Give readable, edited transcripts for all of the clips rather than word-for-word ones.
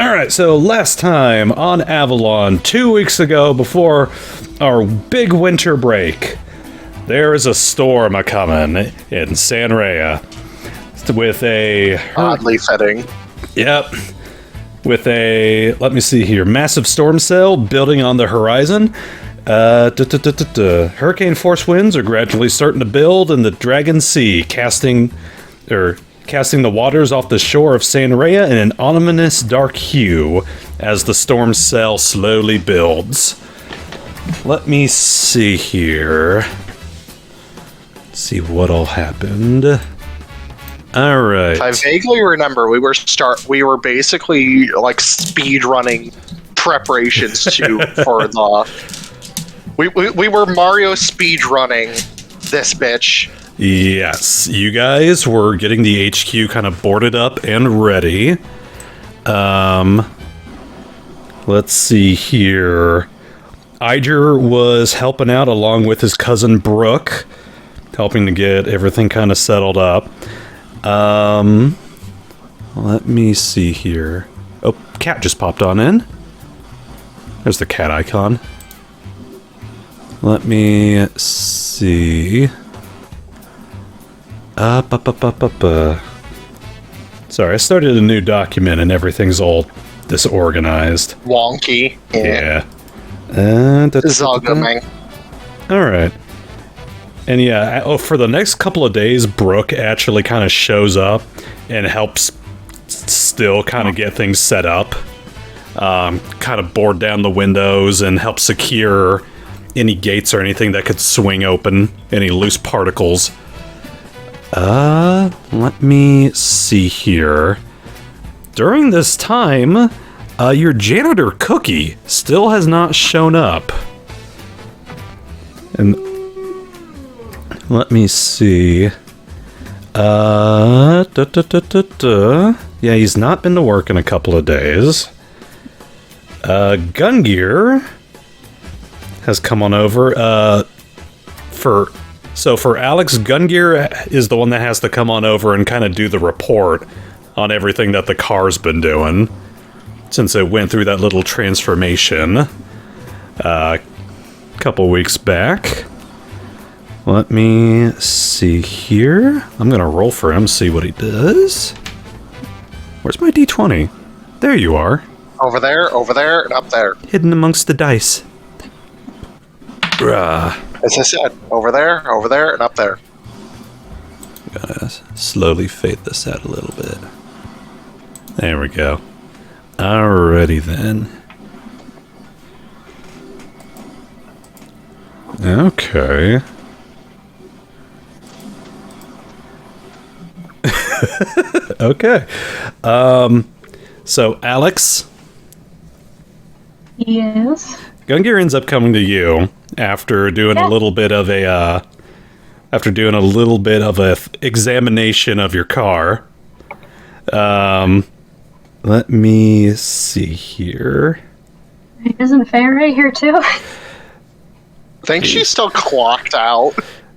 Alright, so last time on Avalon, 2 weeks ago, before our big winter break, there is a storm a-coming in Sanrea with a... Oddly fitting. Yep. With a, let me see here, massive storm cell building on the horizon. Hurricane force winds are gradually starting to build in the Dragon Sea, casting the waters off the shore of Sanrea in an ominous dark hue as the storm cell slowly builds. Let me see here. See what all happened. All right. I vaguely remember we were basically like speed running preparations for the. We were Mario speed running this bitch. Yes, you guys were getting the HQ kind of boarded up and ready. Let's see here. Iger was helping out along with his cousin Brooke, helping to get everything kind of settled up. Let me see here. Oh, cat just popped on in. There's the cat icon. Let me see. Sorry, I started a new document and everything's all disorganized. Wonky. Yeah. This is all good, man. Alright. And yeah, for the next couple of days, Brooke actually kind of shows up and helps still kind of get things set up. Kind of board down the windows and help secure any gates or anything that could swing open, any loose particles. Let me see here. During this time, your janitor Cookie still has not shown up. And let me see. Yeah, he's not been to work in a couple of days. Gungear has come on over. For Alex, Gungear is the one that has to come on over and kind of do the report on everything that the car's been doing, since it went through that little transformation a couple weeks back. Let me see here. I'm going to roll for him, see what he does. Where's my D20? There you are. Over there, and up there. Hidden amongst the dice. As I said, over there, and up there. Gotta slowly fade this out a little bit. There we go. Alrighty then. Okay. Okay. So Alex? Yes? Gungear ends up coming to you after doing a little bit of a examination of your car. Let me see here. Isn't Fairy here too? I think she's still clocked out.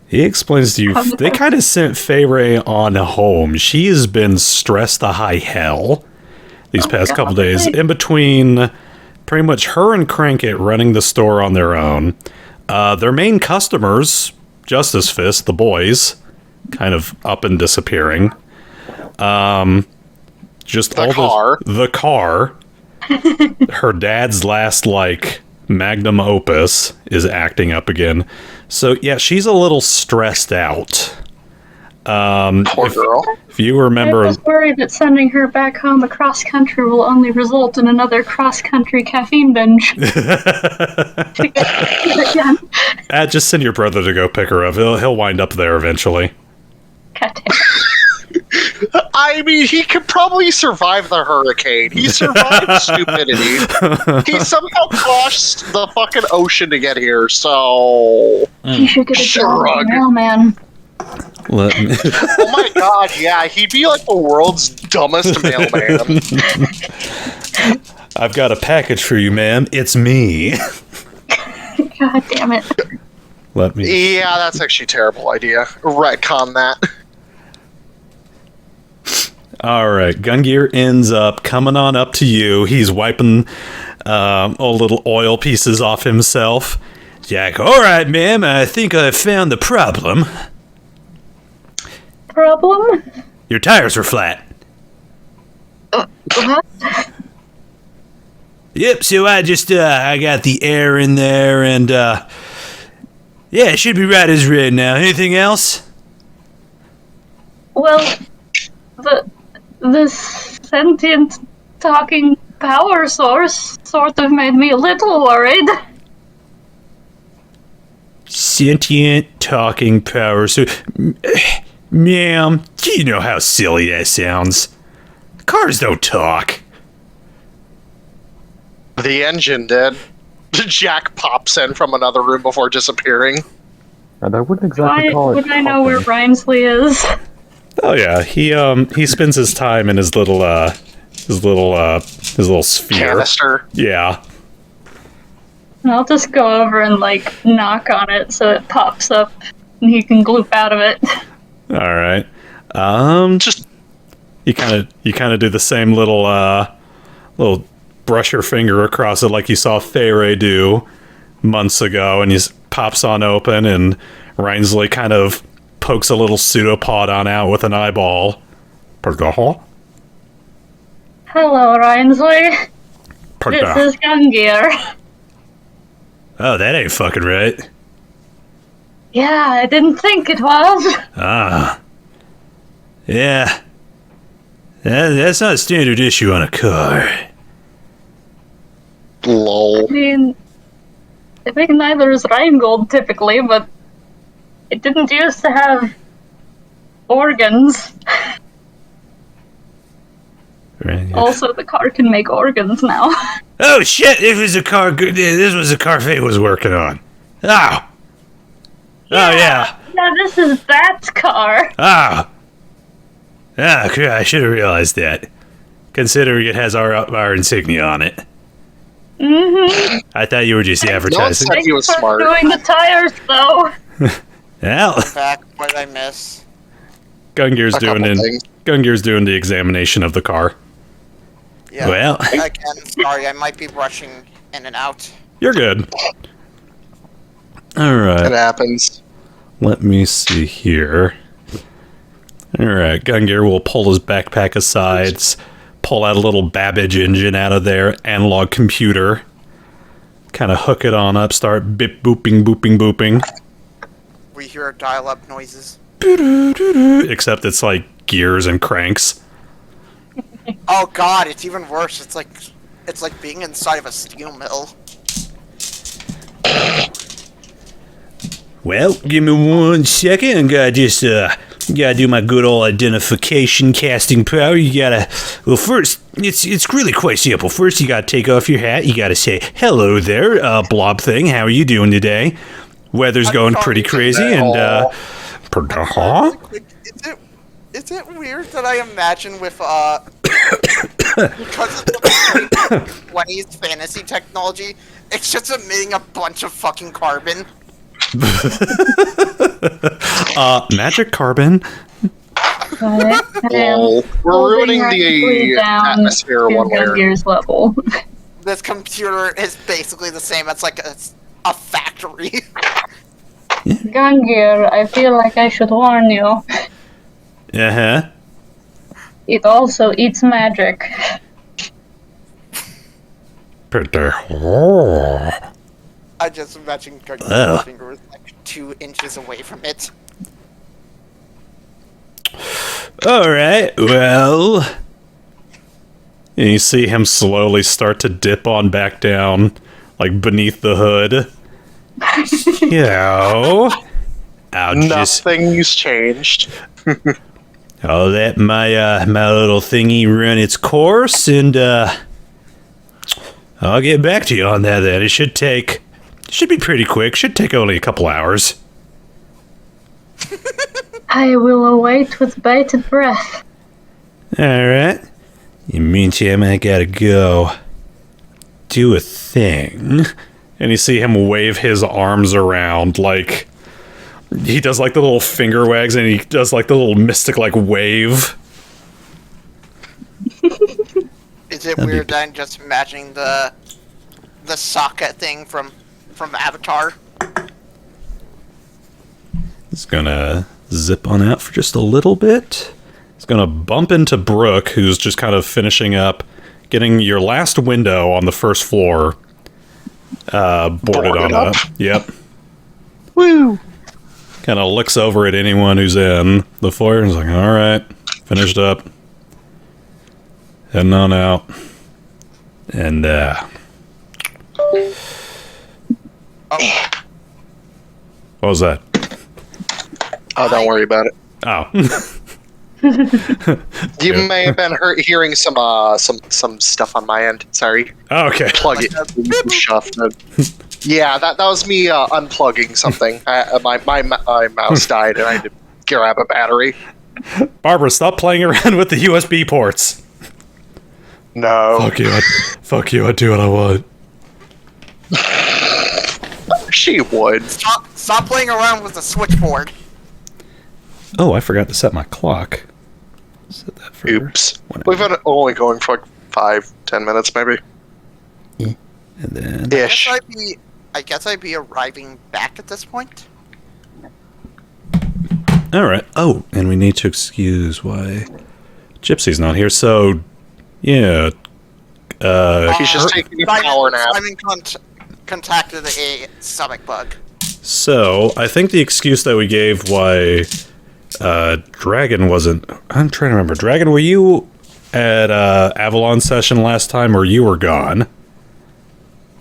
He explains to you, they kind of sent Fayray on home. She has been stressed to high hell these past couple days. In between pretty much her and Crankit running the store on their own. Their main customers, Justice Fist, the boys, kind of up and disappearing. Just the car. Her dad's last, magnum opus is acting up again. So, yeah, she's a little stressed out. Poor girl. If you remember... I was worried that sending her back home across country will only result in another cross-country caffeine binge. Just send your brother to go pick her up. He'll wind up there eventually. God damn. I mean, he could probably survive the hurricane. He survived stupidity. He somehow crossed the fucking ocean to get here, so... He should get a job as a mailman. Let me... Oh my god, yeah, he'd be like the world's dumbest mailman. I've got a package for you, ma'am. It's me. God damn it. Let me... Yeah, that's actually a terrible idea. Retcon that. All right, Gungear ends up coming on up to you. He's wiping all little oil pieces off himself. Jack, all right, ma'am, I think I found the problem. Problem? Your tires were flat. What? Yep, so I got the air in there, and, yeah, it should be right as rain now. Anything else? Well, the sentient talking power source sort of made me a little worried. Sentient talking power. So, ma'am, do you know how silly that sounds? Cars don't talk. The engine did. Jack pops in from another room before disappearing. And I wouldn't exactly Why call it would I know where talking. Rhinsley is? Oh yeah, he spends his time in his little sphere. Canister. Yeah. I'll just go over and, like, knock on it so it pops up and he can gloop out of it. All right. Just You kind of do the same little brush your finger across it like you saw Feyre do months ago, and he pops on open, and Rhinsley kind of pokes a little pseudopod on out with an eyeball. Hello, Rhinsley. This is Gungear. Oh, that ain't fucking right. Yeah, I didn't think it was. Ah. Yeah. That's not a standard issue on a car. lol. I mean, neither is Rheingold typically, but it didn't used to have organs. Right. Also, the car can make organs now. Oh shit! This was a car Faye was working on. Oh. Oh yeah. Yeah, this is Bat's car. Ah. Ah, I should have realized that. Considering it has our insignia on it. Mm-hmm. I thought you were just advertising. said he was Thanks for smart. doing the tires, though. Well, Back, what did I miss? Gungear's A couple things. doing the examination of the car. Yeah. Well, Again, sorry, I might be rushing in and out. you're good. All It right. happens. Let me see here. All right, Gungear will pull his backpack aside, pull out a little Babbage engine out of their analog computer, kind of hook it on up, start bip booping, booping, booping. We hear dial-up noises. Except it's like gears and cranks. Oh god, it's even worse. It's like being inside of a steel mill. Well, give me 1 second. Gotta do my good old identification casting power. Well, first, it's really quite simple. First, you gotta take off your hat. You gotta say, hello there, blob thing. How are you doing today? Weather's going pretty crazy, and, Is it weird that I imagine with, because of the 20s fantasy technology, it's just emitting a bunch of fucking carbon? magic carbon. Lol. We're ruining the atmosphere one way or Gears level. This computer is basically the same as like a factory. Gungear, I feel like I should warn you. Uh-huh. It also eats magic. I just imagine Guggy's Oh. finger was like 2 inches away from it. Alright, well... And you see him slowly start to dip on back down, like beneath the hood. nothing's changed. I'll let my little thingy run its course, and I'll get back to you on that then. It should be pretty quick. Should take only a couple hours. I will await with bated breath. Alright. In the meantime, I gotta go do a thing. And you see him wave his arms around like... He does like the little finger wags, and he does like the little mystic like wave. Is it That'd be weird that I'm just imagining the socket thing from Avatar? He's gonna zip on out for just a little bit. He's gonna bump into Brooke, who's just kind of finishing up, getting your last window on the first floor boarded on up. Yep. Woo! Kind of looks over at anyone who's in the foyer and is like, all right, finished up. Heading on out. And, what was that? Oh, don't worry about it. Oh. You may have been hearing some stuff on my end. Sorry. Oh, okay. Plug it. Shuffed it. Yeah, that was me unplugging something. My mouse died and I had to grab a battery. Barbara, stop playing around with the USB ports. No. Fuck you, I do what I want. She would. Stop playing around with the switchboard. Oh, I forgot to set my clock. Set that for Oops. whenever. We've been only going for like 5-10 minutes, maybe. And then... Ish. I guess I'd be arriving back at this point. Alright. Oh, and we need to excuse why Gypsy's not here, so... Yeah. He's just taking a power nap. Simon contacted a stomach bug. So, I think the excuse that we gave why Dragon wasn't... I'm trying to remember. Dragon, were you at Avalon session last time, or you were gone?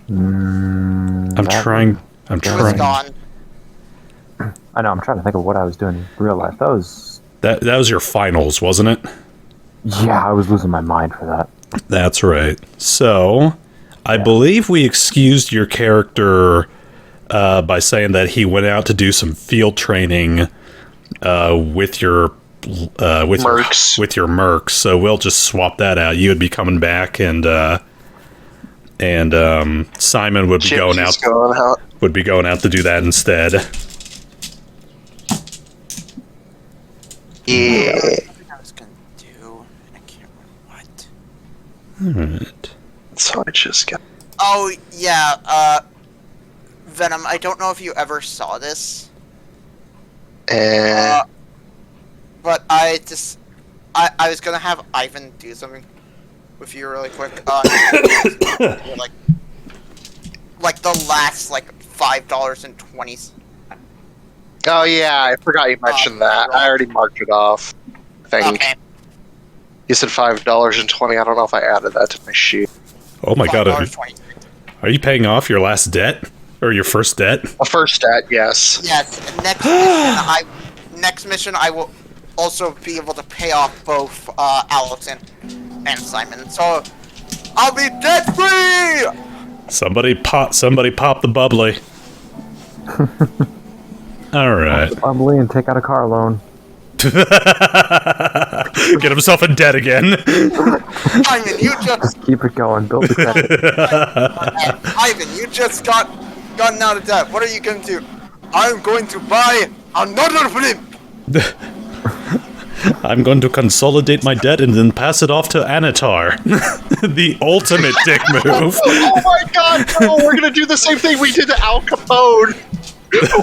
I'm trying... He was gone. I know, I'm trying to think of what I was doing in real life. That was... That was your finals, wasn't it? Yeah, I was losing my mind for that. That's right. So, I believe we excused your character by saying that he went out to do some field training with your Mercs. with your mercs. So we'll just swap that out. You would be coming back, and Simon would be going out to do that instead. Yeah. I was gonna do. I can't remember what. Alright. So I just got. Oh yeah, Venom. I don't know if you ever saw this, but I was gonna have Ivan do something with you really quick. like the last $5.20. Oh yeah, I forgot you mentioned that. I already marked it off. I think. Okay. You said $5.20. I don't know if I added that to my sheet. Oh my god, $5.20. are you paying off your last debt? Or your first debt? A first stat, yes. Yes. Next mission, I will also be able to pay off both Alex and Simon. So I'll be debt free. Somebody pop the bubbly. Alright. Bubbly and take out a car loan. Get himself in debt again. Ivan, you just Keep it going. Build the credit. Ivan, you just gotten out of debt. What are you going to do? I'm going to buy another blimp. I'm going to consolidate my debt and then pass it off to Anatar. The ultimate dick move. Oh my god, no, we're gonna do the same thing we did to Al Capone.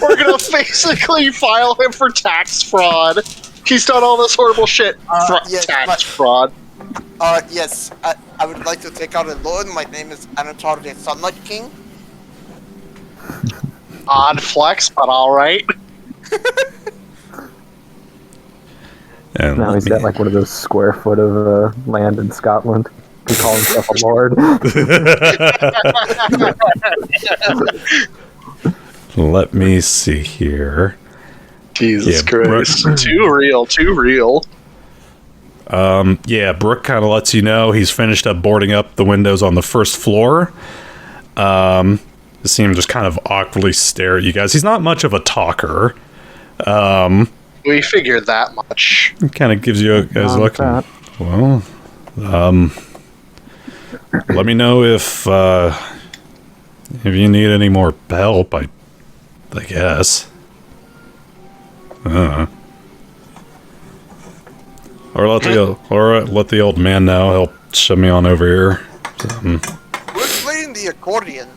We're gonna basically file him for tax fraud. He's done all this horrible shit. Yes, Tax fraud. Yes, I would like to take out a loan. My name is Anatar the Sunlight King. Odd flex, but alright. And Now he's got like one of those square foot of land in Scotland. He calls himself a lord. let me see here. Jesus Yeah, Christ. Too real. Yeah, Brooke kind of lets you know he's finished up boarding up the windows on the first floor. See him just kind of awkwardly stare at you guys. He's not much of a talker. We figured that much. It kind of gives you guys a look. That. Well, let me know if you need any more help. I guess. Or let the old man know. He'll shove me on over here. Who's playing the accordion?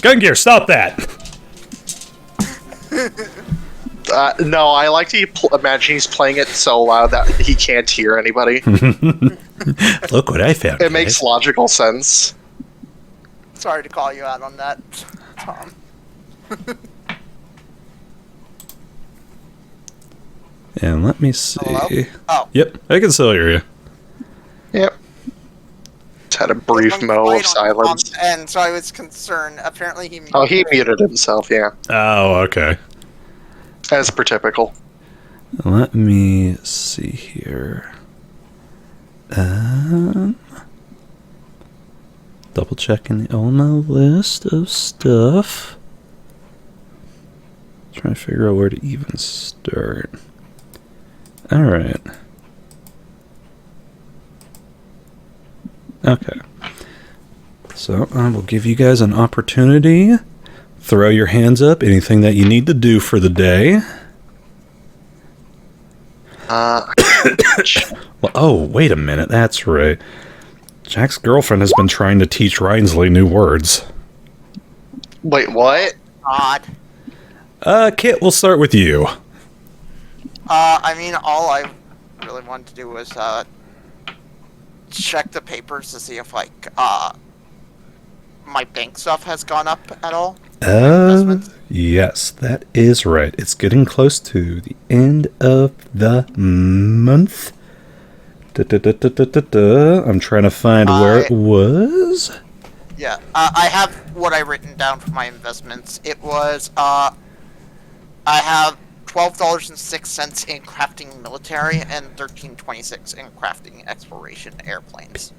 Gun Gear, stop that! No, I like to imagine he's playing it so loud that he can't hear anybody. Look what I found. It makes logical sense. Sorry to call you out on that, Tom. And let me see. Hello? Oh. Yep, I can still hear you. Yep. Just had a brief Someone mo played of on silence. Tom's end, so I was concerned. Apparently he muted. Oh, he muted himself, yeah. Oh, okay. As per typical. Let me see here. Double checking on my list of stuff. Trying to figure out where to even start. Alright. Okay. So I will give you guys an opportunity. Throw your hands up. Anything that you need to do for the day. Well, oh, wait a minute. That's right. Jack's girlfriend has been trying to teach Rhinsley new words. Wait, what? God. Kit, we'll start with you. I mean, all I really wanted to do was, check the papers to see if, like, my bank stuff has gone up at all. Yes, that is right. It's getting close to the end of the month. I'm trying to find where it was. Yeah, I have what I written down for my investments. It was, I have $12.06 in crafting military and $13.26 in crafting exploration airplanes.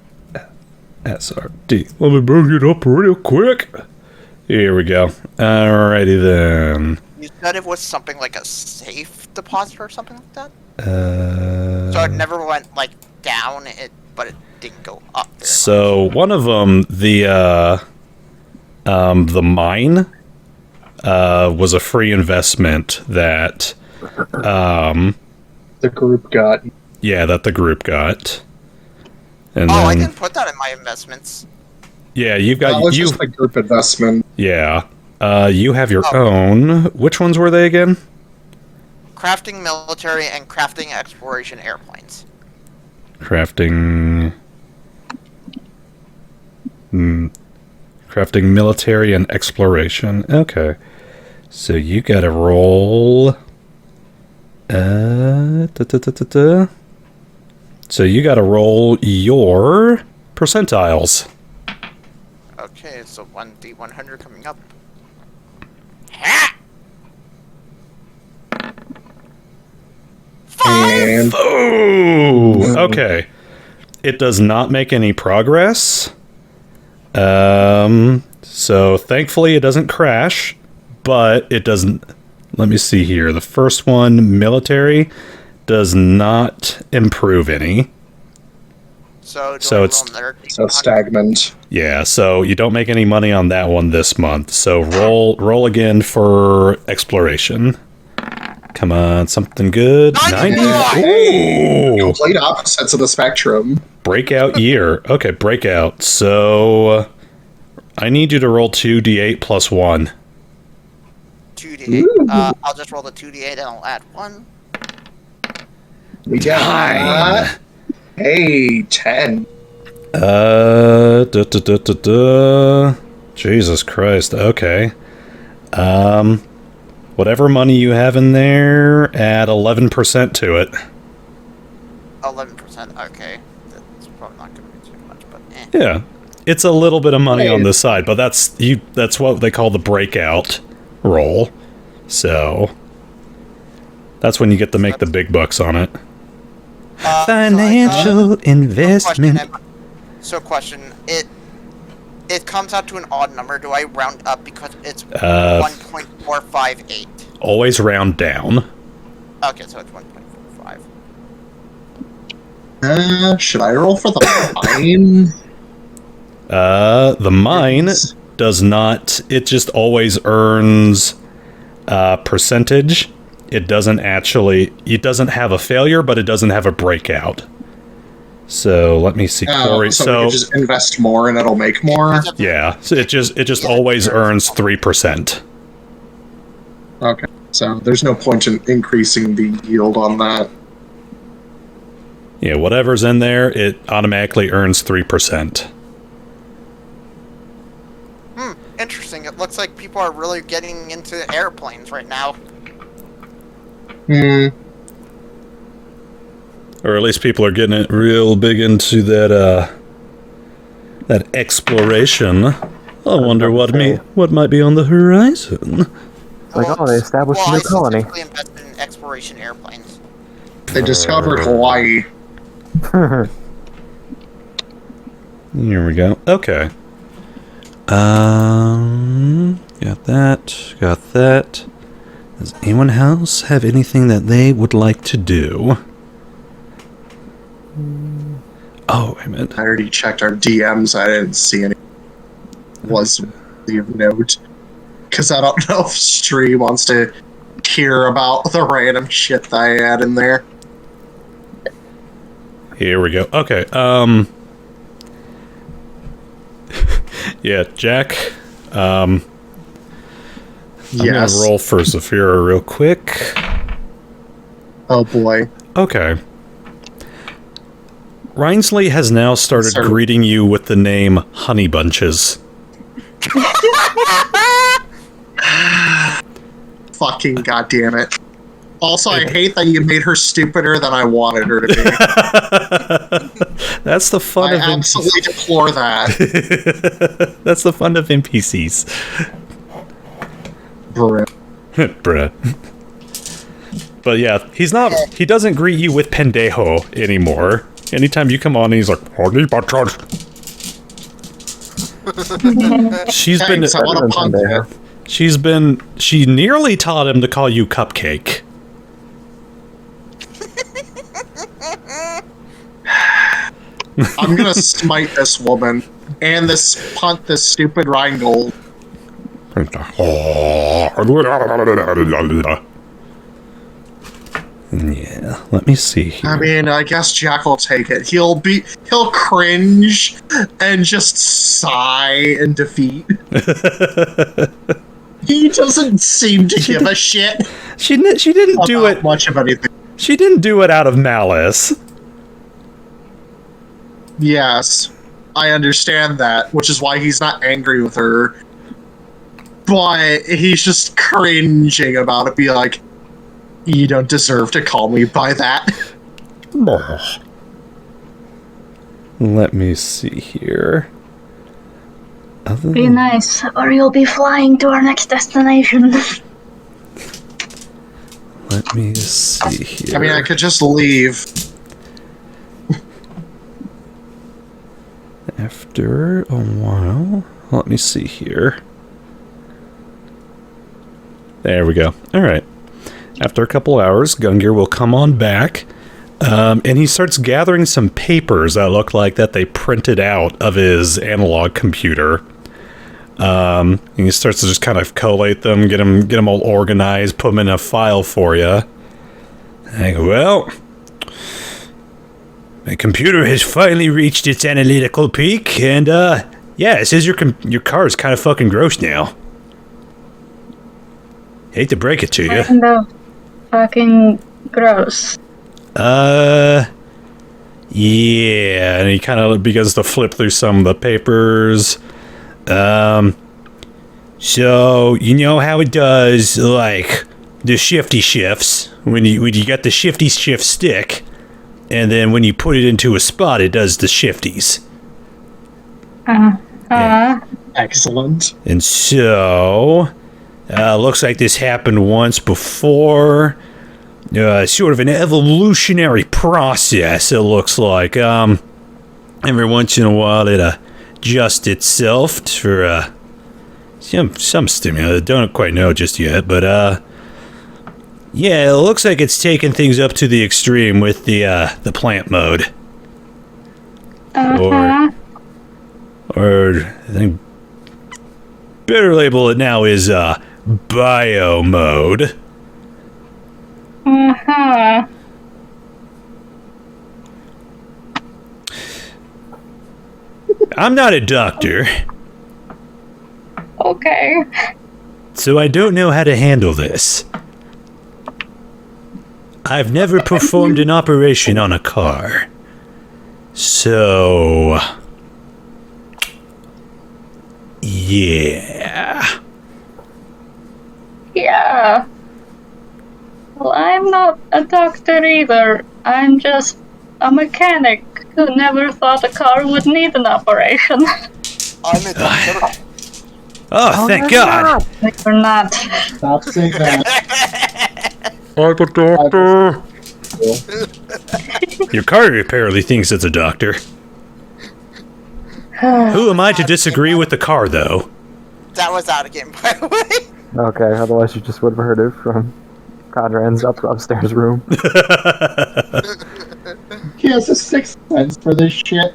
SRD. Let me bring it up real quick. Here we go. Alrighty then. You said it was something like a safe deposit or something like that? So So it never went, like, down, but it didn't go up very much. one of them, the mine, was a free investment that, The group got. yeah, that the group got. And Oh, I then, didn't put that in my investments. yeah, you've That got was you. just a group investment. Yeah, you have your Oh. own. Which ones were they again? Crafting military and crafting exploration airplanes. Crafting. Crafting military and exploration. Okay. So you gotta roll. So you gotta roll your percentiles. Okay, so 1D100 coming up. Ha! And Oh! Okay. It does not make any progress. So thankfully it doesn't crash, but it doesn't. Let me see here. The first one, military, does not improve any. So, do So I it's- roll another so D100? stagnant. Yeah, so you don't make any money on that one this month. So roll again for exploration. Come on, something good. 90. 90. Ooh! Complete opposites of the spectrum. Breakout year. Okay, breakout. So I need you to roll 2d8 plus 1. 2D8. I'll just roll the 2D8 and I'll add 1. We got. Hey, 10. Jesus Christ. Okay. Whatever money you have in there, add 11% to it. 11%. Okay. That's probably not going to be too much, but eh. Yeah. It's a little bit of money Hey. on the side, but that's what they call the breakout roll. So that's when you get to make the big bucks on it. Financial investment. Question. It comes out to an odd number. Do I round up because it's 1.458? Always round down. Okay, so it's 1.45. Should I roll for the mine? The mine does not. It just always earns percentage. It doesn't actually. It doesn't have a failure, but it doesn't have a breakout. So let me see, Corey. So we can just invest more and it'll make more. Yeah, so it just always earns 3%. Okay, so there's no point in increasing the yield on that. Yeah, whatever's in there, it automatically earns 3%. Interesting. It looks like people are really getting into airplanes right now. Or at least people are getting it real big into that exploration. I wonder what might be on the horizon. They established a new colony. I specifically invested in exploration airplanes. They discovered Hawaii. Here we go. Okay. Got that. Does anyone else have anything that they would like to do? Oh, wait a minute. I already checked our DMs. I didn't see any. Was of note. Because I don't know if Stream wants to hear about the random shit that I had in there. Here we go. Okay, yeah, Jack, I'm gonna roll for Zafira real quick. Oh boy. Okay. Rhinsley has now started greeting you with the name Honey Bunches. Fucking goddamn it. Also, I hate that you made her stupider than I wanted her to be. That's the fun of I absolutely deplore that. That's the fun of NPCs. Bruh. But yeah, he doesn't greet you with pendejo anymore. Anytime you come on, he's like, Honey Bunches. She nearly taught him to call you Cupcake. I'm gonna smite this woman and this stupid Rheingold. Yeah, let me see here. I mean, I guess Jack will take it. He'll cringe and just sigh in defeat. He doesn't seem to give a shit. She didn't do it much of anything. She didn't do it out of malice. Yes, I understand that, which is why he's not angry with her. But he's just cringing about it, be like, you don't deserve to call me by that. Let me see here. Be nice, or you'll be flying to our next destination. Let me see here. I mean, I could just leave. After a while, let me see here. There we go. All right. After a couple hours, Gungear will come on back, and he starts gathering some papers that look like that they printed out of his analog computer. And he starts to just kind of collate them, get them all organized, put them in a file for you. And I go, well, my computer has finally reached its analytical peak, and yeah, it says your car is kind of fucking gross now. Hate to break it to you. Kind of fucking gross. Yeah, and he kind of begins to flip through some of the papers. So you know how it does, like the shifty shifts when you got the shifty shift stick, and then when you put it into a spot, it does the shifties. Excellent. And so, looks like this happened once before. Sort of an evolutionary process, it looks like. Every once in a while, it adjusts itself for some stimuli. I don't quite know just yet, but yeah, it looks like it's taking things up to the extreme with the plant mode. Or I think better label it now is bio mode. I'm not a doctor, Okay. so I don't know how to handle this. I've never performed an operation on a car. So... yeah. Yeah. Well, I'm not a doctor either. I'm just a mechanic who never thought a car would need an operation. I'm a doctor. Oh, thank God! You're not. Stop saying that. I'm a doctor! Your car apparently thinks it's a doctor. Who am I to disagree with the car, though? That was out of game, by the way. Okay, otherwise you just would have heard it from Kodhran's upstairs room. He has a sixth sense for this shit.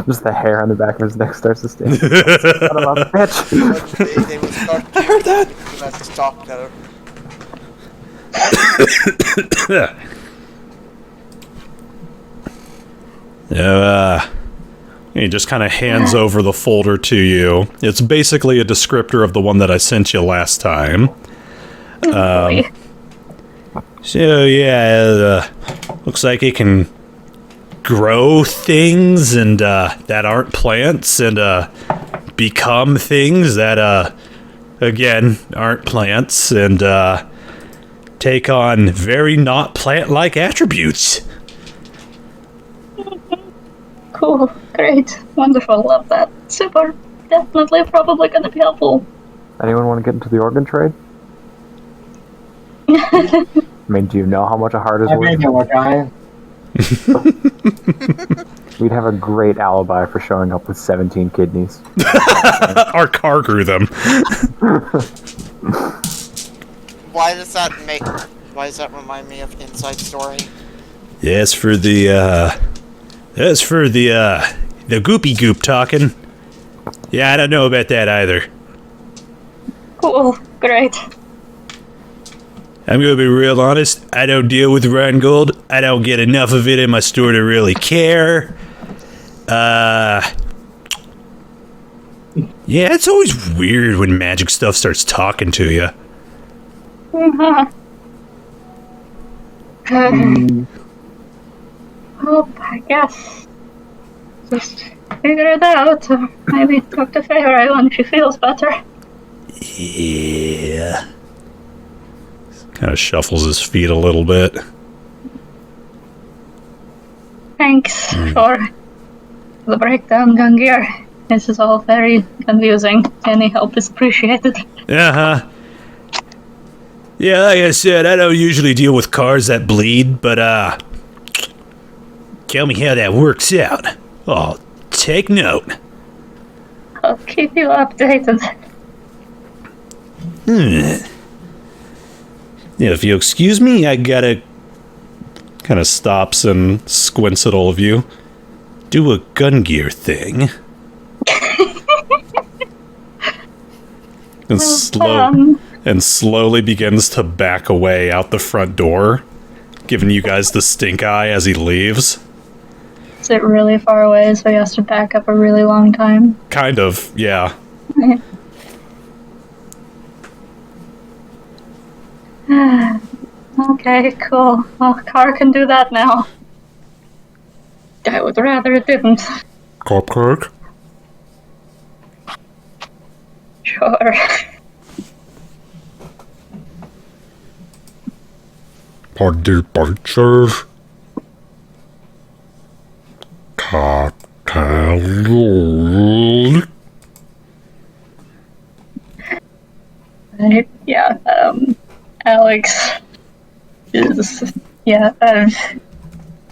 Just the hair on the back of his neck starts to stand. Son of a bitch! They would start. I heard that. That's a doctor. He just kind of hands over the folder to you. It's basically a descriptor of the one that I sent you last time. So yeah, looks like it can grow things and that aren't plants, and become things that again aren't plants, and take on very not plant-like attributes. Cool. Great. Wonderful. Love that. Super. Definitely probably gonna be helpful. Anyone want to get into the organ trade? I mean, do you know how much a heart is I worth? mean, you guy. We'd have a great alibi for showing up with 17 kidneys. Our car grew them. Why does that remind me of Inside Story? That's for the goopy goop talking. Yeah, I don't know about that either. Cool. Great. I'm gonna be real honest, I don't deal with Rheingold. I don't get enough of it in my store to really care. Yeah, it's always weird when magic stuff starts talking to you. Well, I guess just figure it out, or maybe talk to Feyre when she feels better. Yeah. Kind of shuffles his feet a little bit. Thanks for the breakdown, Gungir. This is all very confusing. Any help is appreciated. Uh-huh. Yeah, like I said, I don't usually deal with cars that bleed, but, tell me how that works out. Oh, take note. I'll keep you updated. Yeah, if you excuse me, I gotta... Kind of stops and squints at all of you. Do a gun gear thing. And slowly begins to back away out the front door, giving you guys the stink eye as he leaves. Is it really far away, so he has to back up a really long time? Kind of, yeah. Okay, cool. Well, car can do that now. I would rather it didn't. Cupcake? Sure. Party bitches. Cocktail. Yeah, Alex is,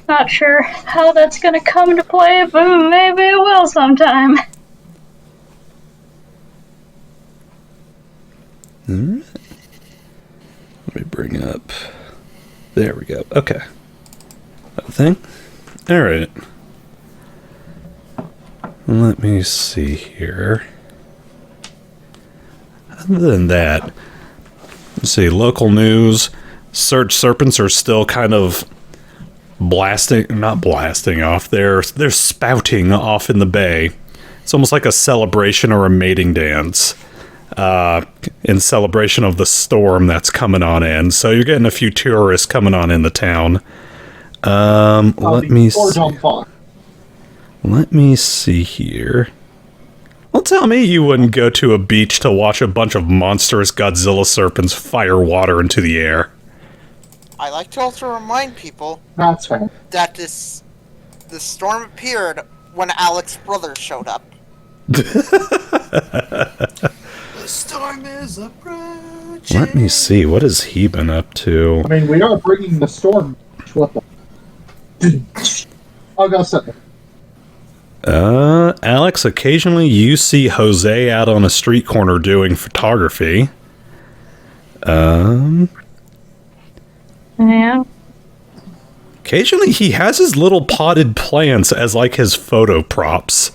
not sure how that's gonna come to play, but maybe it will sometime. Let me bring up... There we go. Okay. That thing? Alright. Let me see here. Other than that, let's see, local news. Surge serpents are still kind of not blasting off. They're spouting off in the bay. It's almost like a celebration or a mating dance. In celebration of the storm that's coming on in. So you're getting a few tourists coming on in the town. Let me see here. Well, tell me you wouldn't go to a beach to watch a bunch of monstrous Godzilla serpents fire water into the air. I like to also remind people That's fair. that the storm appeared when Alex's brother showed up. The storm is approaching. Let me see. What has he been up to? I mean, we are bringing the storm. What the? I'll go sit there. Alex, occasionally you see Jose out on a street corner doing photography. Yeah. Occasionally he has his little potted plants as like his photo props.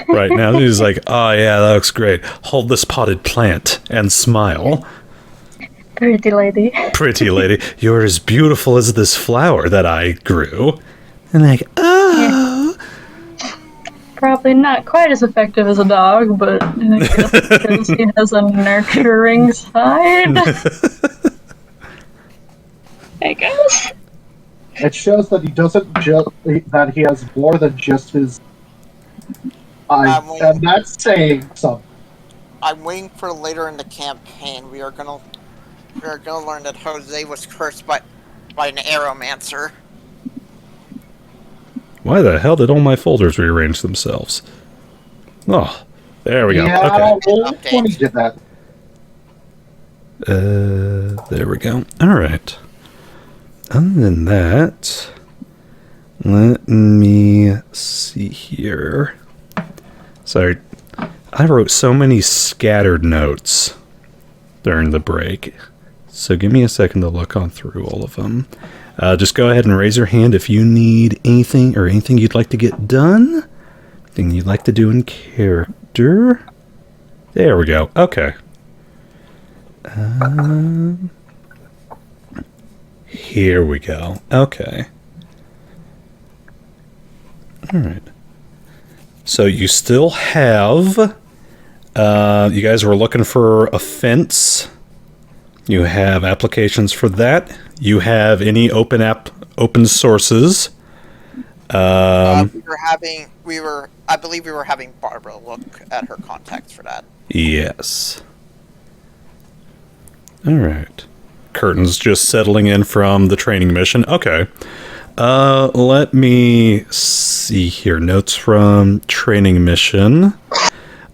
Right now he's like, oh yeah, that looks great. Hold this potted plant and smile. Pretty lady. Pretty lady, you're as beautiful as this flower that I grew. And like, oh. Probably not quite as effective as a dog, but I guess because he has a nurturing side. I guess. It shows that he doesn't that he has more than just his eyes, and that's saying something. I'm waiting for later in the campaign. We are gonna learn that Jose was cursed by an aeromancer. Why the hell did all my folders rearrange themselves? Oh, there we go. Yeah, Okay. well, when he did that. There we go. Alright. Other than that, let me see here. Sorry, I wrote so many scattered notes during the break. So give me a second to look on through all of them. Just go ahead and raise your hand if you need anything or anything you'd like to get done. Anything you'd like to do in character. There we go. Okay. Here we go. Okay. Alright. So you still have... you guys were looking for a fence. You have applications for that. You have any open sources. I believe we were having Barbara look at her contacts for that. Yes. Alright. Curtain's just settling in from the training mission. Okay. Let me see here. Notes from training mission.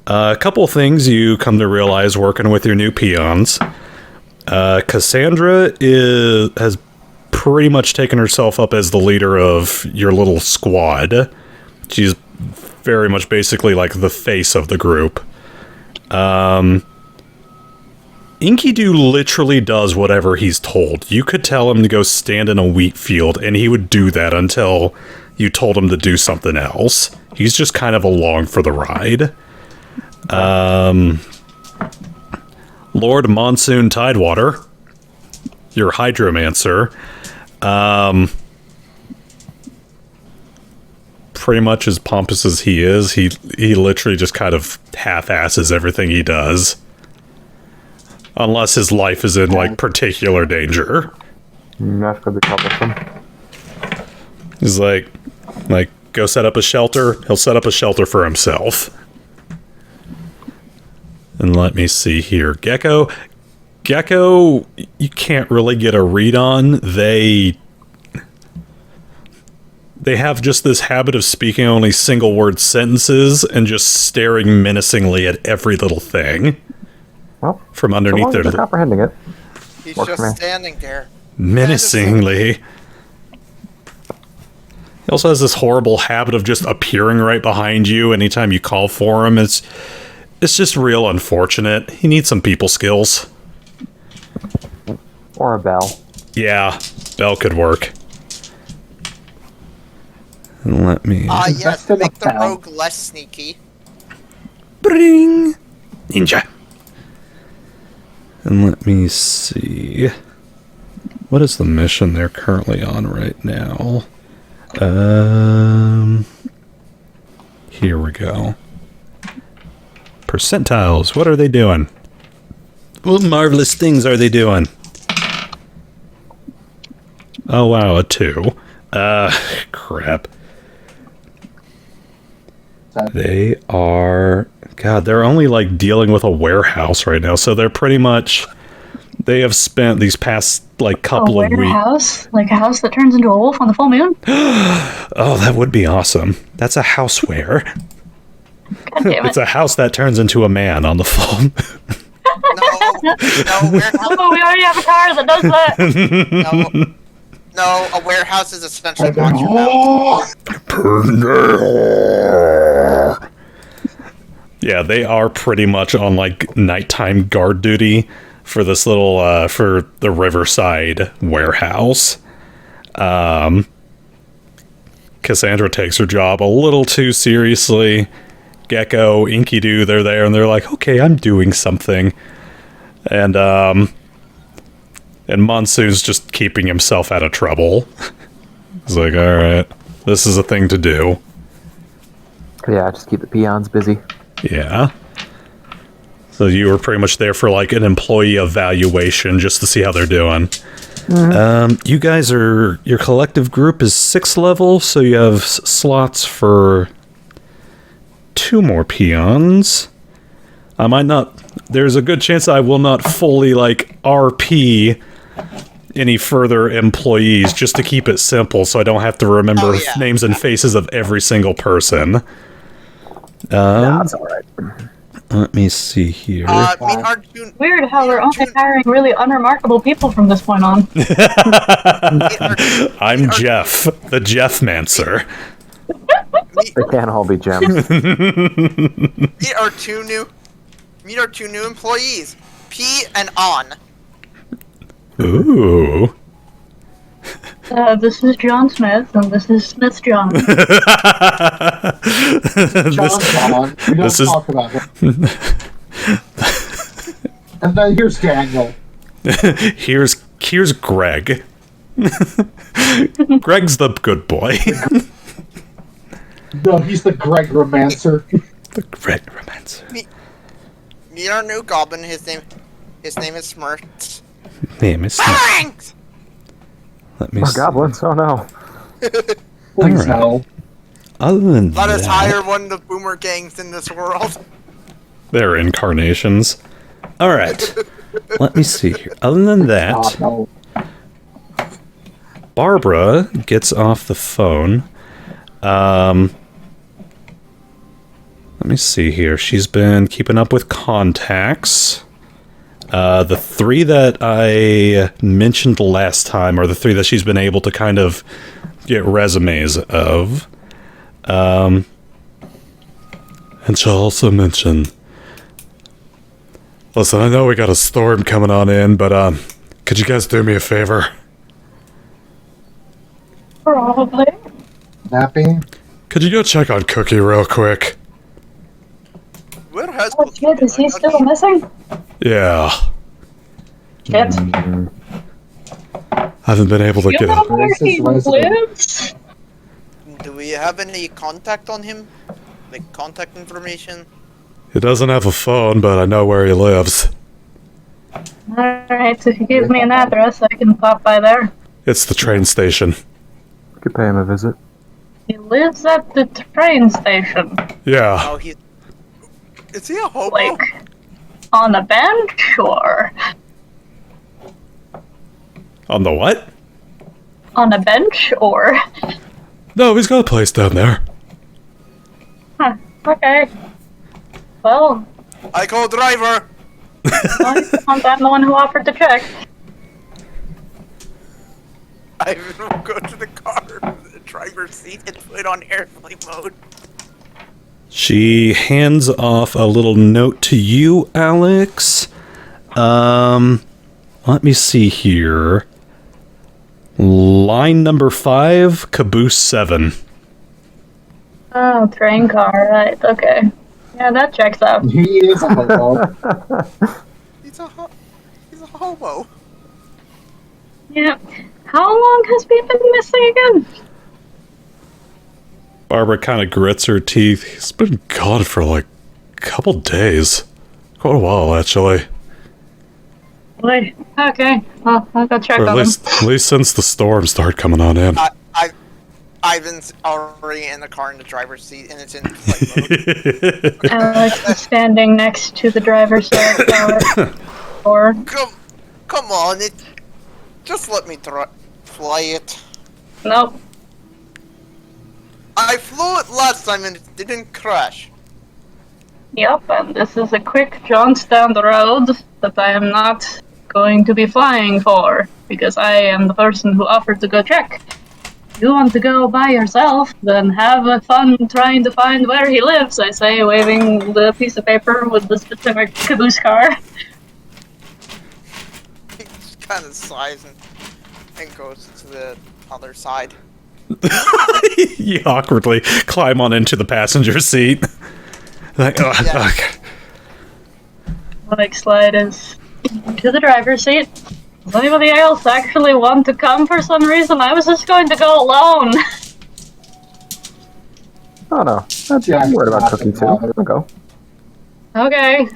A couple things you come to realize working with your new peons. Cassandra has pretty much taken herself up as the leader of your little squad. She's very much basically like the face of the group. Enkidu literally does whatever he's told. You could tell him to go stand in a wheat field, and he would do that until you told him to do something else. He's just kind of along for the ride. Lord Monsoon Tidewater, your hydromancer, pretty much as pompous as he is, he literally just kind of half-asses everything he does. Unless his life is in, like, particular danger. That's gonna be troublesome. He's like, go set up a shelter. He'll set up a shelter for himself. And let me see here. Gecko, you can't really get a read on. They have just this habit of speaking only single-word sentences and just staring menacingly at every little thing. Well, from underneath so long as their... they're comprehending it. He's Works just for me. standing there. Menacingly. He also has this horrible habit of just appearing right behind you anytime you call for him. It's just real unfortunate. He needs some people skills. Or a bell. Yeah, Bell could work. And let me... Yes, make the rogue less sneaky. Bring! Ninja! And let me see... What is the mission they're currently on right now? Here we go. Percentiles, what are they doing? What marvelous things are they doing? Oh wow, a 2. Crap. They are... God, they're only, like, dealing with a warehouse right now, so they're pretty much... They have spent these past, like, couple of weeks... A warehouse? Like a house that turns into a wolf on the full moon? Oh, that would be awesome. That's a houseware. God damn it. It's a house that turns into a man on the full moon. No, warehouse. Oh, we already have a car that does that. No, a warehouse is essentially Monster House. Yeah, they are pretty much on, like, nighttime guard duty for this little, for the Riverside warehouse. Cassandra takes her job a little too seriously. Gecko, Enkidu, they're there, and they're like, okay, I'm doing something. And Monsoon's just keeping himself out of trouble. He's like, alright, this is a thing to do. Yeah, just keep the peons busy. Yeah. So you were pretty much there for, like, an employee evaluation just to see how they're doing. Mm-hmm. You guys are... Your collective group is 6th level, so you have slots for 2 more peons. I might not... There's a good chance I will not fully, like, RP any further employees just to keep it simple so I don't have to remember names and faces of every single person. That's alright. Let me see here. Weird how we're only hiring really unremarkable people from this point on. I'm Jeff, the Jeff-mancer. They can't all be gems. Meet our two new employees, P and On. Ooh. This is John Smith, and this is Smith John. John, we don't talk about him. And then here's Daniel. Here's Greg. Greg's the good boy. No, he's the Greg Romancer. The Greg Romancer. Meet our new goblin. His name is Smirts. Thanks. Let me More see. goblins? Oh no. Please no. Other than Let us that, hire one of the boomer gangs in this world. they're incarnations. Alright. Let me see here. Other than that, No. Barbara gets off the phone. Let me see here. She's been keeping up with contacts. The 3 that I mentioned last time are the 3 that she's been able to kind of get resumes of. And she'll also mention... Listen, I know we got a storm coming on in, but could you guys do me a favor? Probably. Napping? Could you go check on Cookie real quick? Where has Oh shit, is he still missing? Yeah. Shit. Haven't been able to You get know it. where This is he resident. lives? Do we have any contact on him? Like contact information? He doesn't have a phone, but I know where he lives. Alright, so if you give me an address, I can pop by there. It's the train station. Could pay him a visit. He lives at the train station. Yeah. Oh, is he a hobo? Like, on the bench, or? On the what? On a bench, or? No, he's got a place down there. Huh, okay. Well, I call driver. I'm the one who offered to check. I will go to the car, the driver's seat, and put it on airplane mode. She hands off a little note to you, Alex. Let me see here. Line number 5, caboose 7. Oh, train car, right, okay. Yeah, that checks out. He is a hobo. He's a hobo. Yeah. How long has he been missing again? Barbara kind of grits her teeth. He's been gone for like a couple days. Quite a while, actually. Wait, okay. Well, I'll go check Or on him. at least since the storm started coming on in. Ivan's already in the car in the driver's seat, and it's in flight mode. Alex is standing next to the driver's side door. Come on, just let me fly it. Nope. I flew it last time and it didn't crash. Yep, and this is a quick jaunt down the road that I am not going to be flying for, because I am the person who offered to go check. If you want to go by yourself, then have fun trying to find where he lives, I say, waving the piece of paper with the specific caboose car. He just kind of sighs and goes to the other side. You awkwardly climb on into the passenger seat. Like, oh, Yeah. fuck. Like slide is to the driver's seat. Does anybody else actually want to come for some reason? I was just going to go alone. Oh no, I'm worried about cooking too. I'll go. Okay.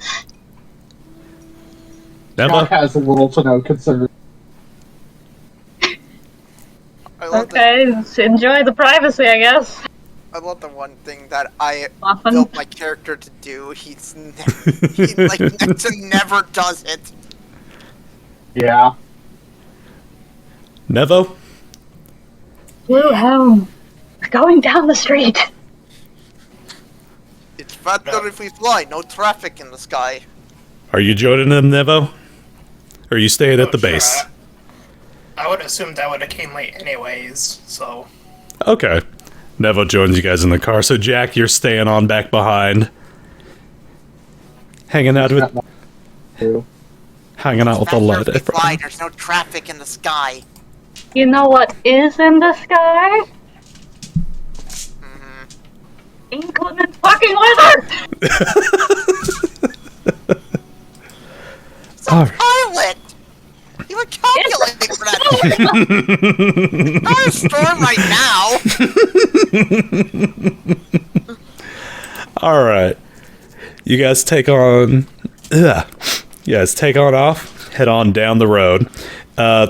Jack Nevo? has little to no concern. I love Okay, enjoy the privacy, I guess. I love the one thing that I Often. built my character to do. He like next to never does it. Yeah. Nevo? Blue home. We're going down the street. It's faster if we fly. No traffic in the sky. Are you joining them, Nevo? Or are you staying at the base? I would assume that would have came late anyways, so... Okay. Nevo joins you guys in the car. So, Jack, you're staying on back behind. Hanging out with the Faster light. if we fly. There's no traffic in the sky. You know what is in the sky? Inclement fucking weather! It's a pilot! You were calculating for that. Not a storm right now. Alright. You guys take on... Ugh. You guys take on off, head on down the road.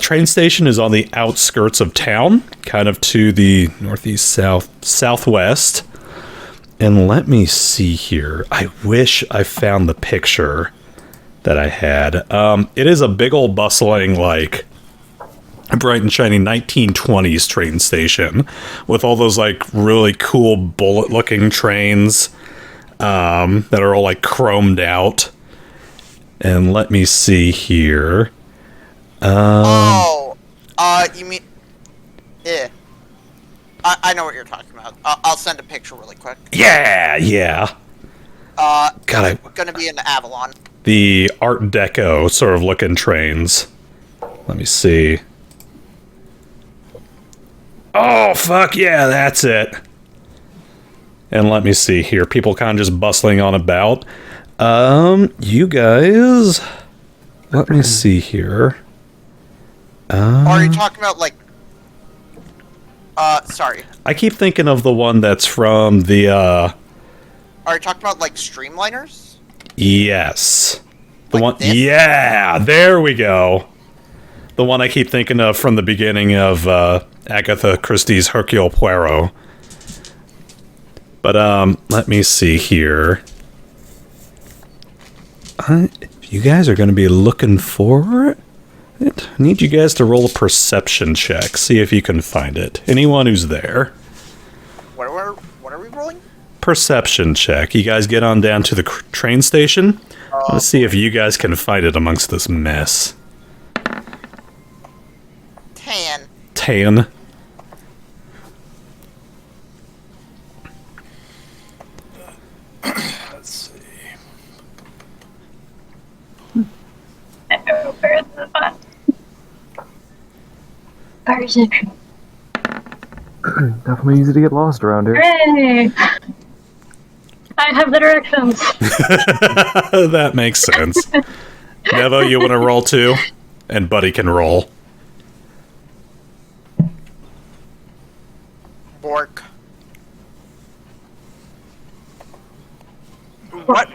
Train station is on the outskirts of town, kind of to the northeast, southwest. And let me see here. I wish I found the picture that I had. It is a big old bustling, like, bright and shiny 1920s train station with all those, like, really cool bullet-looking trains that are all, like, chromed out. And let me see here. You mean... Yeah. I know what you're talking about. I'll send a picture really quick. Yeah. God, It's gonna be in Avalon. the Art Deco sort of looking trains. Let me see. Oh, fuck yeah, that's it. And let me see here. People kind of just bustling on about. You guys... Let me see here. Are you talking about, like... sorry. I keep thinking of the one that's from the, Are you talking about, like, streamliners? Yes. The Like one... this? Yeah, there we go. The one I keep thinking of from the beginning of, Agatha Christie's Hercule Poirot. But, let me see here. If you guys are going to be looking for it, I need you guys to roll a perception check. See if you can find it. Anyone who's there. What are we rolling? Perception check. You guys get on down to the train station. Let's see if you guys can find it amongst this mess. 10. 10. Let's see. Where's the button? Perception. Definitely easy to get lost around here. Hooray! I have the directions. That makes sense. Nevo, you want to roll too? And Buddy can roll. What?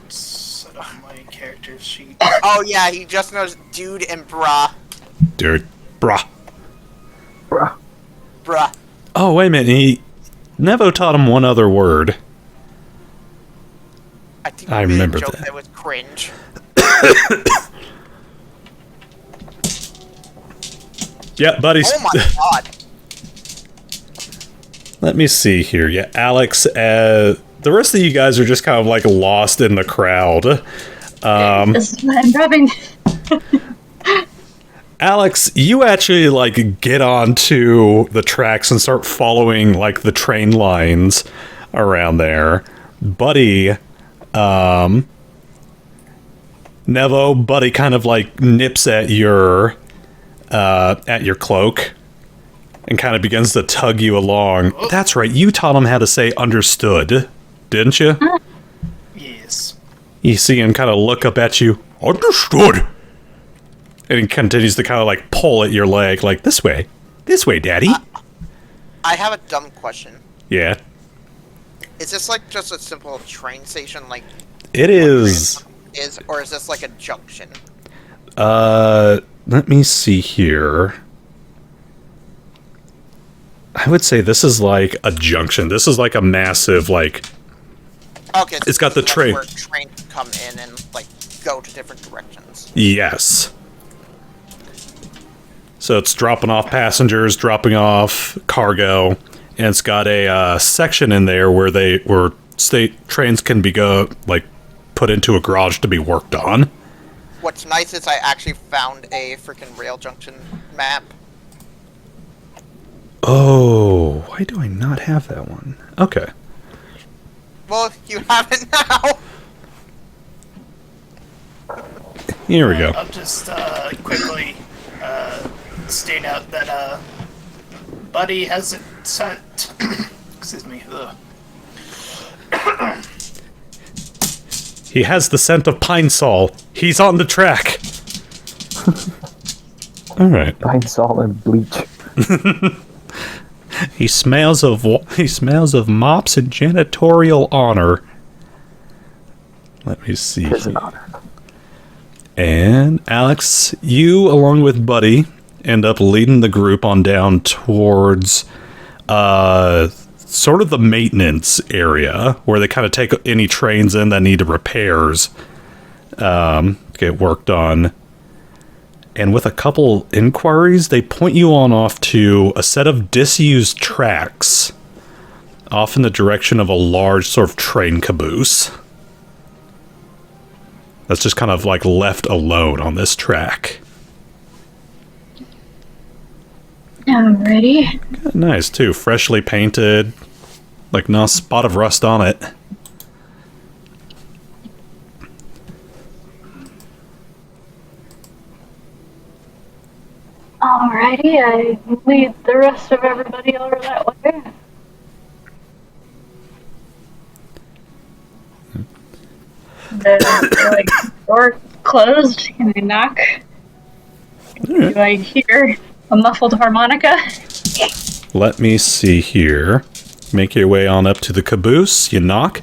Set up my character sheet. Oh yeah, he just knows dude and brah. Dude. Brah. Bruh. Bruh. Oh, wait a minute. Nevo taught him one other word. I think I we made a remember joke that. that was cringe. Yeah, buddies. Oh my god. Let me see here. Yeah, Alex, the rest of you guys are just kind of like lost in the crowd. This is what I'm rubbing. Alex, you actually like get onto the tracks and start following like the train lines around there. Buddy, Nevo, Buddy kind of like nips at your cloak and kind of begins to tug you along. That's right, you taught him how to say understood, didn't you? Yes. You see him kind of look up at you. Understood. And he continues to kind of like pull at your leg, like, this way, daddy. I have a dumb question. Yeah. Is this like just a simple train station, like It is. or is this like a junction? Let me see here. I would say this is like a junction. This is like a massive, like, Okay, It's got the that's train. where trains come in and like go to different directions. yes. So it's dropping off passengers, dropping off cargo, and it's got a section in there where state trains can be put into a garage to be worked on. What's nice is I actually found a freaking rail junction map. Oh, why do I not have that one? Okay. Well, you have it now. Here we go. I'll just quickly state out that Buddy hasn't sent. Excuse me. Ugh. He has the scent of pine sol. He's on the track. All right. Pine salt and bleach. He smells of mops and janitorial honor. Let me see. Tis an honor. And Alex, you along with Buddy end up leading the group on down towards sort of the maintenance area where they kind of take any trains in that need repairs get worked on. And with a couple inquiries, they point you on off to a set of disused tracks off in the direction of a large sort of train caboose that's just kind of like left alone on this track. Alrighty. Nice too, freshly painted, like not a spot of rust on it. Alrighty, I lead the rest of everybody over that way. The door closed. Can I knock? Do I hear a muffled harmonica? Let me see here. Make your way on up to the caboose, you knock,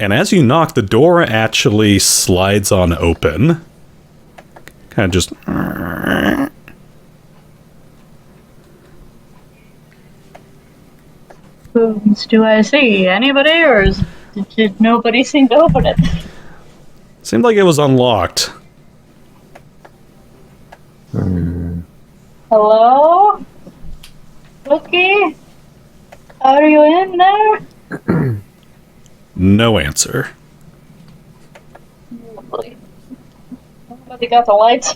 and as you knock, the door actually slides on open. Kind of just... Who do I see? Anybody, or did nobody seem to open it? Seemed like it was unlocked. Hello? Cookie? Are you in there? No answer. Lovely. Nobody got the lights?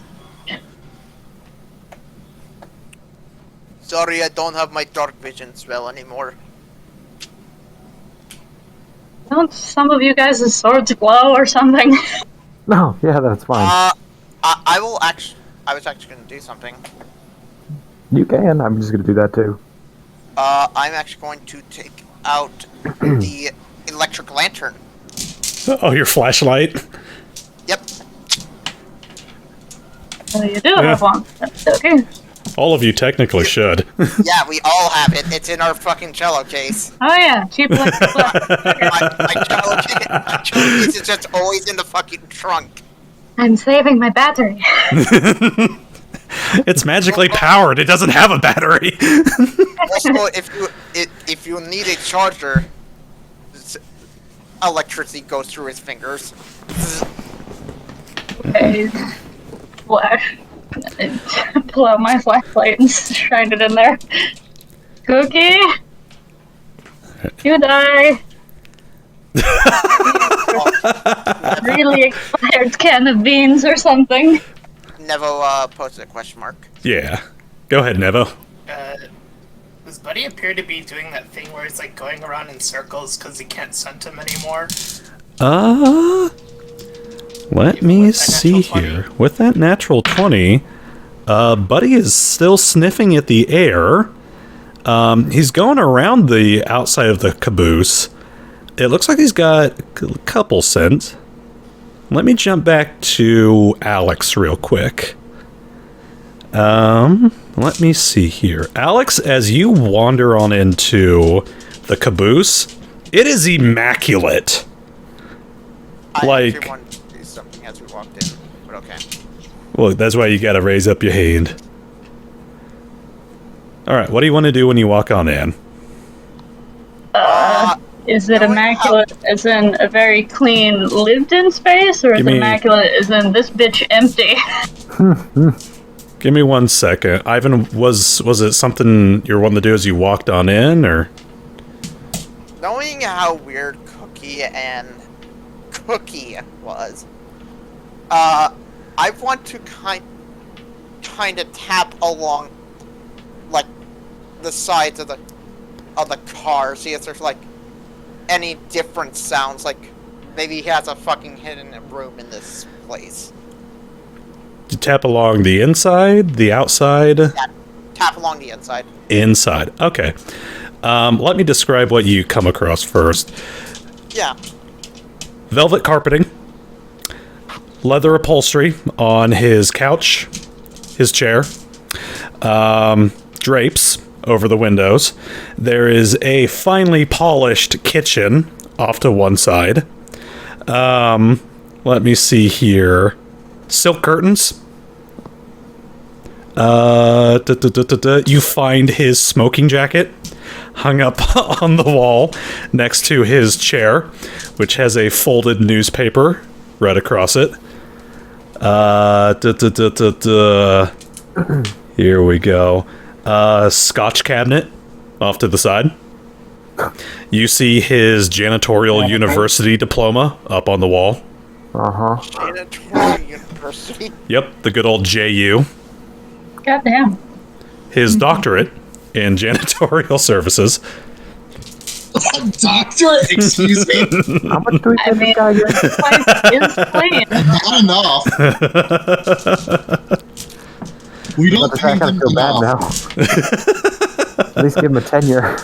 Sorry, I don't have my dark vision spell anymore. Don't some of you guys' swords glow or something? No, yeah, that's fine. I will actually. I was actually going to do something. You can. I'm just gonna do that too. I'm actually going to take out the electric lantern. Oh, your flashlight? Yep. Oh, you do have one. That's okay. All of you technically should. Yeah, we all have it. It's in our fucking cello case. Oh yeah, cheap electric My cello case is just always in the fucking trunk. I'm saving my battery. It's magically powered. It doesn't have a battery. Also, if you need a charger, electricity goes through his fingers. Okay. Flash. Pull out my flashlight and shine it in there. Cookie? You die. Really expired can of beans or something. Nevo posted a question mark. Yeah. Go ahead, Nevo. Does Buddy appear to be doing that thing where he's like going around in circles because he can't scent him anymore? Let me see here. With that natural 20, Buddy is still sniffing at the air. He's going around the outside of the caboose. It looks like he's got a couple scents. Let me jump back to Alex real quick. Let me see here. Alex, as you wander on into the caboose, it is immaculate. I actually wanted to do something as we walked in, but okay. Well, that's why you gotta raise up your hand. Alright, what do you want to do when you walk on in? Is it immaculate as in a very clean, lived-in space, or is it immaculate as in this bitch empty? Give me 1 second. Ivan, was it something you're wanting to do as you walked on in, or? Knowing how weird Cookie was, I want to kind of tap along, like, the sides of the car, see if there's like any different sounds. Like maybe he has a fucking hidden room in this place. You tap along the inside, the outside? Tap along the inside. Inside. Okay. Let me describe what you come across first. Yeah. Velvet carpeting, leather upholstery on his couch, his chair, drapes over the windows. There is a finely polished kitchen off to one side. Let me see here. Silk curtains. You find his smoking jacket hung up on the wall next to his chair, which has a folded newspaper right across it. Here we go. Scotch cabinet off to the side. You see his janitorial university diploma up on the wall. Janitorial university. Yep, the good old JU. Goddamn. His doctorate in janitorial services. Doctorate? Excuse me? How much do we pay this guy again? It's clean. Not enough. We don't pay I kind of them feel bad enough. now. At least give him a tenure.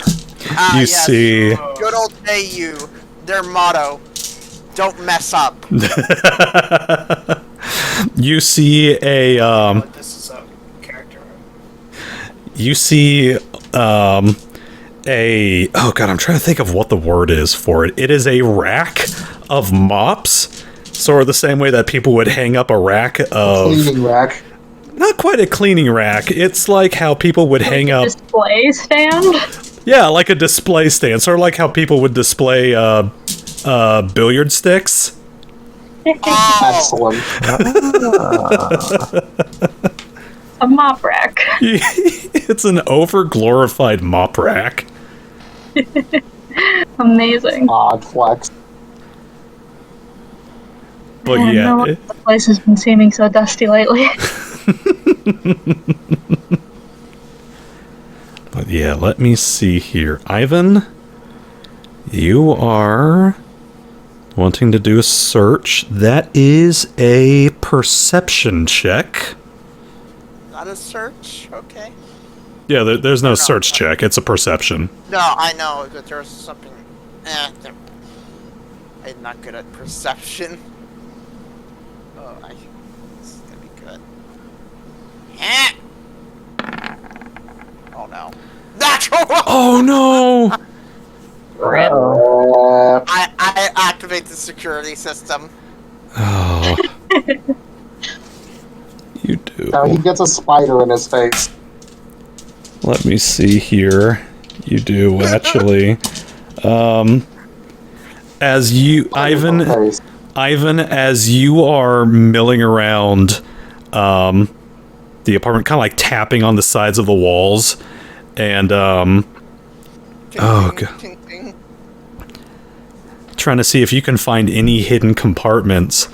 You see. Good old AU. Their motto: don't mess up. You see a This is a character. you see oh god, I'm trying to think of what the word is for it. It is a rack of mops, sort of the same way that people would hang up a rack of Cleaning rack. not quite a cleaning rack. It's like how people would hang up Display stand? yeah, like a display stand, sort of like how people would display billiard sticks. Excellent. A mop rack. It's an over-glorified mop rack. Amazing. Odd flex. But Man, yeah, no wonder the place has been seeming so dusty lately. but yeah, let me see here. Ivan, you are wanting to do a search. That is a perception check. Not a search? Okay. Yeah, there's no search check. It's a perception. No, I know that there's something. I'm not good at perception. Oh, this is gonna be good. Oh no. Natural! Oh no! I activate the security system. Oh. You do. Now he gets a spider in his face. Let me see here. You do, actually. As you, Ivan, as you are milling around the apartment, kind of like tapping on the sides of the walls, and oh god, trying to see if you can find any hidden compartments.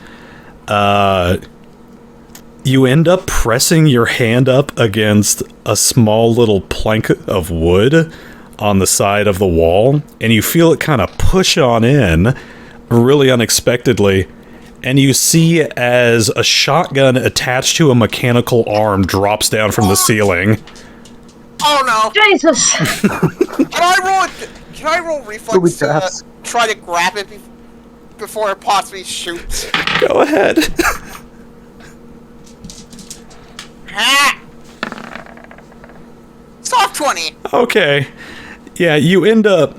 You end up pressing your hand up against a small little plank of wood on the side of the wall, and you feel it kind of push on in really unexpectedly, and you see as a shotgun attached to a mechanical arm drops down from the ceiling. Oh no! Jesus! Can I roll reflex to try to grab it before it possibly shoots? Go ahead. Soft 20. Okay. Yeah, you end up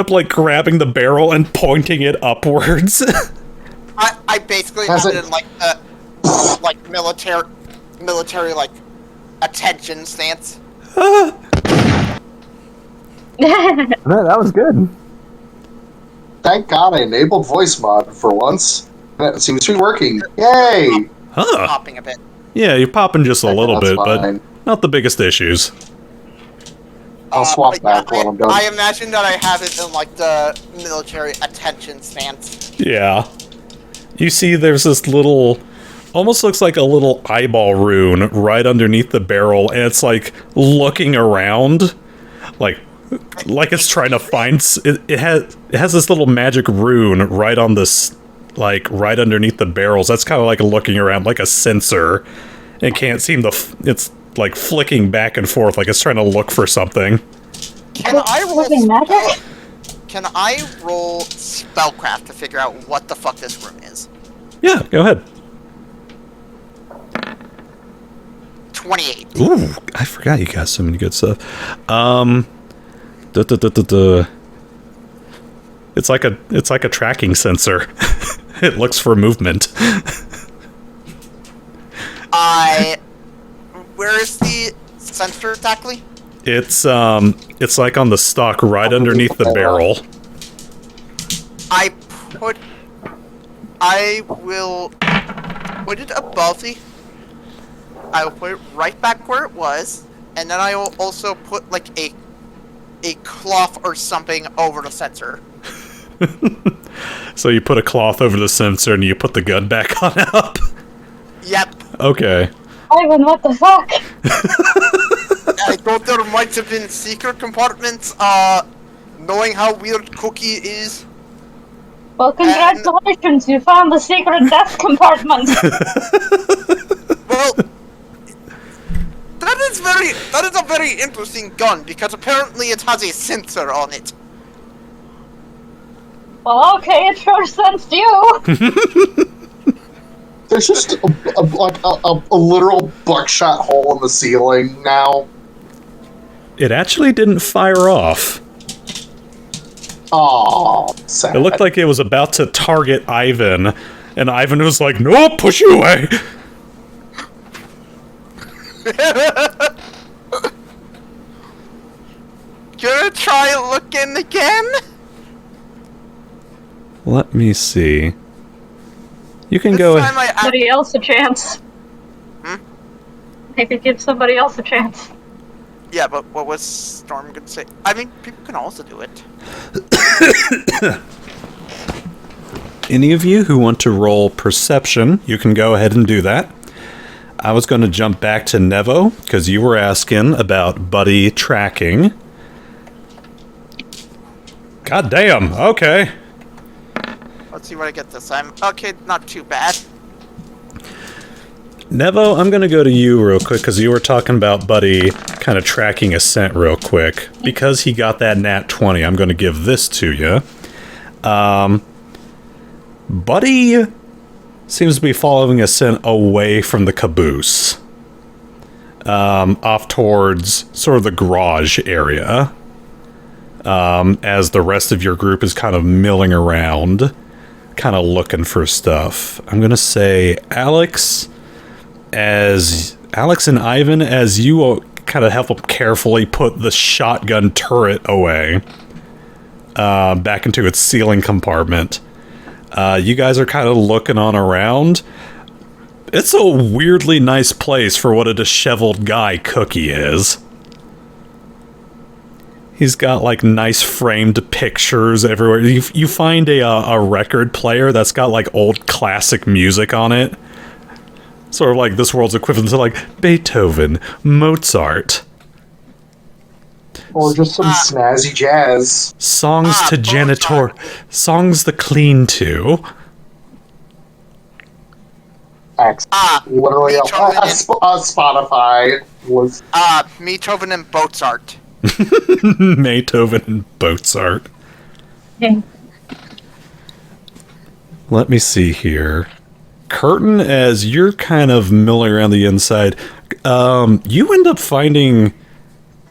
like grabbing the barrel and pointing it upwards. I basically have it in like the military like attention stance. No, that was good. Thank God I enabled voice mod for once. That seems to be working. Yay! Huh. Popping a bit. Yeah, you're popping just a little bit, fine. but not the biggest issues. I'll swap back when I'm done. I imagine that I have it in like the military attention stance. Yeah. You see there's this little, almost looks like a little eyeball rune right underneath the barrel, and it's like looking around, like it's trying to find, it has this little magic rune right on this, like right underneath the barrels. That's kind of like looking around like a sensor. It can't seem to, it's like flicking back and forth like it's trying to look for something. Can I roll spellcraft to figure out what the fuck this room is? Yeah, go ahead. 28. Ooh, I forgot you got so many good stuff. It's like a tracking sensor. It looks for movement. Where is the sensor exactly? It's like on the stock right underneath the barrel. I will put it above the. I will put it right back where it was, and then I will also put like a cloth or something over the sensor. So you put a cloth over the sensor and you put the gun back on up? Yep. Okay. Ivan, what the fuck? I thought there might have been secret compartments, knowing how weird Cookie is. Well, congratulations, you found the secret death compartment. Well, that is a very interesting gun, because apparently it has a sensor on it. Well, okay, it sure sensed you. There's just a literal buckshot hole in the ceiling now. It actually didn't fire off. Oh, sad. It looked like it was about to target Ivan, and Ivan was like, "No, push you away." Gonna try looking again? Let me see. You can go ahead. Somebody else a chance. Maybe give somebody else a chance. Yeah, but what was Storm gonna say? I mean, people can also do it. Any of you who want to roll perception, you can go ahead and do that. I was going to jump back to Nevo, because you were asking about buddy tracking. God damn, okay. Let's see what I get this time. Okay, not too bad. Nevo, I'm going to go to you real quick, because you were talking about Buddy kind of tracking a scent real quick. Because he got that nat 20, I'm going to give this to you. Buddy seems to be following a scent away from the caboose. off towards sort of the garage area, as the rest of your group is kind of milling around, kind of looking for stuff. I'm gonna say Alex and Ivan, as you kind of help them carefully put the shotgun turret away, back into its ceiling compartment. You guys are kind of looking on around. It's a weirdly nice place for what a disheveled guy Cookie is. He's got, like, nice framed pictures everywhere. You find a record player that's got, like, old classic music on it. Sort of like this world's equivalent to, like, Beethoven, Mozart. Or just some snazzy jazz. Songs to janitor... Songs to clean to. Literally, Spotify was... Beethoven and Mozart. Beethoven and Mozart. Yeah. Let me see here. Khurtin, as you're kind of milling around the inside, you end up finding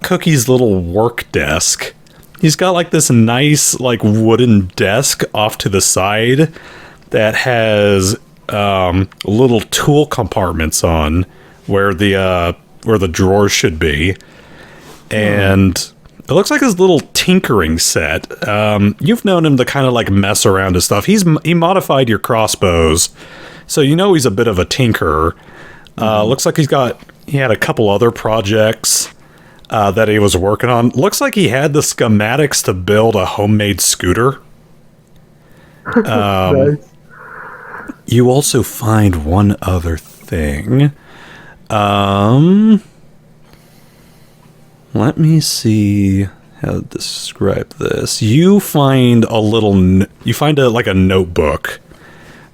Cookie's little work desk. He's got like this nice like wooden desk off to the side that has little tool compartments on where the drawers should be. And it looks like his little tinkering set. You've known him to kind of like mess around with stuff. He modified your crossbows, so you know he's a bit of a tinkerer. Looks like he had a couple other projects that he was working on. Looks like he had the schematics to build a homemade scooter. Nice. You also find one other thing. Let me see how to describe this. You find like a notebook,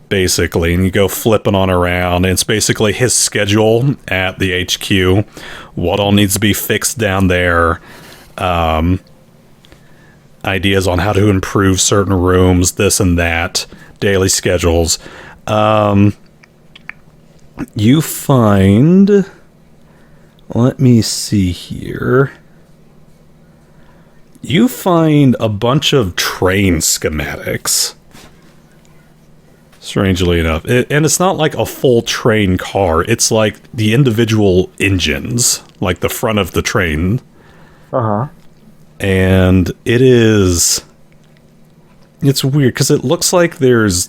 basically, and you go flipping on around, and it's basically his schedule at the HQ, what all needs to be fixed down there, ideas on how to improve certain rooms, this and that, daily schedules. You find... Let me see here. You find a bunch of train schematics. Strangely enough. And it's not like a full train car. It's like the individual engines. Like the front of the train. Uh-huh. And it's weird, because it looks like there's...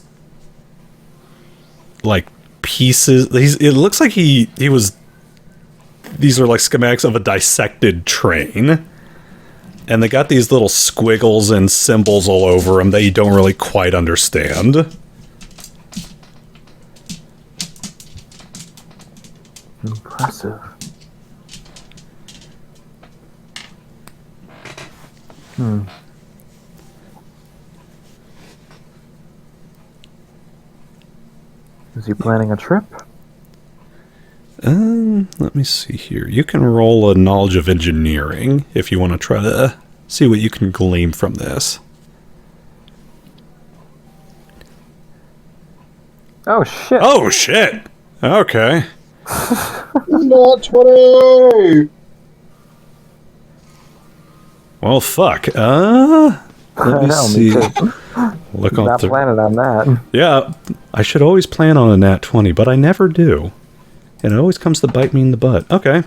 like pieces... It looks like he was... These are like schematics of a dissected train. And they got these little squiggles and symbols all over them that you don't really quite understand. Impressive. Is he planning a trip? Let me see here. You can roll a knowledge of engineering if you want to try to see what you can glean from this. Oh shit! Oh shit! Okay. Not 20! Well, fuck. Let I me know, see. me too. Look on Not planning on that. Yeah, I should always plan on a nat 20, but I never do. And it always comes to bite me in the butt. Okay.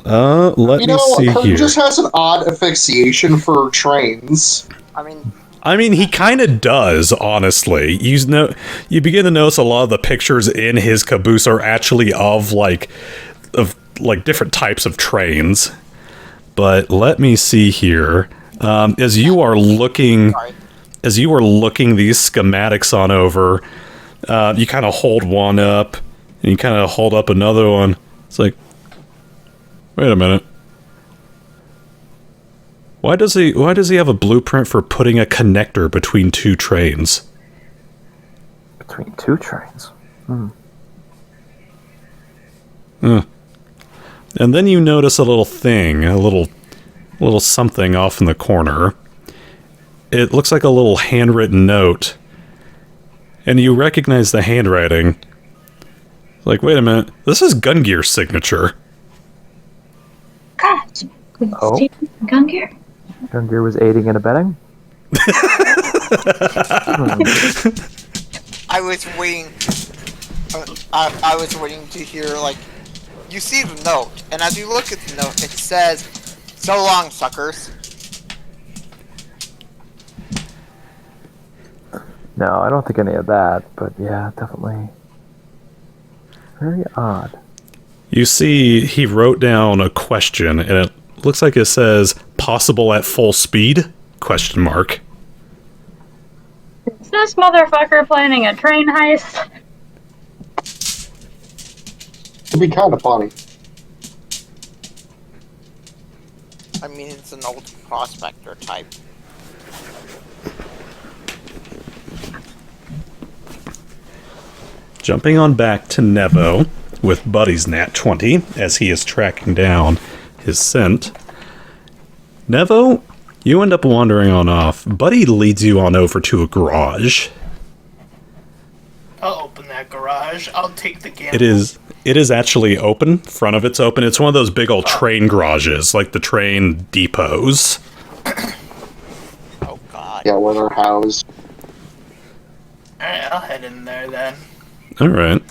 Let me see Kurt here. just has an odd asphyxiation for trains. I mean, he kind of does, honestly. You begin to notice a lot of the pictures in his caboose are actually of different types of trains. But let me see here. As you are looking these schematics on over, you kind of hold one up. And you kind of hold up another one. It's like, wait a minute. Why does he have a blueprint for putting a connector between two trains? Between two trains? And then you notice a little thing, a little something off in the corner. It looks like a little handwritten note. And you recognize the handwriting. Like, wait a minute, this is Gungear's signature. Oh. Gun gear? Gungear was aiding and abetting? I was waiting. I was waiting to hear, like, you see the note, and as you look at the note, it says, "So long, suckers." No, I don't think any of that, but yeah, definitely. Very odd. You see, he wrote down a question, and it looks like it says, possible at full speed? Question mark. Is this motherfucker planning a train heist? It'd be kind of funny. I mean, it's an old prospector type. Jumping on back to Nevo with Buddy's Nat 20 as he is tracking down his scent. Nevo, you end up wandering on off. Buddy leads you on over to a garage. I'll open that garage. I'll take the gamble. It is actually open. Front of it's open. It's one of those big old train garages, like the train depots. Oh god. Yeah, where they're housed. Alright, I'll head in there then. All right.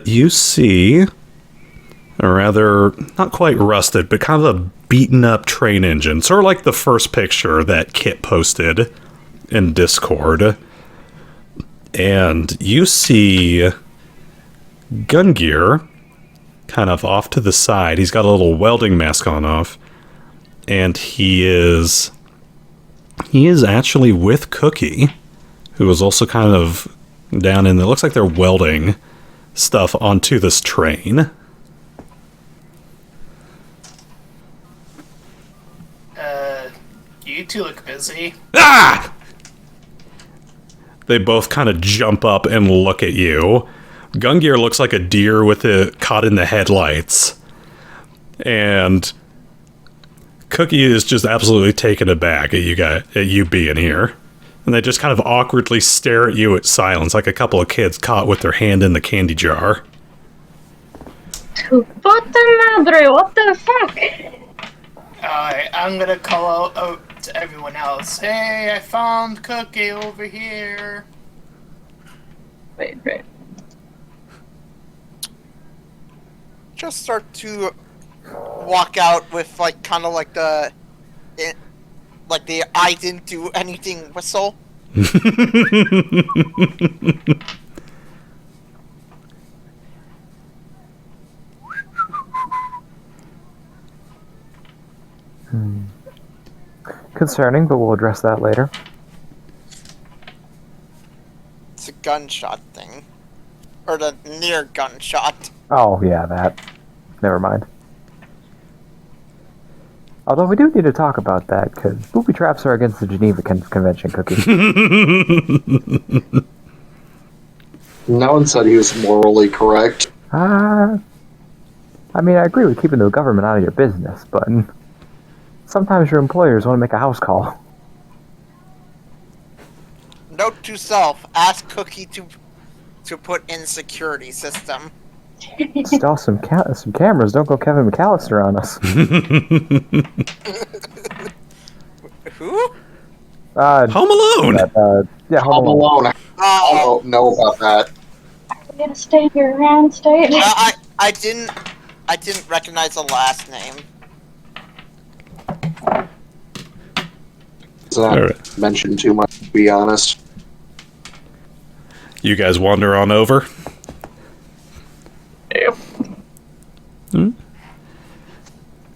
You see a rather, not quite rusted, but kind of a beaten up train engine. Sort of like the first picture that Kit posted in Discord. And you see gun gear kind of off to the side. He's got a little welding mask on off. And he is actually with Cookie, who is also kind of down in there. Looks like they're welding stuff onto this train. You two look busy. Ah! They both kind of jump up and look at you. Gungear looks like a deer with it caught in the headlights. And Cookie is just absolutely taken aback at you being here. And they just kind of awkwardly stare at you at silence, like a couple of kids caught with their hand in the candy jar. Puta madre, what the fuck? Alright, I'm gonna call out to everyone else. Hey, I found Cookie over here. Wait. Just start to walk out with, like, kind of like the I didn't do anything whistle. Concerning, but we'll address that later. It's a gunshot thing. Or the near gunshot. Oh, yeah, that. Never mind. Although we do need to talk about that, because booby traps are against the Geneva Convention, Cookie. No one said he was morally correct. I mean, I agree with keeping the government out of your business, but sometimes your employers want to make a house call. Note to self, ask Cookie to put in security system. Install some cameras, don't go Kevin McAllister on us. Who? Home Alone! Yeah, Home Alone. I don't know about that. We're gonna stay here around state. I didn't recognize the last name. It's not mentioned too much, to be honest. You guys wander on over. Yep.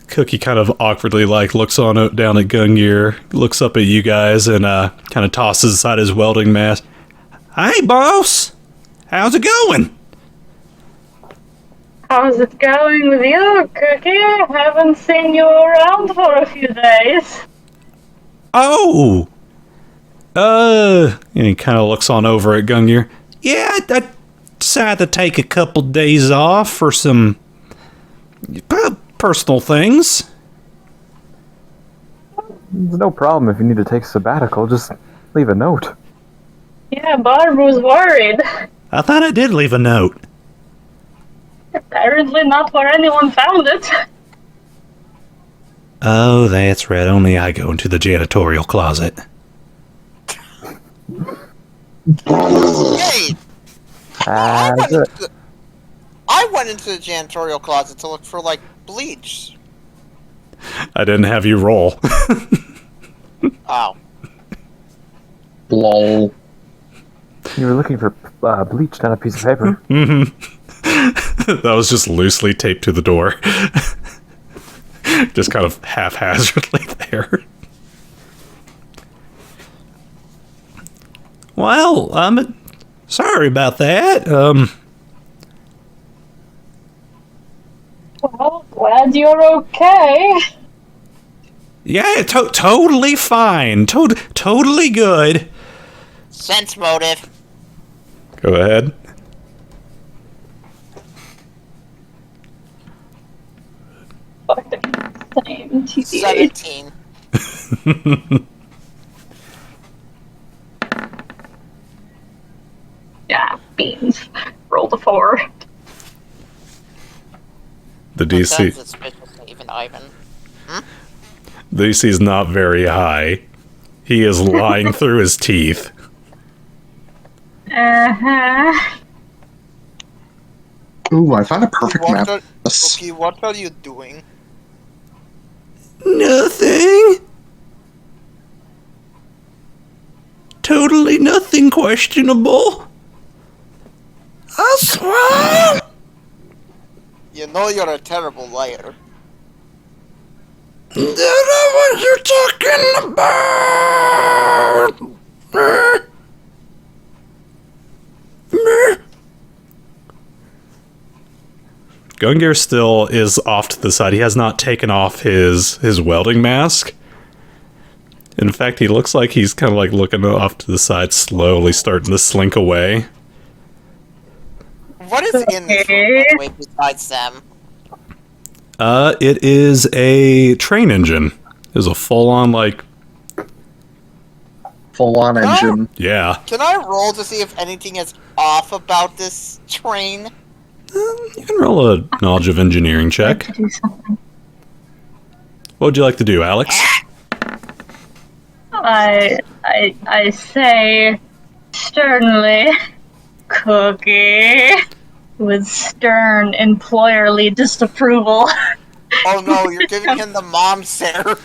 Cookie kind of awkwardly looks down at Gungear, looks up at you guys, and kind of tosses aside his welding mask. Hey, boss! How's it going? How's it going with you, Cookie? Haven't seen you around for a few days. Oh! And he kind of looks on over at Gungear. Yeah, I decided to take a couple days off for some personal things. There's no problem if you need to take a sabbatical, just leave a note. Yeah, Barb was worried. I thought I did leave a note. Apparently not where anyone found it. Oh, that's right. Only I go into the janitorial closet. Hey! Good. I went into the janitorial closet to look for, like, bleach. I didn't have you roll. Oh. Lol. You were looking for bleach, not a piece of paper. That was just loosely taped to the door. Just kind of haphazardly there. Well, I'm sorry about that. Well, glad you're okay. Yeah, totally fine. Totally good. Sense motive. Go ahead. Same TBH. 17. Yeah, beans. Roll the 4. The That's DC. suspicious, even Ivan. The DC is not very high. He is lying through his teeth. Uh-huh. Ooh, I found a perfect map. Okay, what are you doing? Nothing. Totally nothing questionable. I swear. You know you're a terrible liar. Don't know what you're talking about. Gungear still is off to the side. He has not taken off his welding mask. In fact, he looks like he's kind of like looking off to the side, slowly starting to slink away. What is in this room, by the way, besides them? It is a train engine. It is a full-on, like... Full-on engine. Yeah. Can I roll to see if anything is off about this train? You can roll a knowledge of engineering check. Do something. What would you like to do, Alex? I say sternly, Cookie, with stern employerly disapproval. Oh no, you're giving him the mom stare.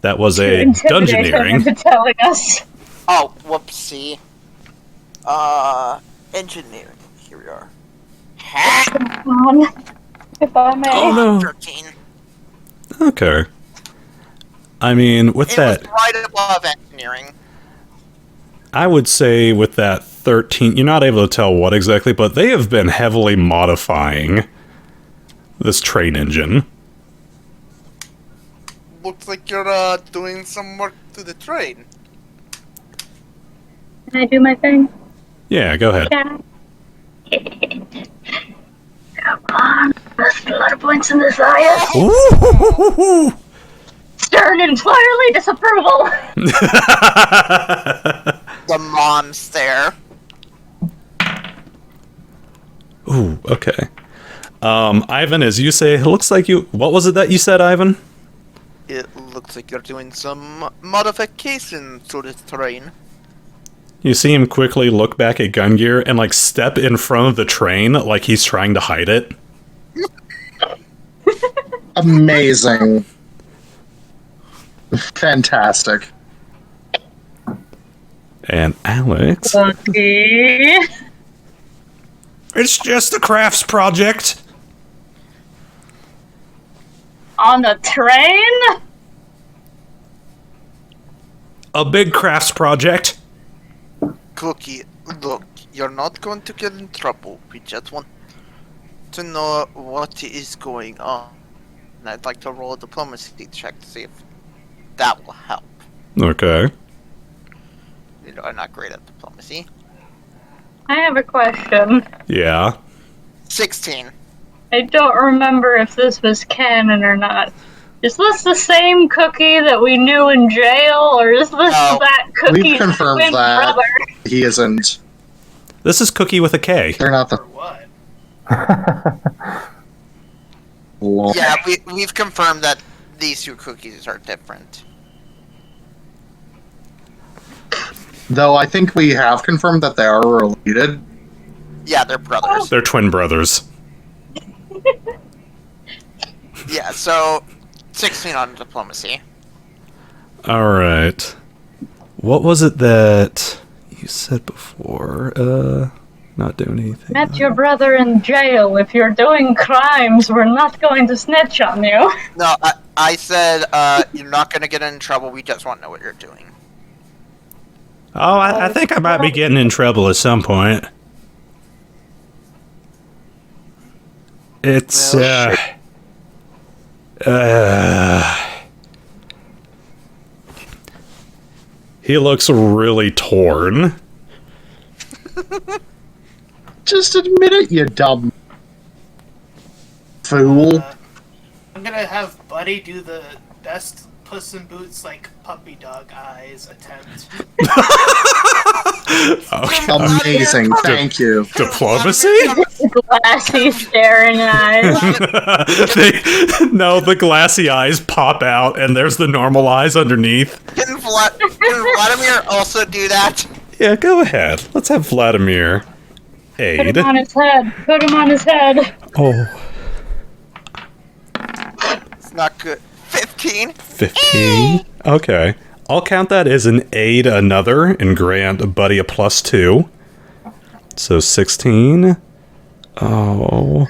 That was a Intimidate him dungeoneering. into telling us. Oh, whoopsie. Engineering. Here we are. On, if I may. Oh no. 13. Okay. I mean, with It that, was right above engineering. I would say with that 13, you're not able to tell what exactly, but they have been heavily modifying this train engine. Looks like you're doing some work to the train. Can I do my thing? Yeah, go ahead. Yeah. Come on. There's a lot of points in this eye. Ooh. Stern employerly disapproval. The mom stare. Ooh, okay. Ivan, as you say, it looks like you... What was it that you said, Ivan? It looks like you're doing some modification to this train. You see him quickly look back at Gungear and, like, step in front of the train like he's trying to hide it. Amazing. Fantastic. And Alex... Okay. It's just a crafts project. On the train? A big crafts project. Cookie, look, you're not going to get in trouble. We just want to know what is going on. And I'd like to roll a diplomacy check to see if that will help. Okay. You know, I'm not great at diplomacy. I have a question. Yeah. 16. I don't remember if this was canon or not. Is this the same Cookie that we knew in jail, or is this No, that Cookie's We've confirmed twin that brother? he isn't. This is Cookie with a K. They're not the. What? Lol. Yeah, we've confirmed that these two cookies are different. Though I think we have confirmed that they are related. Yeah, they're brothers. They're twin brothers. Yeah, so 16 on diplomacy. Alright. What was it that you said before? Not doing anything. Met your brother in jail. If you're doing crimes, we're not going to snitch on you. No, I said, you're not gonna get in trouble, we just want to know what you're doing. Oh, I think I might be getting in trouble at some point. It's, he looks really torn. Just admit it, you dumb fool. I'm gonna have Buddy do the best Puss in Boots, like, puppy dog eyes attempt. Okay. Amazing, thank you. Diplomacy? Glassy staring eyes. No, the glassy eyes pop out, and there's the normal eyes underneath. Can Vladimir also do that? Yeah, go ahead. Let's have Vladimir Put aid. him on his head. Put him on his head. Oh, It's not good. 15? 15. Okay. I'll count that as an aid another and grant Buddy a +2. So 16. Oh.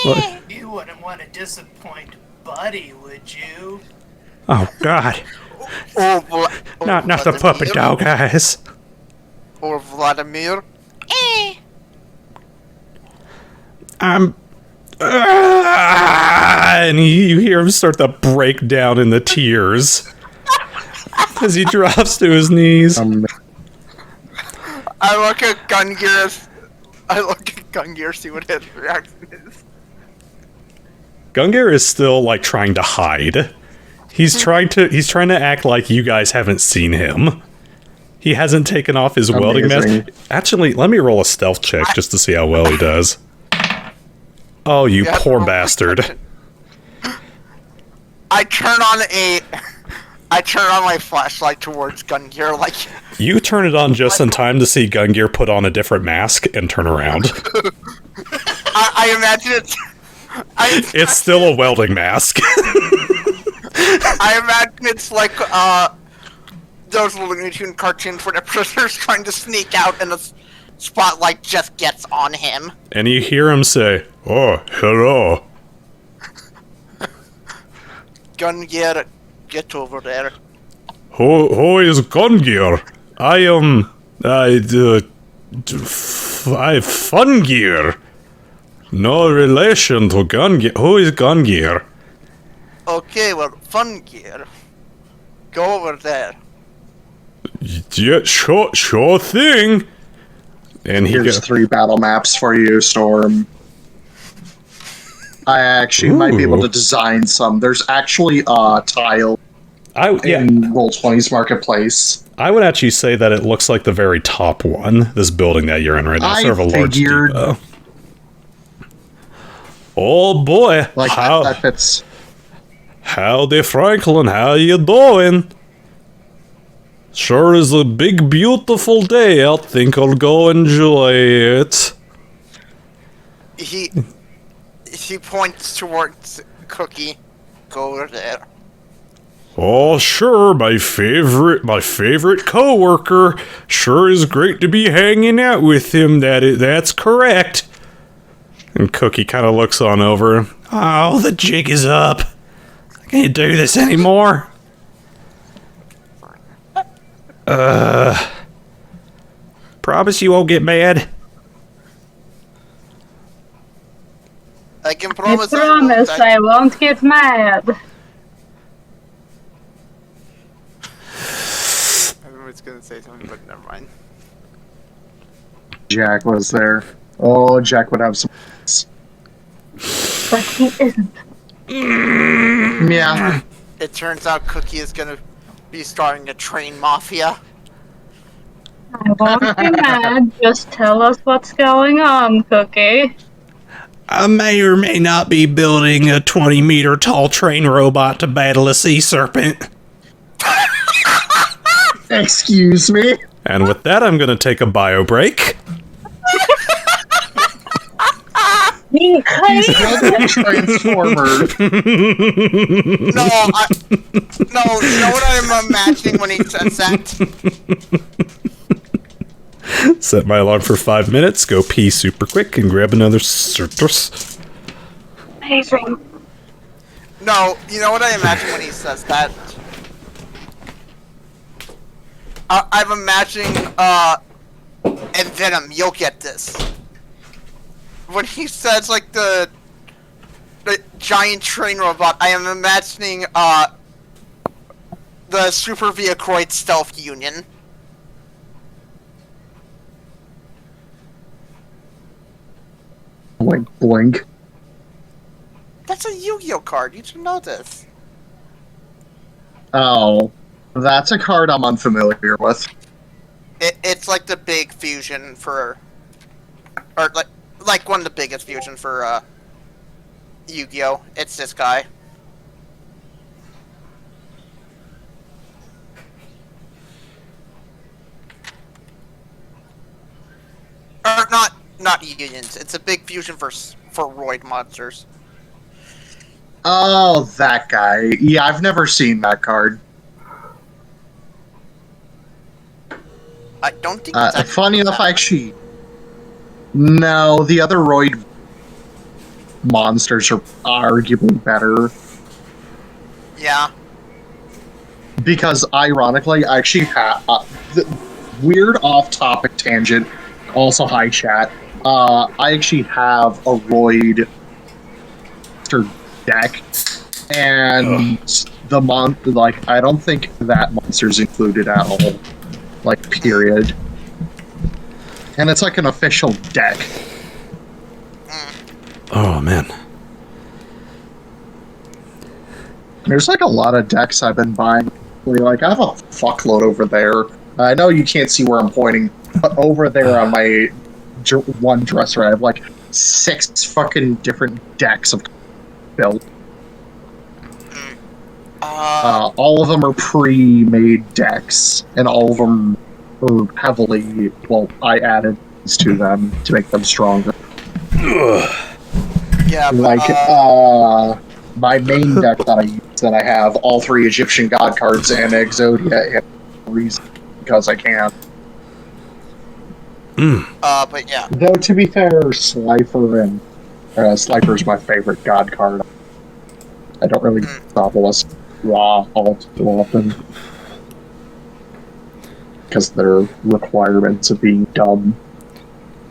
What? You wouldn't want to disappoint Buddy, would you? Oh, God. Or Not the Vladimir? puppet dog eyes. Or Vladimir? And you hear him start to break down in the tears as he drops to his knees. I look at Gungear. See what his reaction is. Gungear is still like trying to hide. He's trying to act like you guys haven't seen him. He hasn't taken off his welding mask. Actually, let me roll a stealth check just to see how well he does. Oh, you poor bastard. I turn on my flashlight towards Gungear, like... You turn it on just in time to see Gungear put on a different mask and turn around. I imagine it's... It's still a welding mask. I imagine it's like, those Looney Tune cartoons where the prisoner's trying to sneak out and the spotlight just gets on him. And you hear him say, "Oh, hello." Gungear, get over there. Who is Gungear? I am, Fungear. No relation to Gungear. Who is Gungear? Okay, well, Fungear. Go over there. Yeah, sure thing. And Here's 3 battle maps for you, Storm. I actually might be able to design some. There's actually a tile in Roll20's marketplace. I would actually say that it looks like the very top one. This building that you're in right now, sort of a large depot. Oh boy! Like that fits. Howdy, Franklin. How you doing? Sure is a big, beautiful day. I think I'll go enjoy it. He points towards Cookie. Go over there. Oh, sure, my favorite coworker. Sure is great to be hanging out with him. That's correct. And Cookie kind of looks on over. Oh, the jig is up. I can't do this anymore. Promise you won't get mad. I can promise. I won't get mad. I was gonna say something, but never mind. Jack was there. Oh, Jack would have some. But he isn't. Yeah. It turns out Cookie is gonna be starting a train mafia. I won't be mad. Just tell us what's going on, Cookie. I may or may not be building a 20-meter tall train robot to battle a sea serpent. Excuse me? And with that, I'm going to take a bio break. Being He's building a transformer. No, you know what I'm imagining when he says that? Set my alarm for 5 minutes, go pee super quick, and grab another citrus. amazing. No, you know what I imagine when he says that? I'm imagining, and Venom, you'll get this. When he says, like, the giant train robot, I am imagining, the Super Vehicroid Stealth Union. Blink, blink. That's a Yu-Gi-Oh card, you should know this. Oh, that's a card I'm unfamiliar with. It's like the big fusion for... Or, like one of the biggest fusion for, Yu-Gi-Oh! It's this guy. Or not unions. It's a big fusion for Roid monsters. Oh, that guy. Yeah, I've never seen that card. I don't think it's actually Funny enough, actually... No, the other Roid monsters are arguably better. Yeah. Because, ironically, I actually have... weird off-topic tangent, also hi chat. I actually have a Roid monster deck, and I don't think that monster's included at all. Like, period. And it's like an official deck. Oh, man. There's like a lot of decks I've been buying. Like, I have a fuckload over there. I know you can't see where I'm pointing, but over there on my one dresser, I have like 6 fucking different decks of built. All of them are pre-made decks, and all of them are heavily... Well, I added these to them to make them stronger. Yeah, but, like, my main deck that I have all 3 Egyptian god cards and Exodia, and reason because I can. but yeah. Though, to be fair, Slifer's my favorite god card. I don't really Pavolich raw all too often. Because their requirements of being dumb.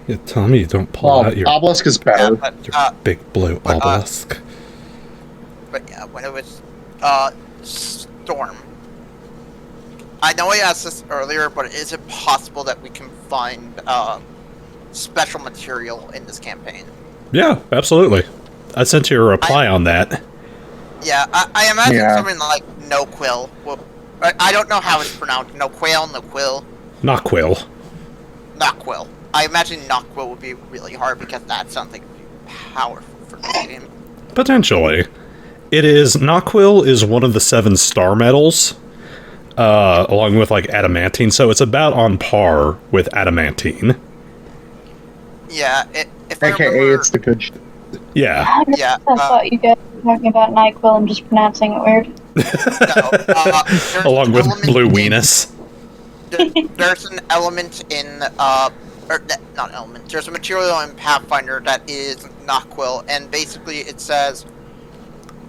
Yeah, tell me you don't pull out your Obelisk is better. big blue obelisk. But yeah, when it was, Storm. I know I asked this earlier, but is it possible that we can find, special material in this campaign? Yeah, absolutely. I sent you a reply on that. Yeah, I imagine something like No Quill. Well, I don't know how it's pronounced. No Quail, No Quill. Not quill. Not Quill. I imagine Not Quill would be really hard because that's something powerful for the game. Potentially. Nocquill is one of the 7 star metals, along with, like, adamantine, so it's about on par with adamantine. Yeah, if AKA, I remember... it's the good shit. Yeah. Yeah, I thought you guys were talking about NyQuil and just pronouncing it weird. No, Along with Blue Venus. There's an element in, not element, there's a material in Pathfinder that is Nocquill, and basically it says,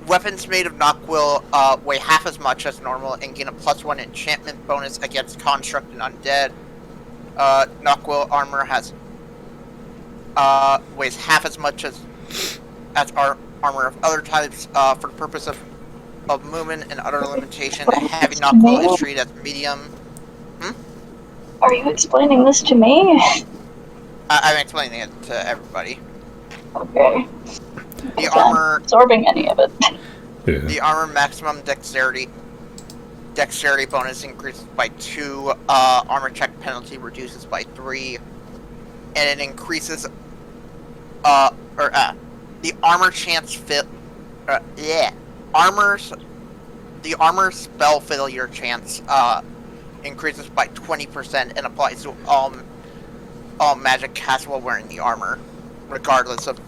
weapons made of Nocquill weigh half as much as normal and gain a +1 enchantment bonus against construct and undead. Nocquill armor weighs half as much as our armor of other types, for the purpose of movement and other limitation. Heavy Nocquill is treated as medium. Are you explaining this to me? I'm explaining it to everybody. Okay. The armor... absorbing any of it. Yeah. The armor maximum dexterity bonus increases by 2, armor check penalty reduces by 3, and it increases, the armor chance the armor spell failure chance increases by 20% and applies to all magic cast while wearing the armor, regardless of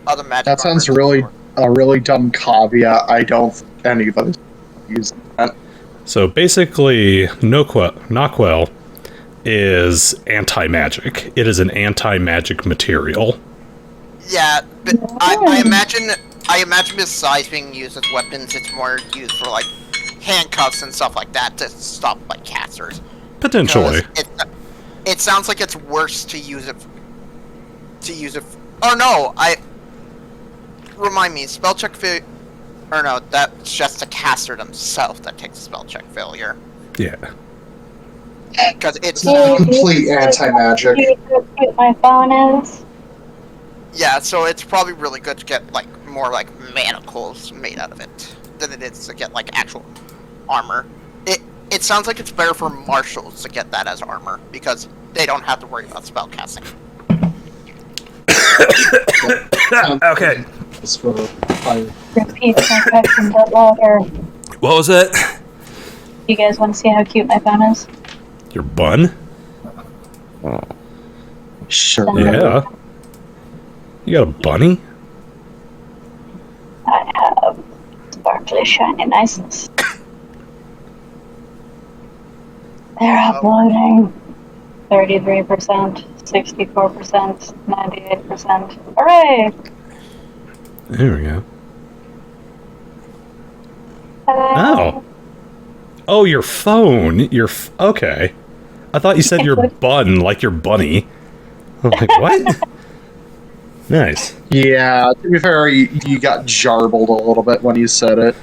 other magic. That sounds a really dumb caveat. I don't think anybody use that. So basically, Norwell is anti-magic. It is an anti-magic material. Yeah, but I imagine besides being used as weapons, it's more used for like handcuffs and stuff like that to stop like casters. Potentially. It sounds like it's worse to use it. Oh no! Remind me, spell check failure. Or no, that's just the caster themselves that takes spell check failure. Yeah. Because it's complete anti-magic. My phone is. Yeah, so it's probably really good to get like more like manacles made out of it than it is to get like actual armor. It sounds like it's better for marshals to get that as armor because they don't have to worry about spell casting. Okay. Repeat my question a bit louder. What was it? You guys want to see how cute my phone is? Your bun? Sure. Yeah. You got a bunny? I have sparkly, shiny niceness. They're uploading. 33%, 64%, 98%. Hooray! There we go. Hello. Oh, your phone. Okay. I thought you said your bun, like your bunny. I'm like, what? Nice. Yeah, to be fair, you got jarbled a little bit when you said it.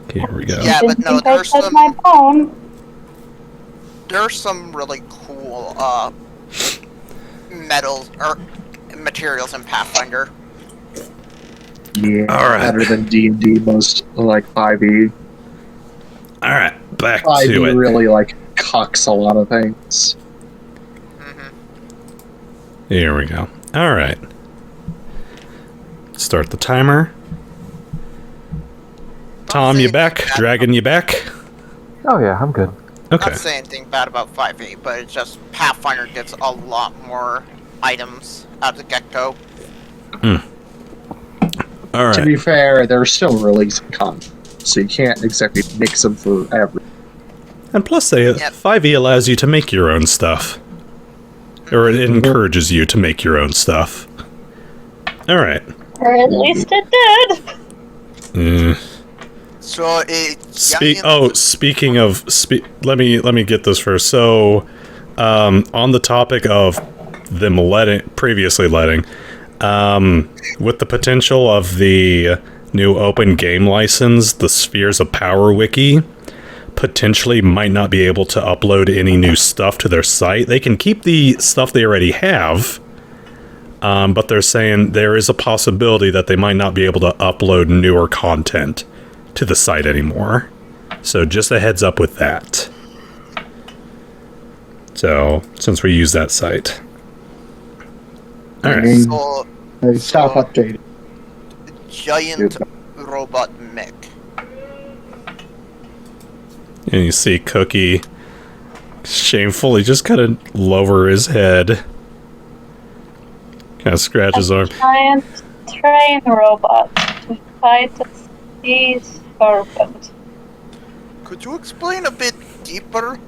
Okay, here we go. Yeah, but no, I said my phone. there's some really cool metals or materials in Pathfinder. Yeah, All right. better than D&D most, like 5e. All right, back 5e to it. really, like, cucks a lot of things. Here we go. All right. Start the timer. Tom, you back? Dragon, you back? Oh yeah, I'm good. Okay. Not saying anything bad about 5e, but it's just Pathfinder gives a lot more items out of the get-go. All To right. be fair, they're still releasing content, so you can't exactly mix them for every. And plus, 5e allows you to make your own stuff. Or it encourages you to make your own stuff. All right. Or at least it did. So Speaking of, let me get this first. So, on the topic of them previously letting, with the potential of the new open game license, the Spheres of Power wiki potentially might not be able to upload any new stuff to their site. They can keep the stuff they already have, but they're saying there is a possibility that they might not be able to upload newer content to the site anymore. So just a heads up with that. So, since we use that site. Alright. So, Stop updating. giant robot mech. And you see Cookie shamefully just kind of lower his head. Kind of scratch his arm. Giant train robot to fight the sea serpent. Could you explain a bit deeper?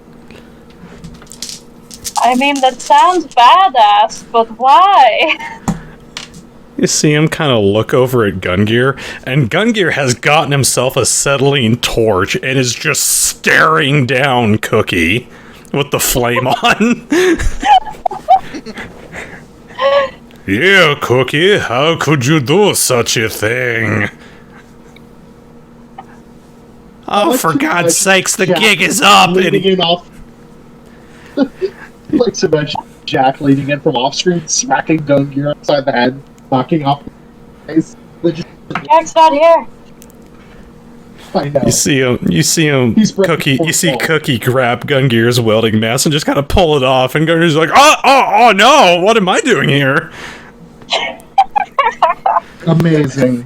I mean, that sounds badass, but why? You see him kind of look over at Gungear, and Gungear has gotten himself a acetylene torch and is just staring down Cookie with the flame on. Yeah, Cookie, how could you do such a thing? Oh, for God's sakes, the gig is up! Leading in off. Like to mention Jack leading in from off screen, smacking Gungear upside the head, knocking off the face. Jack's not here. I know. You see him, He's breaking Cookie. You see fourth wall. Cookie grab Gungear's welding mask and just kind of pull it off, and Gungear's like, "Oh no! What am I doing here?" Amazing.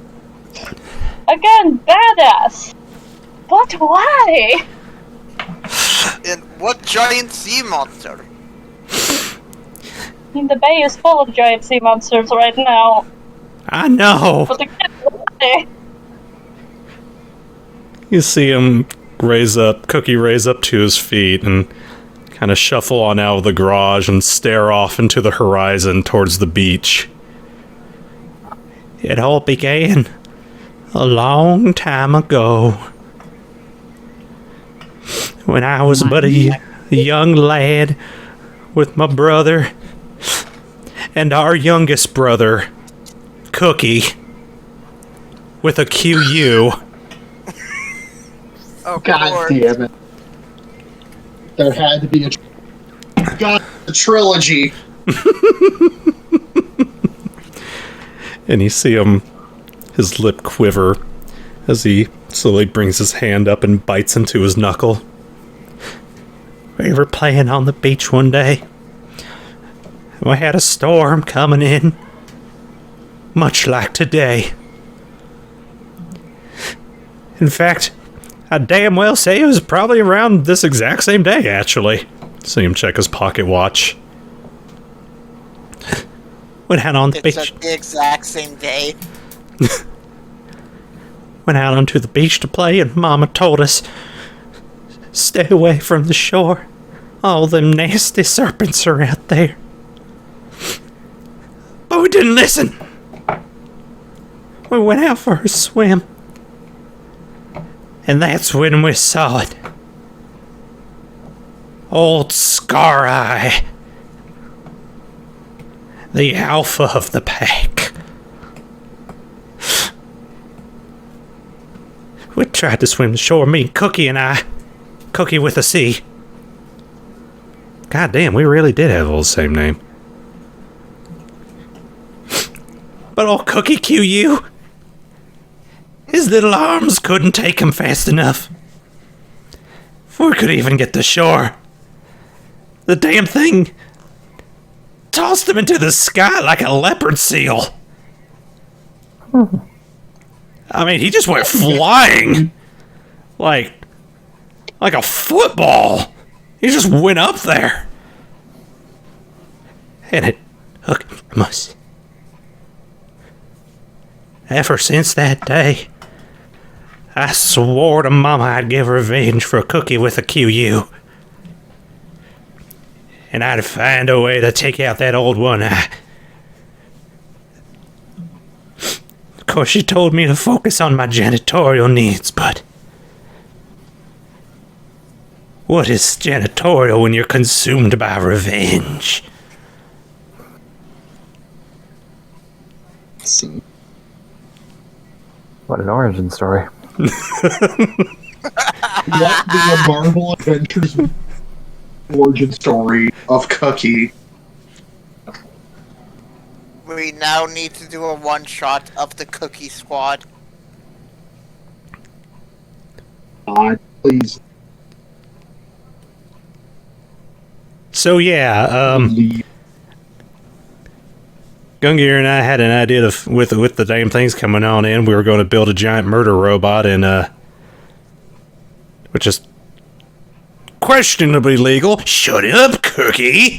Again, badass. But why? And what giant sea monster? I mean, the bay is full of giant sea monsters right now. I know. But again, why? You see him Cookie raise up to his feet and kind of shuffle on out of the garage and stare off into the horizon towards the beach. It all began a long time ago, when I was but a young lad with my brother and our youngest brother, Cookie, with a QU. Oh, God Lord. damn it. There had to be a trilogy. And you see him, his lip quiver as he slowly brings his hand up and bites into his knuckle. We were playing on the beach one day. We had a storm coming in, much like today. In fact, I damn well say it was probably around this exact same day, actually. See him check his pocket watch. Went out on the beach. It's the exact same day. Went out onto the beach to play, and Mama told us, stay away from the shore. All them nasty serpents are out there. But we didn't listen. We went out for a swim. And that's when we saw it. Old Scar Eye. The alpha of the pack. We tried to swim the shore, me, Cookie and I. Cookie with a C. God damn, we really did have all the same name. But old Cookie QU, his little arms couldn't take him fast enough. Before we could even get to shore, the damn thing tossed him into the sky like a leopard seal. I mean, he just went flying like a football. He just went up there. And it hooked us. Ever since that day, I swore to Mama I'd give revenge for a Cookie with a QU. And I'd find a way to take out that old one eye. Of course, she told me to focus on my janitorial needs, but what is janitorial when you're consumed by revenge? What an origin story. What the Marvel Adventures origin story of Cookie. We now need to do a one-shot of the Cookie Squad. God, please. So yeah, Gungear and I had an idea of with the damn things coming on in, we were going to build a giant murder robot and which is questionably legal. Shut up, Cookie.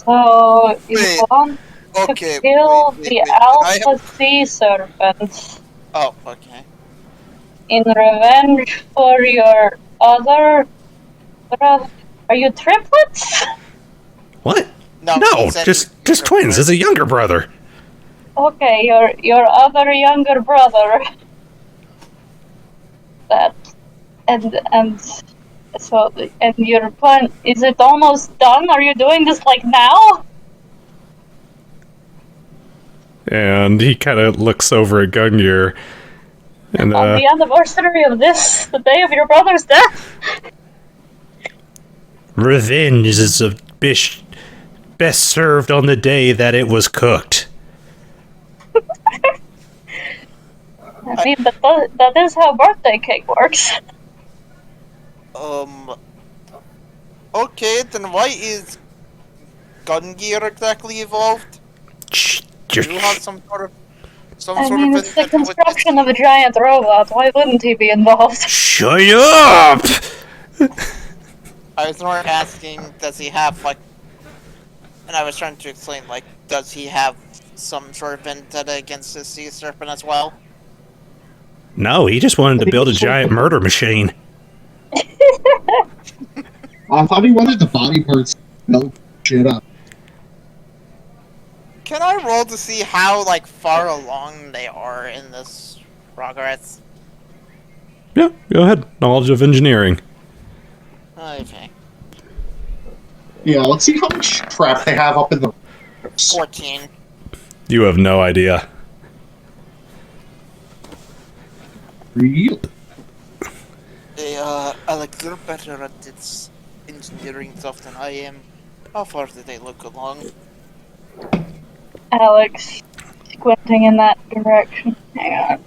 So, you Wait, want Okay. to kill wait, the wait. I alpha sea serpents Oh, okay. in revenge for your other brother. Are you triplets? What? No, No, he said just you're twins. As a younger brother. Okay, your other younger brother. That and so and your plan, is it almost done? Are you doing this like now? And he kind of looks over at Gungear and On the anniversary of this, the day of your brother's death? revenge is a best served on the day that it was cooked. I mean, that is how birthday cake works. Okay, then why is Gungear exactly evolved? Shh, do you have some sort of I sort mean, of it's the intent with construction this? of a giant robot. Why wouldn't he be involved? Shut up! I was more asking, does he have like? And I was trying to explain, like, does he have some sort of vendetta against the sea serpent as well? No, he just wanted to build a giant murder machine. I thought he wanted the body parts built shit up. Can I roll to see how like far along they are in this progress? Yeah, go ahead. Knowledge of engineering. Okay, Yeah, let's see how much crap they have up in the... 14. You have no idea. Real. Alex, you're better at this engineering stuff than I am. How far did they look along? Alex, squinting in that direction. Hang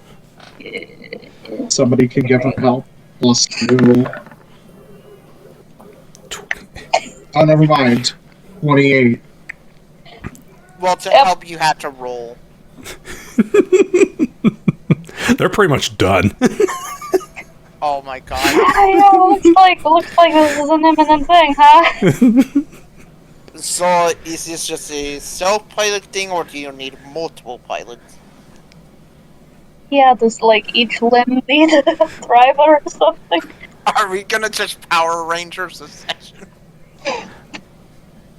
on. Somebody can give her help. Plus 2. Oh, never mind. 28. Well, to Yep. help, you had to roll. They're pretty much done. Oh my god. I know, looks like this is an imminent thing, huh? So, is this just a self-pilot thing, or do you need multiple pilots? Yeah, does like each limb need a driver or something? Are we gonna just Power Rangers this session?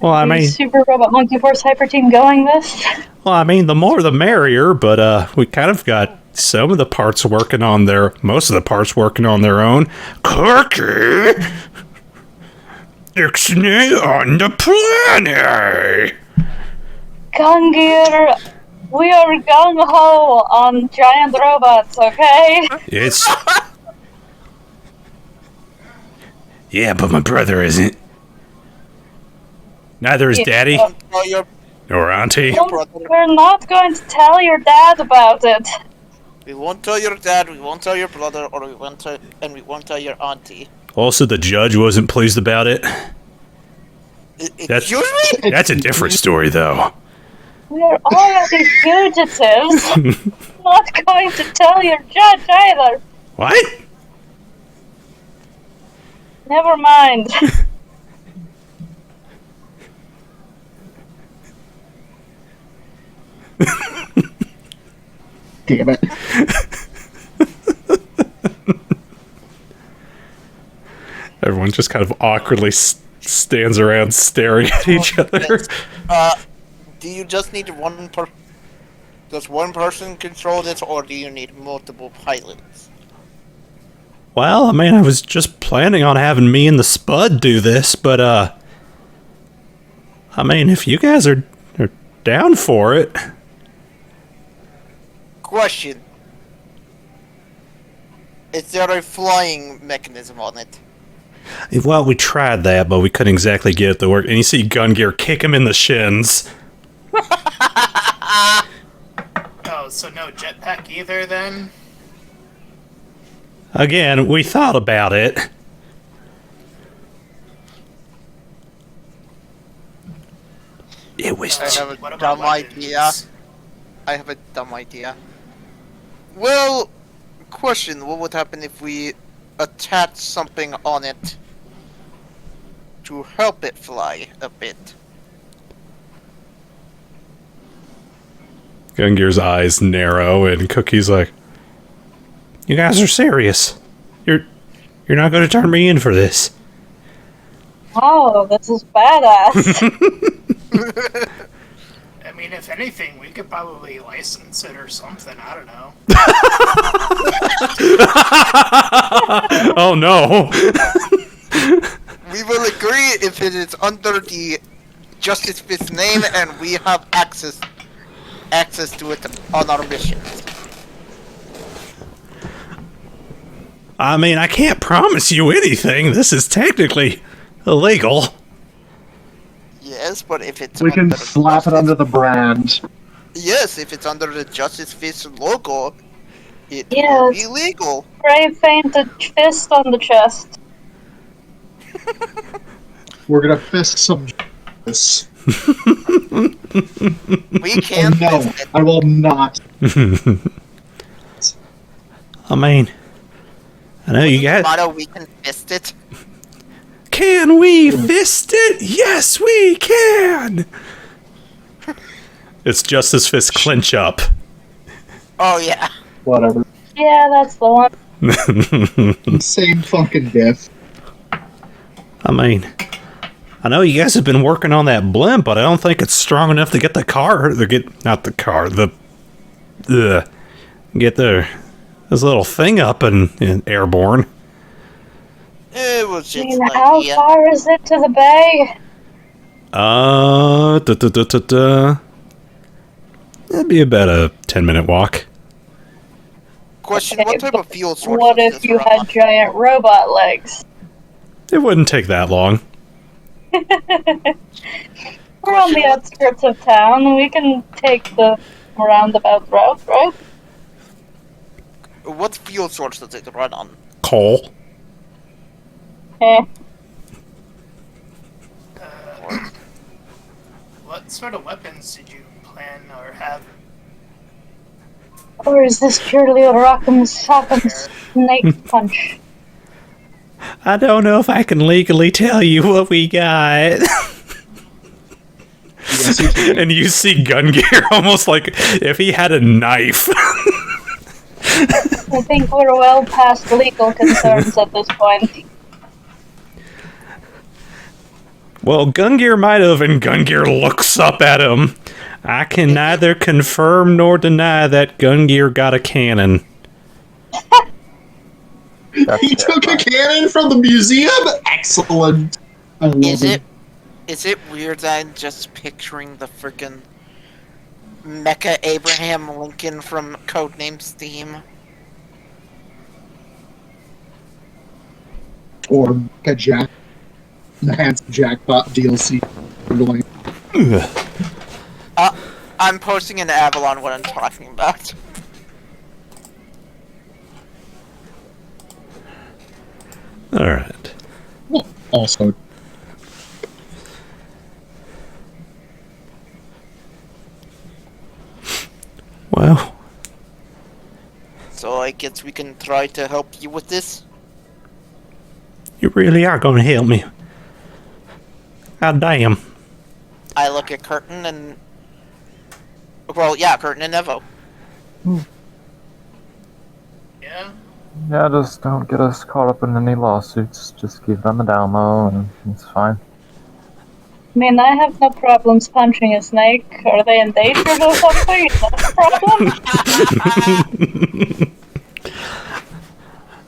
Well, I mean, Super Robot Monkey Force Hyper Team going this? the more the merrier, but we kind of got some of the parts working on most of the parts working on their own. Cookie! Ixnay on the planet! Gungir, we are gung-ho on giant robots, okay? It's... Yeah, but my brother isn't. Neither is Yeah. Daddy, Tell your, or Auntie. We're not going to tell your dad about it. we won't tell your dad, we won't tell your brother, or we won't tell your auntie. Also, the judge wasn't pleased about it. That's- Excuse me? That's a different story, though. We're already fugitives. Not going to tell your judge either. What? Never mind. Damn it. Everyone just kind of awkwardly stands around staring at each other. Do you just need does one person control this, or do you need multiple pilots? Well, I was just planning on having me and the Spud do this, but, if you guys are down for it. Question. Is there a flying mechanism on it? Well, we tried that, but we couldn't exactly get it to work. And you see Gungear kick him in the shins. Oh, so no jetpack either then? Again, we thought about it. It was... I have What a about dumb weapons? idea. I have a dumb idea. Well, question, what would happen if we attach something on it to help it fly a bit? Gungear's eyes narrow, and Cookie's like, "You guys are serious. You're not going to turn me in for this." Oh, this is badass. I mean, if anything, we could probably license it or something. I don't know. Oh no. We will agree if it is under the Justice Fist name and we have access to it on our missions. I can't promise you anything. This is technically illegal. Yes, but if it's We can under slap it Justice- under the brand. Yes, if it's under the Justice Fist logo, it will Yes. be legal. Spray painted fist on the chest. We're gonna fist some this. We can No, fist it. I will not. I mean, I know you guys. Motto, we can fist it. Can we fist it? Yes, we can! It's just his fist clench up. Oh yeah. Whatever. Yeah, that's the one. Same fucking diff. I mean, I know you guys have been working on that blimp, but I don't think it's strong enough to get the car, get this little thing up and airborne. It was I just mean, an how idea. far is it to the bay? That'd be about a 10-minute walk. Question, Okay, what type of fuel source What is if this you run had on? giant robot legs? It wouldn't take that long. We're on the outskirts of town. We can take the roundabout route, right? What fuel source does it run on? Coal. Eh. What sort of weapons did you plan or have? Or is this purely a rock'em sock'em snake punch? I don't know if I can legally tell you what we got. Yes, you can. And you see gun gear almost like if he had a knife. I think we're well past legal concerns at this point. Well, gun gear might have, and gun gear looks up at him. I can neither confirm nor deny that gun gear got a cannon. That's He took a terrifying. cannon from the museum? Excellent. I love Is it weird that I'm just picturing the frickin' Mecha Abraham Lincoln from Codenames theme? Or a Jack. The Handsome Jackpot DLC. I'm posting in Avalon what I'm talking about. Alright. Well, also, Well, So I guess we can try to help you with this. you really are going to help me. God damn. I look at Khurtin and... Well, yeah, Khurtin and Nevo. Yeah? Yeah, just don't get us caught up in any lawsuits. Just keep it on the down low, and it's fine. I mean, I have no problems punching a snake. Are they endangered or something? Is that a problem?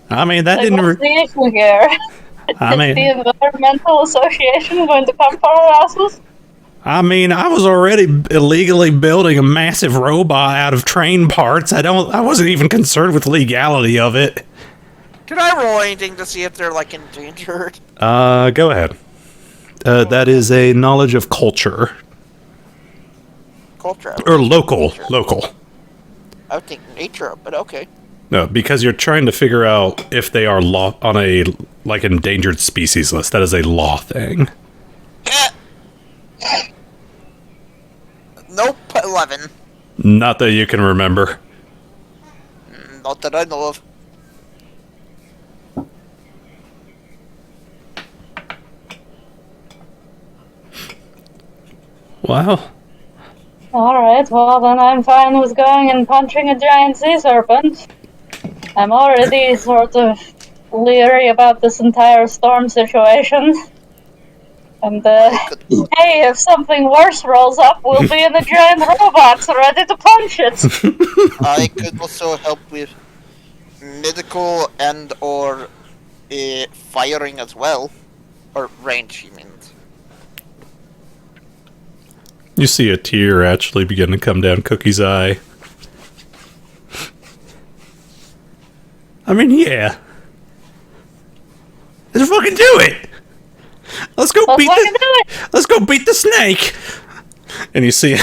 I mean, that Like, didn't... what's the issue here? I Is mean- the Environmental Association going to come for our asses? I mean, I was already illegally building a massive robot out of train parts. I wasn't even concerned with legality of it. Can I roll anything to see if they're, like, endangered? Go ahead. That is a knowledge of culture. Culture. Or local. I would think nature, but okay. No, because you're trying to figure out if they are on a, like, endangered species list. That is a law thing. Nope, 11. Not that you can remember. Not that I know of. Wow. Alright, well then I'm fine with going and punching a giant sea serpent. I'm already sort of leery about this entire storm situation. And, hey, if something worse rolls up, we'll be in the giant robots ready to punch it! I could also help with medical and or firing as well. Or range, you mean. You see a tear actually begin to come down Cookie's eye. I mean, yeah. Let's fucking do it! Let's go Let's beat fucking do it! Let's go beat the snake! And you see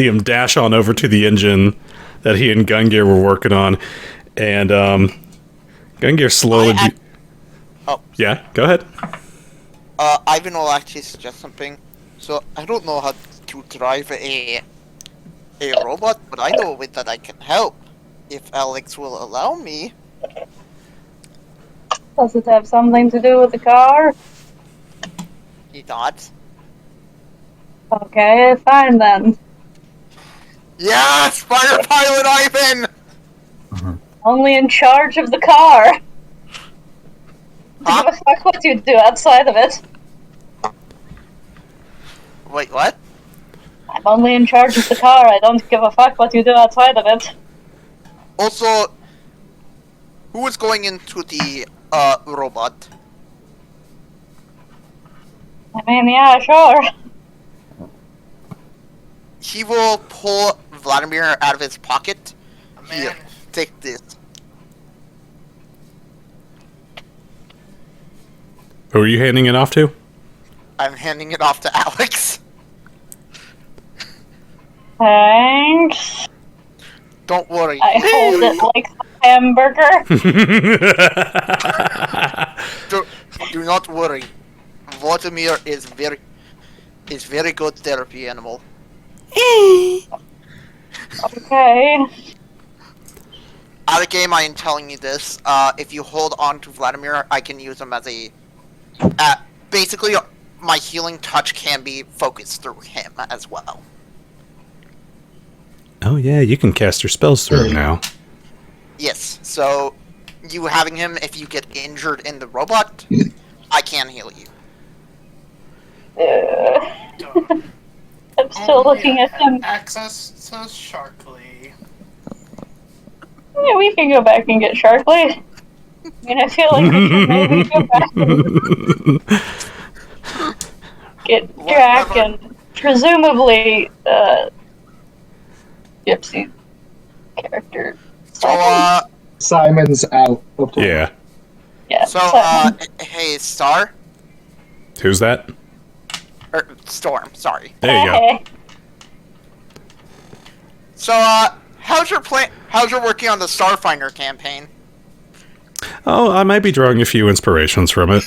him dash on over to the engine that he and Gungear were working on. And Gungear slowly... Oh. Yeah, go ahead. Ivan will actually suggest something. So, I don't know how to drive a robot, but I know a way that I can help. If Alex will allow me. Does it have something to do with the car? He not. Okay, fine then. Yes! Fire Pilot Ivan! Only in charge of the car. Huh? Give a fuck what you do outside of it. Wait, what? I'm only in charge of the car. I don't give a fuck what you do outside of it. Also, who is going into the, robot? I mean, yeah, sure. He will pull Vladimir out of his pocket. Man, Here, take this. Who are you handing it off to? I'm handing it off to Alex. Thanks. Don't worry. I hold it like a hamburger. Do not worry. Vladimir is very good therapy animal. Okay. Out of game, I am telling you this. If you hold on to Vladimir, I can use him as a... basically, my healing touch can be focused through him as well. Oh yeah, you can cast your spells through him now. Yes, so you having him, if you get injured in the robot, I can heal you. I'm still looking at him. Access to Sharkly. Yeah, we can go back and get Sharkly. I mean, I feel like we should maybe go back and get Jack and presumably Gypsy character. So, Simon's out. Yeah. Yeah. so, hey, Star? Who's that? Or, Storm, sorry. There you go. Hey. So, how's your working on the Starfinder campaign? Oh, I might be drawing a few inspirations from it.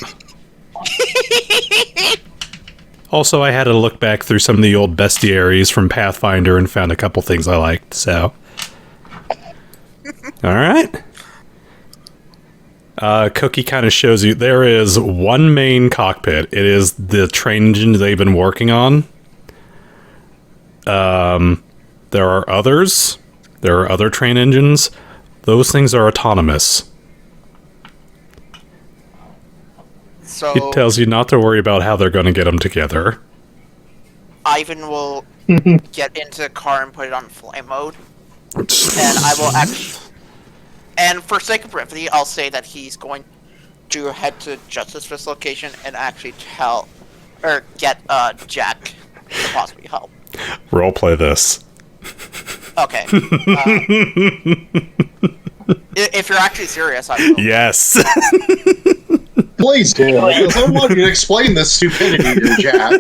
Also, I had to look back through some of the old bestiaries from Pathfinder and found a couple things I liked, so... Alright. Cookie kind of shows you, there is one main cockpit. It is the train engine they've been working on. There are others. There are other train engines. Those things are autonomous. So, It tells you not to worry about how they're going to get them together. Ivan will get into the car and put it on fly mode. And I will actually... And for sake of brevity, I'll say that he's going to head to Justice Fist location and actually tell... Or get, Jack to possibly help. Roleplay this. Okay. If you're actually serious, I will. Yes. Please do, because I want you to explain this stupidity to Jack.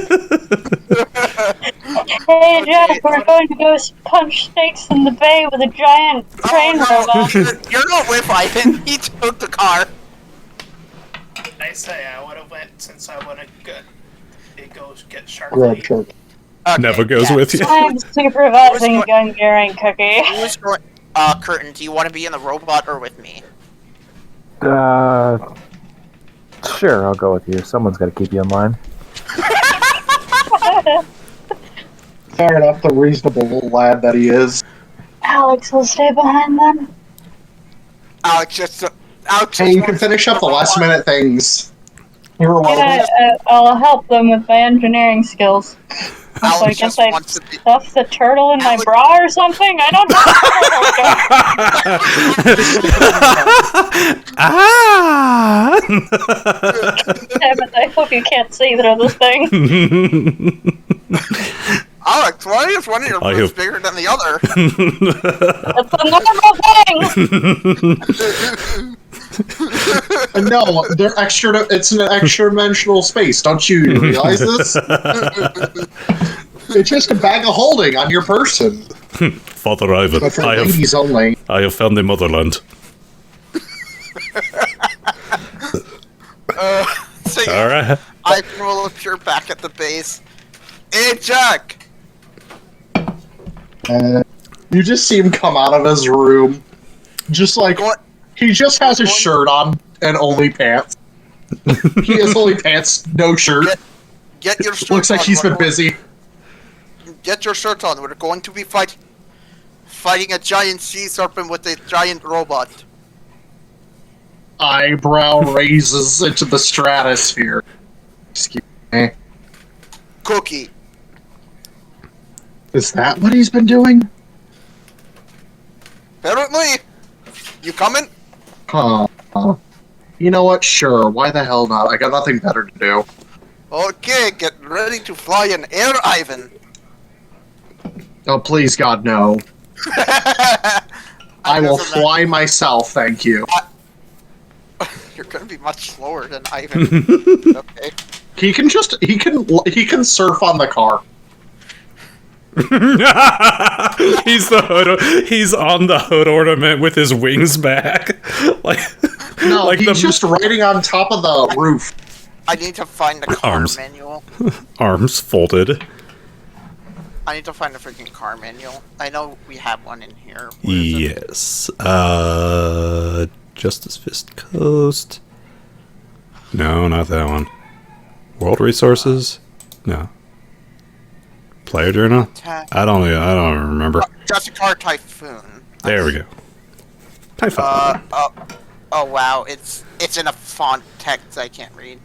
Hey Jack, we're going to go punch snakes in the bay with a giant train robot. You're not with Ivan. He took the car. I say I would have went since I would have go get Sharkly. Right, sure. Okay, Never goes yeah. with you. I'm supervising gun gearing Cookie. Who's going... Khurtin, do you want to be in the robot or with me? Sure, I'll go with you. Someone's got to keep you in line. Fair enough, the reasonable little lad that he is. Alex will stay behind then. Alex just Hey, you can finish up the last minute things. You're welcome. Yeah, I'll help them with my engineering skills. So I Alex guess just I wants to be... stuff the turtle in my bra or something? I don't know. Ah! Damn it, I hope you can't see through this thing. Alex, why is one of your I boobs hope- bigger than the other? It's a normal thing! No, they're extra. It's an extra dimensional space. Don't you realize this? It's just a bag of holding on your person, Father Ivan, but for ladies only. I have found the motherland. So, Alright. Ivan will appear back at the base. Hey, Jack! You just see him come out of his room. Just like, What? he just has his shirt on and only pants. He has only pants, no shirt. Get your shirt Looks like on. he's been busy. Get your shirt on. We're going to be fighting a giant sea serpent with a giant robot. Eyebrow raises into the stratosphere. Excuse me. Cookie. Is that what he's been doing? Apparently. You coming? Huh. You know what? Sure. Why the hell not? I got nothing better to do. Okay, get ready to fly in air, Ivan. Oh, please, God, no. I will fly myself, thank you. You're gonna be much slower than Ivan. Okay. He can surf on the car. He's on the hood ornament with his wings back. No, like he's just riding on top of the roof. I need to find the car Arms. manual. Arms folded. I need to find the freaking car manual. I know we have one in here. Where is it? Yes. Justice Fist Coast. No, not that one. World Resources? No. Player Journal? Attack. I don't remember. Just a car typhoon. There we go. Typhoon. Oh wow, it's in a font text I can't read.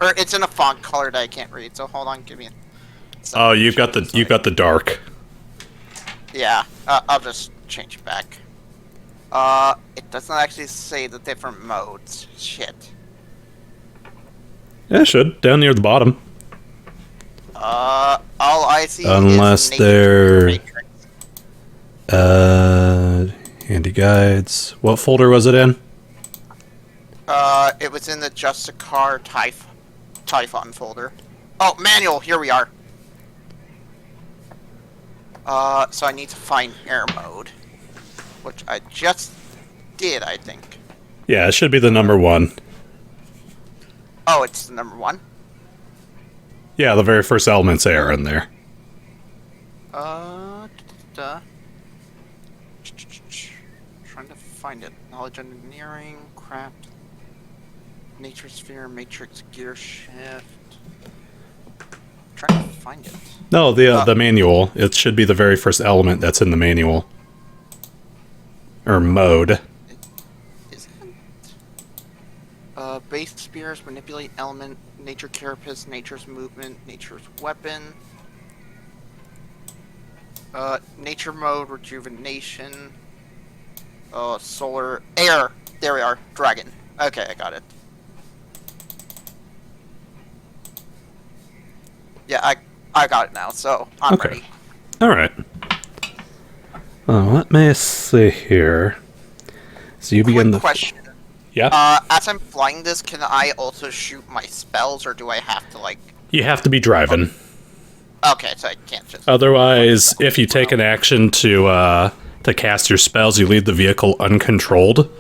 Or it's in a font color that I can't read, so hold on, give me a Oh, you've got the dark. Yeah, I'll just change it back. It doesn't actually say the different modes. Shit. Yeah, it should. Down near the bottom. All I see Unless is they're... Matrix. Handy guides. What folder was it in? It was in the Just a Car Typhon folder. Oh, manual, here we are. So I need to find air mode. Which I just did, I think. Yeah, it should be the number 1. Oh, it's the number 1? Yeah, the very first element's air in there. Trying to find it. Knowledge engineering, craft, nature sphere, matrix, gear shift. Trying to find it. No, the manual. It should be the very first element that's in the manual. Or mode. Is it? Base spears, manipulate element, nature carapace, nature's movement, nature's weapon. Nature mode, rejuvenation. Solar, air. There we are, dragon. Okay, I got it. Yeah, I got it now, so I'm ready. Alright. Let me see here. So you begin Quick question. Yeah? As I'm flying this, can I also shoot my spells, or do I have to, like... You have to be driving. Okay, so I can't just... Otherwise, if you take an action to cast your spells, you leave the vehicle uncontrolled.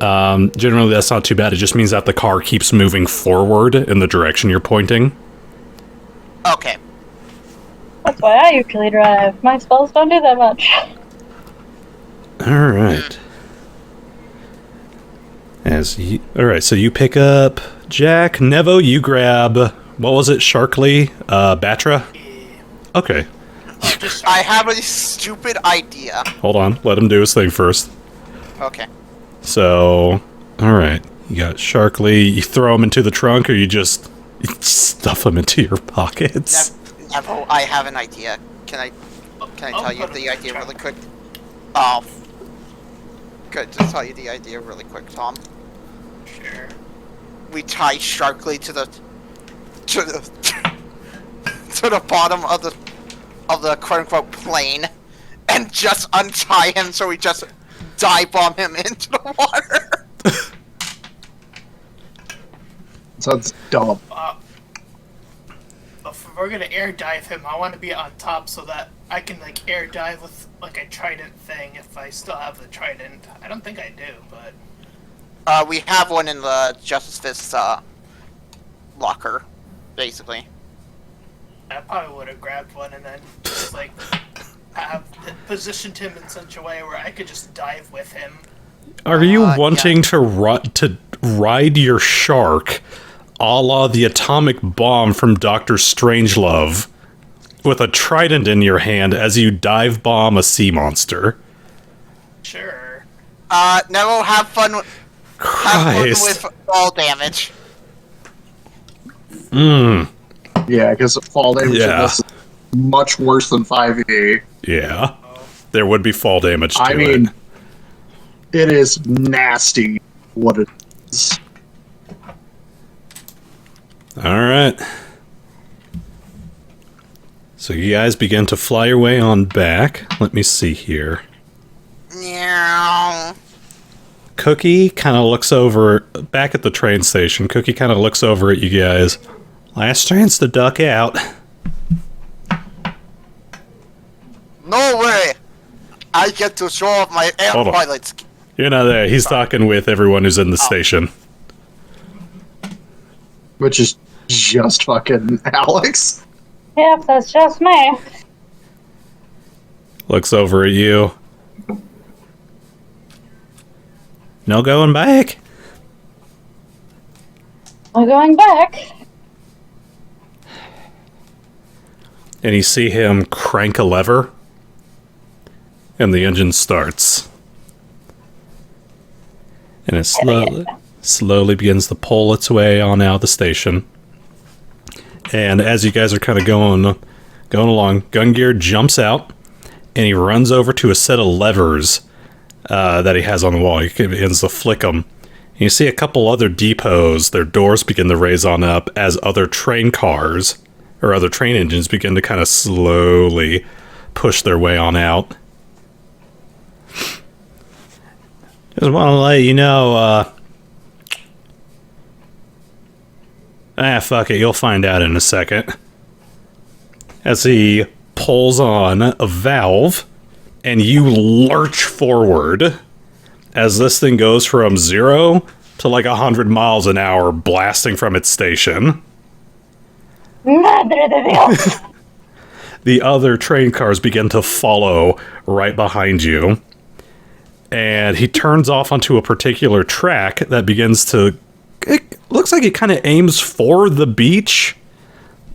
Generally, that's not too bad. It just means that the car keeps moving forward in the direction you're pointing. Okay. That's why I usually drive. My spells don't do that much. Alright. Alright, so you pick up Jack. Nevo, you grab... What was it? Sharkly? Batra? Okay. I have a stupid idea. Hold on. Let him do his thing first. Okay. So... Alright. You got Sharkly. You throw him into the trunk, or you just stuff them into your pockets? Nevo, I have an idea. Can I tell you the idea really quick? Oh. Good, just tell you the idea really quick, Tom. Sure. We tie Sharkly to the bottom of the quote unquote plane and just untie him so we just dive bomb him into the water. Sounds dumb. If we're gonna air dive him, I want to be on top so that I can like air dive with like a trident thing if I still have the trident. I don't think I do, but We have one in the Justice Fist locker, basically. I probably would have grabbed one and then just like have positioned him in such a way where I could just dive with him. Are you wanting to ride your shark, a la the atomic bomb from Dr. Strangelove, with a trident in your hand as you dive bomb a sea monster? Sure. Nevo, have fun. Have fun with fall damage. Yeah, because fall damage in this is much worse than 5e. Yeah. There would be fall damage to it. It is nasty what it is. Alright. So you guys begin to fly your way on back. Let me see here. Yeah. Cookie kind of looks over, back at the train station, Cookie kind of looks over at you guys. Last chance to duck out. No way! I get to show off my air Hold on. pilot skill. You're not there. He's talking with everyone who's in the station. Which is just fucking Alex. Yep, that's just me. Looks over at you. No going back? I'm going back. And you see him crank a lever, and the engine starts. And it slowly begins to pull its way on out of the station. And as you guys are kind of going along, Gungear jumps out, and he runs over to a set of levers that he has on the wall. He begins to flick them. And you see a couple other depots, their doors begin to raise on up as other train cars, or other train engines begin to kind of slowly push their way on out. Just want to let you know, fuck it, you'll find out in a second. As he pulls on a valve, and you lurch forward as this thing goes from 0 to like 100 miles an hour blasting from its station. Madre de Dios. The other train cars begin to follow right behind you. And he turns off onto a particular track that begins to... It looks like it kind of aims for the beach.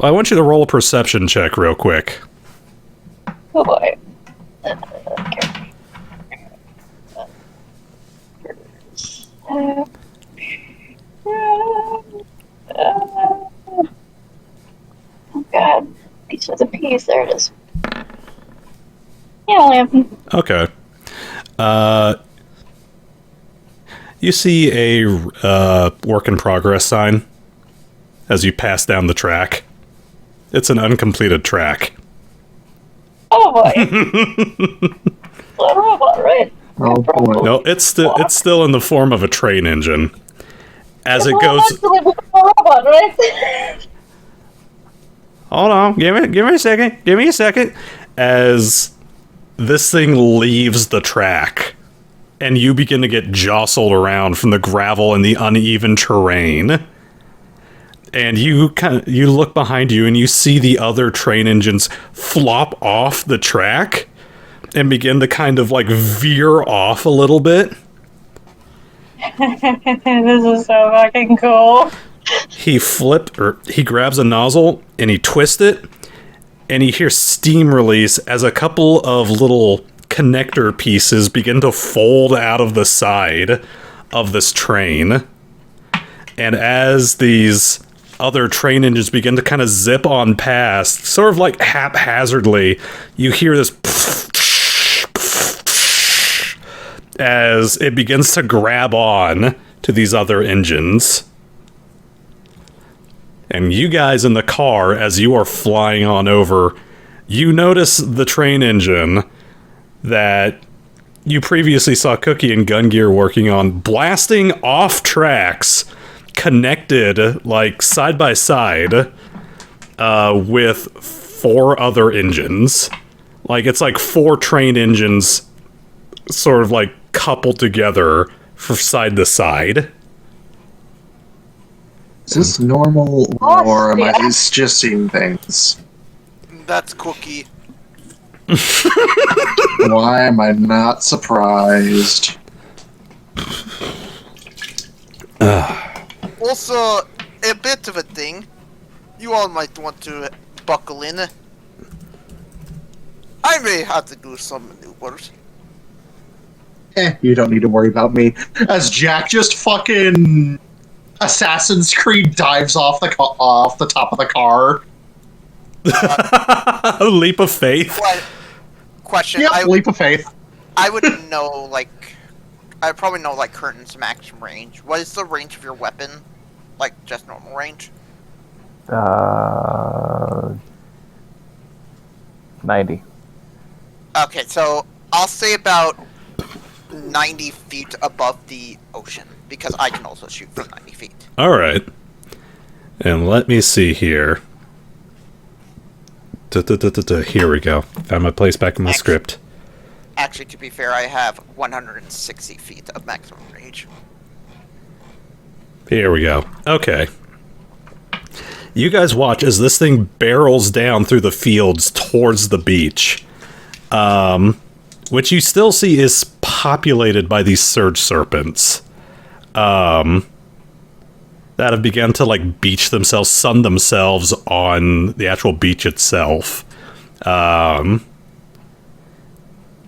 I want you to roll a perception check real quick. Oh boy. Oh god. Piece with a piece. There it is. Yeah, Lamp. Okay. You see a work in progress sign as you pass down the track. It's an uncompleted track. Oh boy. It's a robot, right? Oh boy. No, it's still in the form of a train engine. As it goes... It's a robot, right? Hold on, give me a second. As this thing leaves the track, and you begin to get jostled around from the gravel and the uneven terrain. And you look behind you and you see the other train engines flop off the track and begin to kind of like veer off a little bit. This is so fucking cool. He grabs a nozzle and he twists it, and you hear steam release as a couple of little connector pieces begin to fold out of the side of this train. And as these other train engines begin to kind of zip on past, sort of like haphazardly, you hear this as it begins to grab on to these other engines. And you guys in the car, as you are flying on over, you notice the train engine that you previously saw Cookie and Gungear working on, blasting off tracks, connected, like, side by side, with 4 other engines. Like, it's like 4 train engines sort of, like, coupled together from side to side. Is this normal or am I just seeing things? That's Cookie. Why am I not surprised? Also, a bit of a thing. You all might want to buckle in. I may have to do some maneuvers. You don't need to worry about me. As Jack just fucking Assassin's Creed dives off the top of the car. A leap of faith. Question. Yep, leap of faith. I would know, like... I probably know, like, Khurtin's max range. What is the range of your weapon? Like, just normal range? 90. Okay, so I'll say about 90 feet above the ocean, because I can also shoot from 90 feet. Alright. And let me see here. Here we go. Found my place back in my script. Actually, to be fair, I have 160 feet of maximum range. Here we go. Okay. You guys watch as this thing barrels down through the fields towards the beach. Which you still see is populated by these surge serpents. That have begun to, like, beach themselves, sun themselves on the actual beach itself. And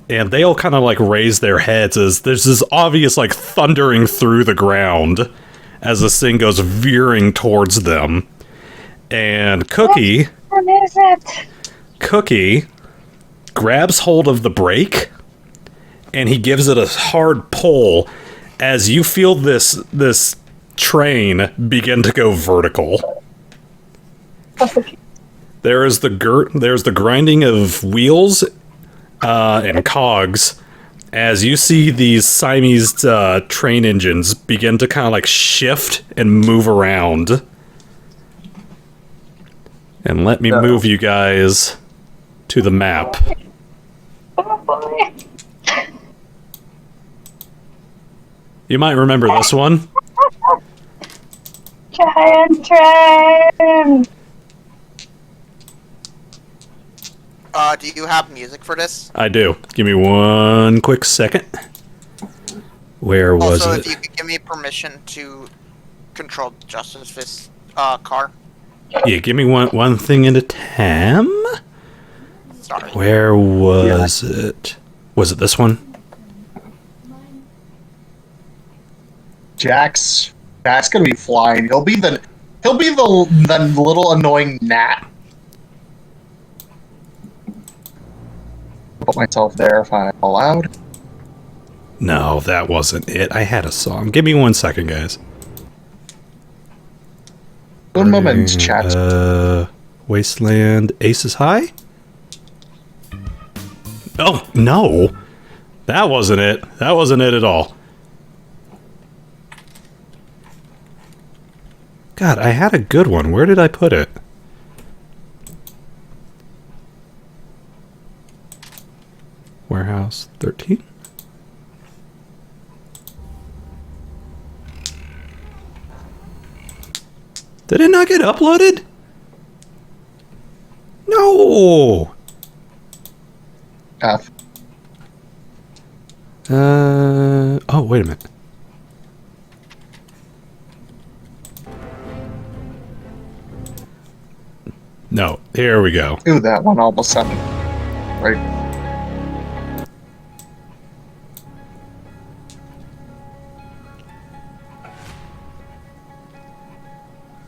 they all kind of, like, raise their heads as there's this obvious, like, thundering through the ground as this thing goes veering towards them. And Cookie... What is it? Cookie grabs hold of the brake, and he gives it a hard pull as you feel this train begin to go vertical. There's the grinding of wheels and cogs as you see these Siamese train engines begin to kind of like shift and move around. And let me move you guys to the map. Oh boy. You might remember this one. Giant train! Do you have music for this? I do. Give me one quick second. Where was Also, it? if you could give me permission to control Justice Fist car. Yeah, give me one thing at a time. Sorry. Where was it? Was it this one? Jack's gonna be flying. He'll be the little annoying gnat. Put myself there if I'm allowed. No, that wasn't it. I had a song. Give me 1 second, guys. One moment, chat. Wasteland Aces High? Oh, no. That wasn't it. That wasn't it at all. God, I had a good one. Where did I put it? Warehouse 13? Did it not get uploaded? No! F. Oh, wait a minute. No, here we go. Ooh, that one all of a sudden. Right.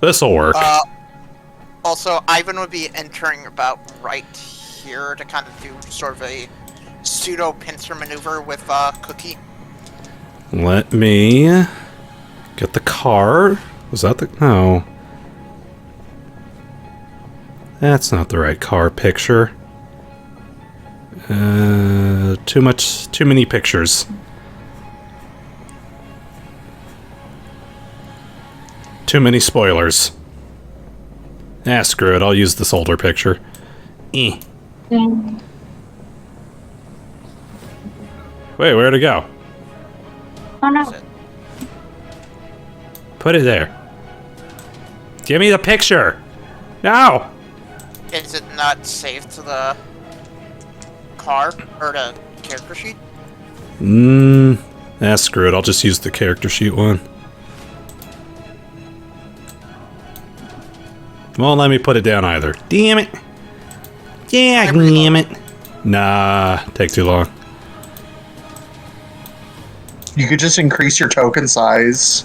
This'll work. Also, Ivan would be entering about right here to kind of do sort of a pseudo pincer maneuver with Cookie. Let me get the car. Was that the... No. That's not the right car picture. Too many pictures. Too many spoilers. Ah, screw it. I'll use this older picture. Wait, where'd it go? Oh no. Put it there. Give me the picture! No! Is it not saved to the car or the character sheet? Screw it. I'll just use the character sheet one. Won't let me put it down either. Damn it. Yeah, damn it. Nah, take too long. You could just increase your token size.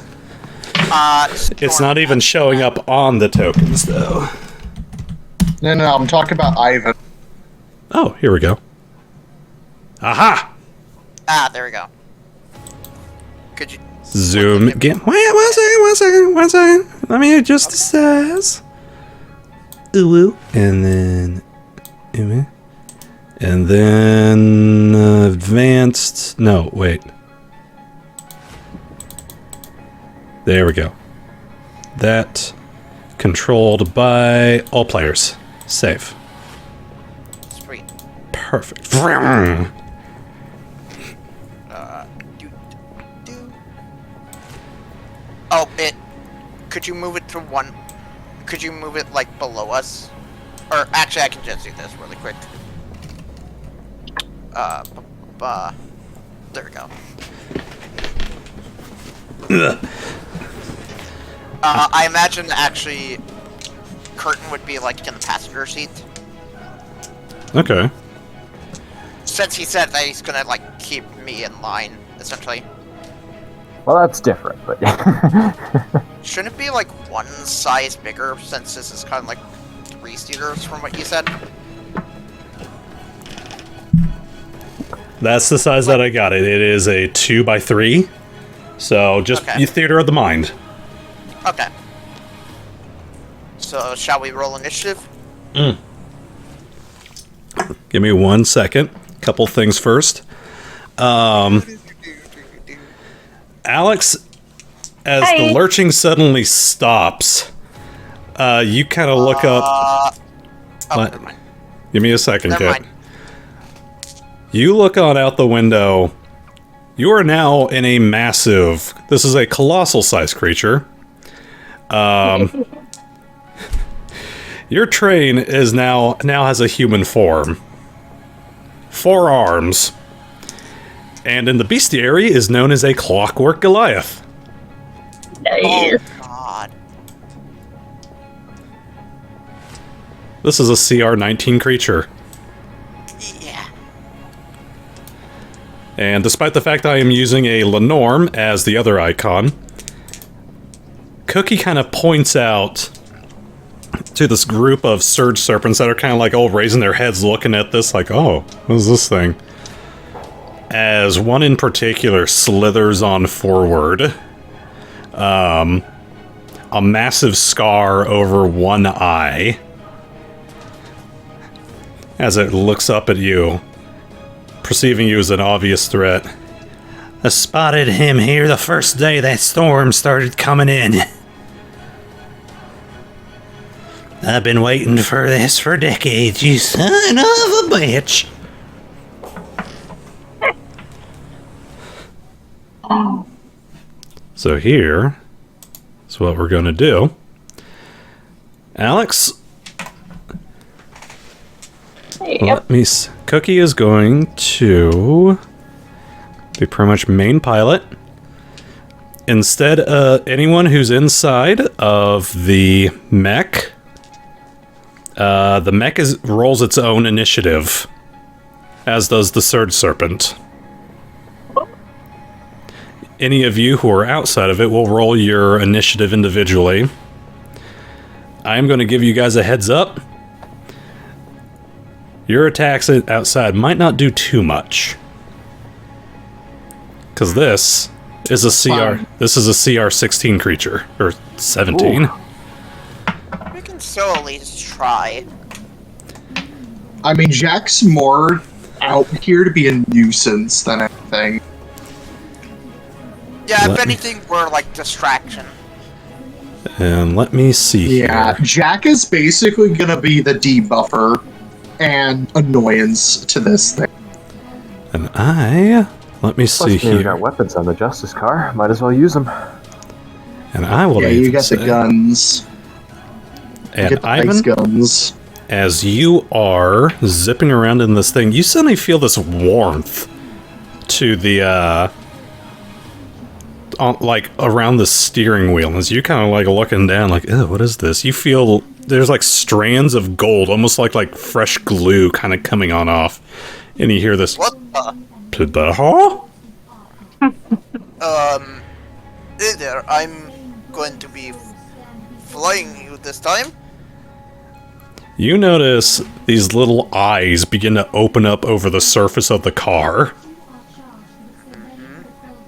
It's not even showing up on the tokens, though. No, I'm talking about Ivan. Oh, here we go. Aha! There we go. Could you Zoom again. Wait, one second. Let me adjust the size. Ooh, and then... And then... advanced... No, wait. There we go. That... controlled by all players. Save. Sweet. Perfect. Oh, could you move it to one? Could you move it like below us? Or actually, I can just do this really quick. There we go. I imagine actually Khurtin would be like in the passenger seat. Okay. Since he said that he's gonna like keep me in line, essentially. Well, that's different, but Shouldn't it be like one size bigger since this is kind of like 3-seaters from what you said? That's the size that I got it. It is a 2x3. So just Okay. you theater of the mind. Okay. So shall we roll initiative? Give me 1 second. Couple things first. Alex, as the lurching suddenly stops, you kind of look up. Never mind. Give me a second, Never kid. mind. You look on out the window. You are now in a massive. This is a colossal-sized creature. Your train is now has a human form. 4 arms. And in the bestiary is known as a clockwork Goliath. Oh God. This is a CR-19 creature. Yeah. And despite the fact I am using a Lenorm as the other icon, Cookie kind of points out to this group of surge serpents that are kind of like all raising their heads looking at this like, oh, what is this thing? As one in particular slithers on forward, a massive scar over one eye, as it looks up at you, perceiving you as an obvious threat. I spotted him here the first day that storm started coming in. I've been waiting for this for decades, you son of a bitch. So here is what we're going to do. Alex, let me see. Cookie is going to be pretty much main pilot. Instead, anyone who's inside of the mech, the mech rolls its own initiative, as does the Surge Serpent. Any of you who are outside of it will roll your initiative individually. I'm going to give you guys a heads up. Your attacks outside might not do too much. Because this is a CR. This is a CR-16 creature. Or 17. We can still at least try. I mean, Jack's more out here to be a nuisance than anything. Yeah, if anything, we're like distraction. And let me see Yeah, here. Jack is basically gonna be the debuffer and annoyance to this thing. And let me see plus, you got here. weapons on the Justice car. Might as well use them. And I will Yeah, even you got the say, guns. And Get the Ivan, ice guns. as you are zipping around in this thing, you suddenly feel this warmth to the, like, around the steering wheel. As you kind of, like, looking down, like, oh, what is this? You feel there's, like, strands of gold, almost like fresh glue kind of coming on off. And you hear this... What the? Hey there, I'm going to be flying you this time. You notice these little eyes begin to open up over the surface of the car.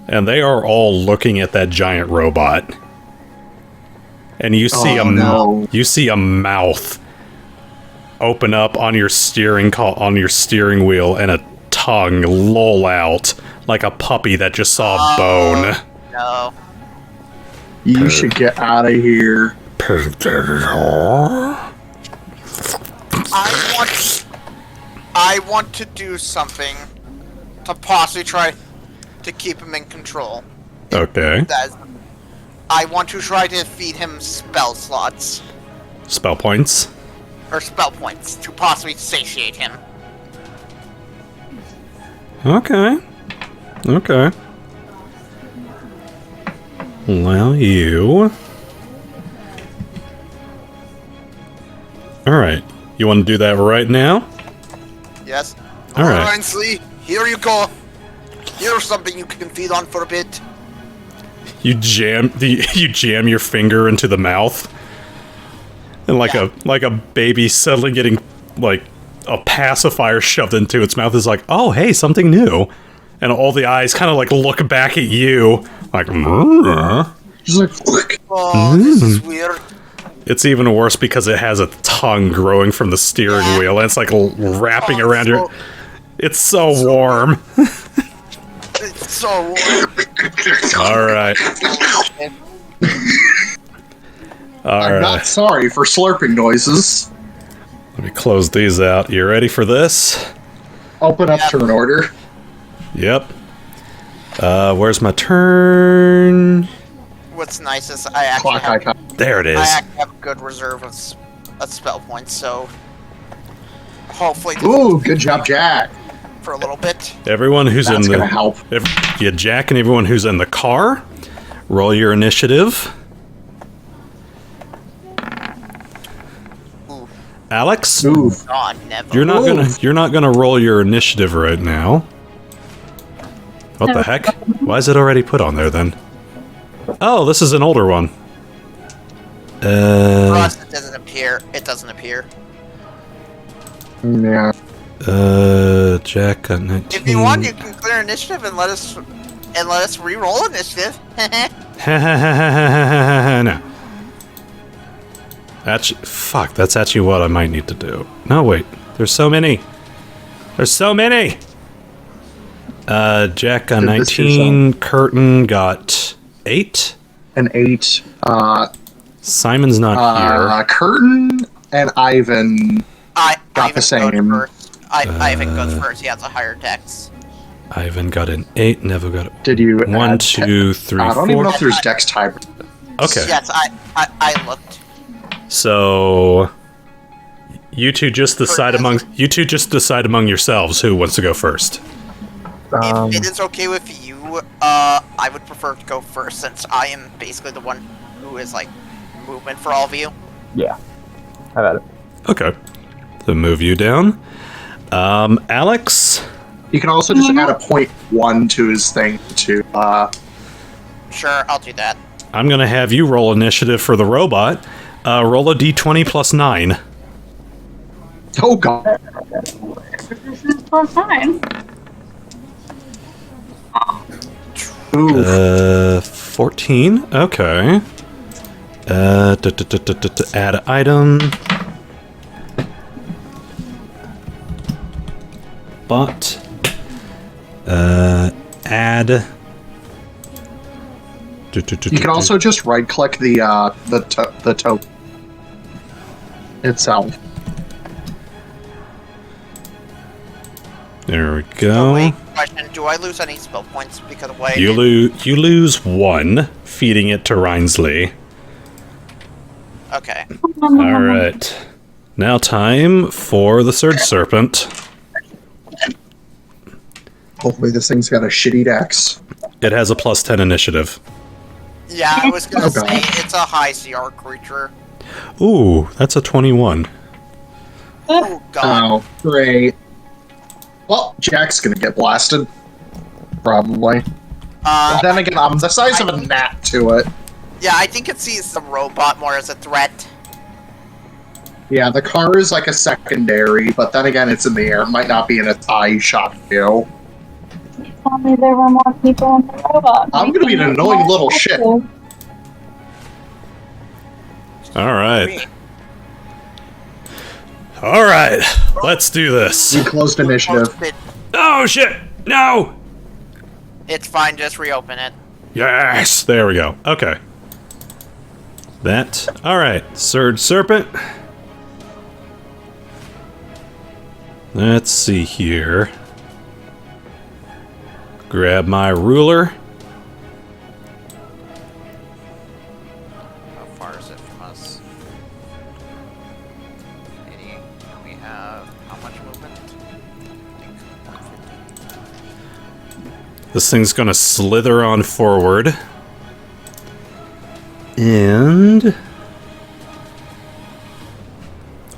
And they are all looking at that giant robot. And you see you see a mouth open up on your steering wheel and a tongue loll out like a puppy that just saw a bone. No. You should get out of here. I want to do something to possibly try to keep him in control. Okay. I want to try to feed him spell slots. Spell points. Or spell points to possibly satiate him. Okay. Okay. Well, you... Alright. You want to do that right now? Yes. All right. Ainsley, here you go. Here's something you can feed on for a bit. You jam your finger into the mouth. And like a baby suddenly getting like a pacifier shoved into its mouth is like, oh hey, something new. And all the eyes kind of like look back at you like Just like, Oh, this is weird. It's even worse because it has a tongue growing from the steering wheel and it's like wrapping around your... It's so warm. It's so warm. Alright. I'm not sorry for slurping noises. Let me close these out. You ready for this? Open up turn order. Yep. Where's my turn? What's nice is I actually Clock have, icon. There it is. I actually have a good reserve of spell points, so hopefully Ooh, good job, Jack. for a little bit. Everyone who's That's in the... gonna help. Yeah, Jack and everyone who's in the car, roll your initiative. Ooh. Alex, Ooh. God, Nevo. you're not gonna roll your initiative right now. What the heck? Why is it already put on there then? Oh, this is an older one. For us, it doesn't appear. It doesn't appear. Yeah. Jack got 19. If you want, you can clear initiative and let us re-roll initiative. No. Fuck, that's actually what I might need to do. No, wait. There's so many. There's so many! Jack got 19. Khurtin got 8. An 8. Simon's not here. Khurtin and Ivan got Ivan the same. Goes first. Ivan goes first. He has a higher dex. Ivan got an 8. Nevo got Did you 1, add 2, 3, 4. I don't even know if there's dex type. Okay. Yes, I looked. So you two just decide among yourselves who wants to go first. If it is okay with you, I would prefer to go first since I am basically the one who is like movement for all of you. Yeah. How about it? Okay. So move you down. Alex? You can also just add a 0.1 to his thing to Sure, I'll do that. I'm gonna have you roll initiative for the robot. Roll a d20 plus 9. Oh god. This is +9. Ooh. 14. Okay. Add item. But add. You can also just right click the token itself. There we go. Wait, question: do I lose any spell points because of what I You did? lose 1, feeding it to Rhinsley. Okay. Alright. Now time for the Surge Serpent. Hopefully this thing's got a shitty dex. It has a +10 initiative. Yeah, I was gonna Oh, say God. it's a high CR creature. Ooh, that's a 21. Oh god. Oh, great. Well, Jack's gonna get blasted. Probably. But then again, I'm the size of a gnat to it. Yeah, I think it sees the robot more as a threat. Yeah, the car is like a secondary, but then again, it's in the air. It might not be in its eye shot view. Tell me there were more people in the robot. I'm gonna be an annoying little shit. Alright. Alright, let's do this. We closed initiative. Oh shit! No! It's fine, just reopen it. Yes! There we go. Okay. That. Alright, Surge Serpent. Let's see here. Grab my ruler. How far is it from us? 80. We have how much movement? I think 150. This thing's gonna slither on forward. And...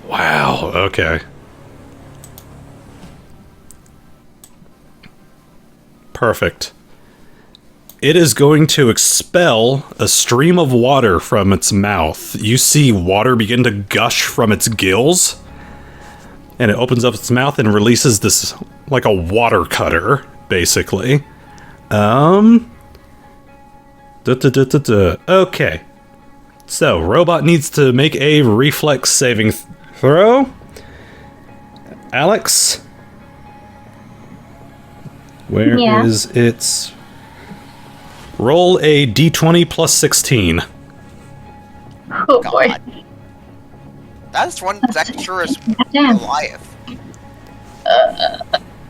Wow, okay. Perfect. It is going to expel a stream of water from its mouth. You see water begin to gush from its gills. And it opens up its mouth and releases this, like a water cutter, basically. Okay. So, robot needs to make a reflex saving throw. Alex? Where is its... Roll a d20 plus 16. Oh boy. God. That's one dexterous Damn. Goliath.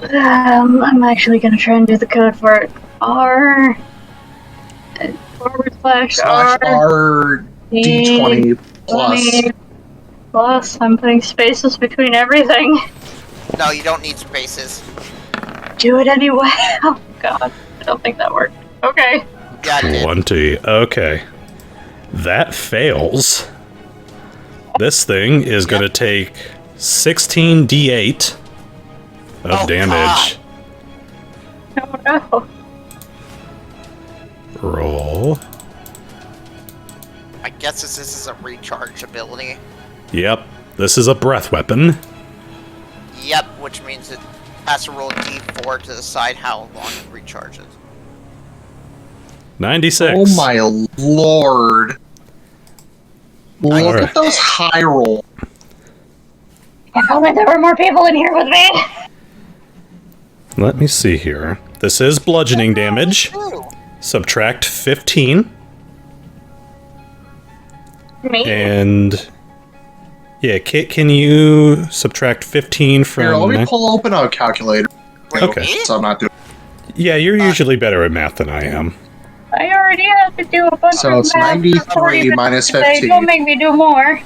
I'm actually gonna try and do the code for it. R /R R D20 plus. 20 plus. I'm putting spaces between everything. No, you don't need spaces. Do it anyway. Oh god, I don't think that worked. Okay. Yeah, it did. 20. Okay. That fails. This thing is going to take 16 d8 of Oh, damage. Oh no. Roll. I guess this is a recharge ability. Yep. This is a breath weapon. Yep, which means it has to roll a d4 to decide how long it recharges. 96. Oh my lord. Look Alright. at those high roll. If only there were more people in here with me. Let me see here. This is bludgeoning damage. Ooh. Subtract 15. Me? And... Yeah, Kit, can you subtract 15 from... Here, let me pull open a calculator. Wait, Okay. me? So I'm not doing. Yeah, you're usually better at math than I am. I already had to do a bunch So of it's math 93 before even minus today. 15. Don't make me do more.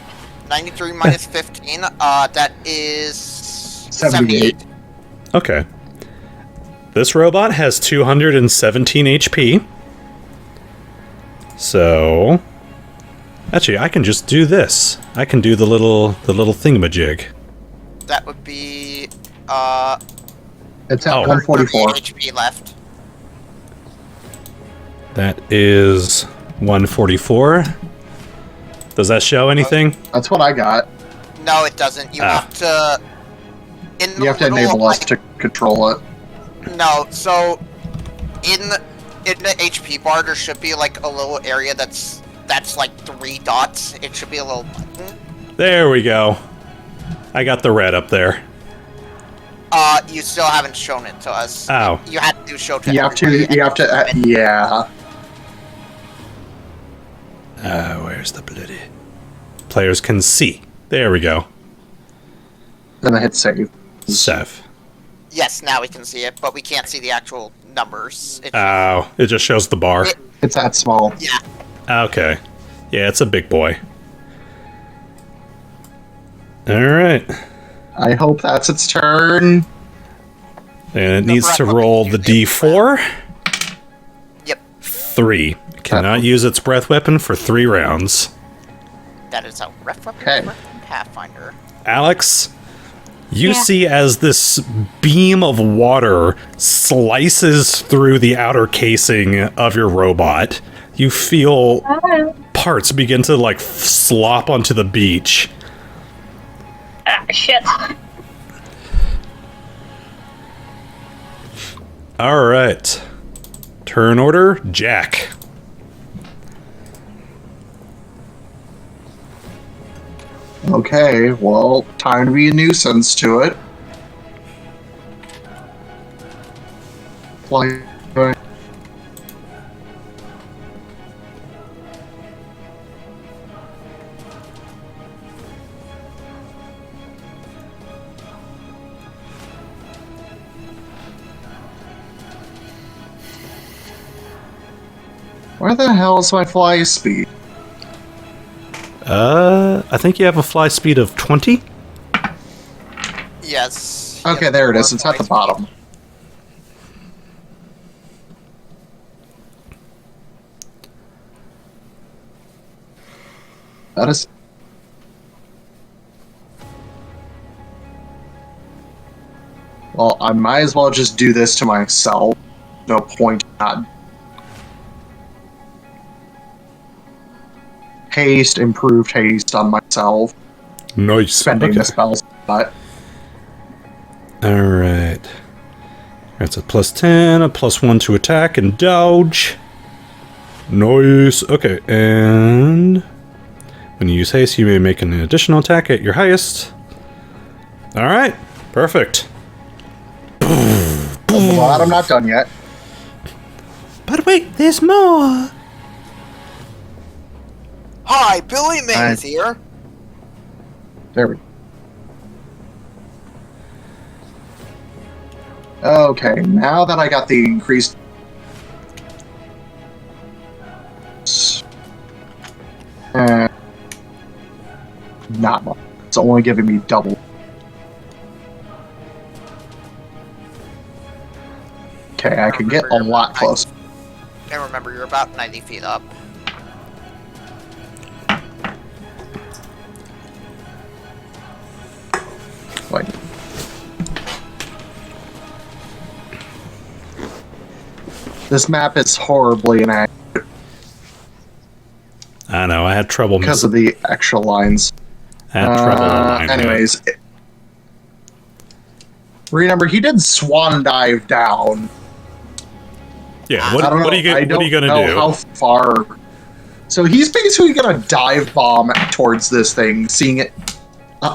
93 minus 15, that is... 78. Okay. This robot has 217 HP. So... Actually, I can just do this. I can do the little thingamajig. That would be, It's at Oh. 144. 30 HP left. That is 144. Does that show anything? That's what I got. No, it doesn't. You Ah. have to... In the You have to little, enable us like- to control it. No, so... In the HP bar, there should be, like, a little area that's like 3 dots. It should be a little button. There we go. I got the red up there. You still haven't shown it to us. Ow. You had to show to You have to, everybody. yeah. Where's the bloody... Players can see. There we go. Then I hit save. Seth. Yes, now we can see it, but we can't see the actual numbers. It, Oh, it just shows the bar. It- It's that small. yeah. Okay. Yeah, it's a big boy. Alright. I hope that's its turn. And it The needs to breath roll weapon the uses D4. Yep, 3. Cannot use its breath weapon for 3 rounds. that is how ref weapons Okay. work in Pathfinder. Alex, you Yeah. see as this beam of water slices through the outer casing of your robot. You feel parts begin to like slop onto the beach. Ah, shit. All right. Turn order, Jack. Okay, well, time to be a nuisance to it. Fly. Where the hell is my fly speed? I think you have a fly speed of 20. Yes. Okay, there it is. It's at the bottom. That is. Well, I might as well just do this to myself. No point in not. Haste, improved haste on myself. Nice. Spending the spells, but Alright. That's a plus 10, a plus 1 to attack and dodge. Nice. Okay, and when you use haste, you may make an additional attack at your highest. Alright, perfect. well, I'm not done yet. But wait, there's more. Hi, Billy Mays Hi. here. There we go. Okay, now that I got the increased. Not much. It's only giving me double. Okay, I can get a lot closer. And remember, you're about 90 feet up. Like, this map is horribly inaccurate I know, I had trouble because of the extra lines. I had trouble aligning it. Anyways, remember he did swan dive down. Yeah, I what don't are know. you I don't gonna know do? how far. So he's basically gonna dive bomb towards this thing, seeing it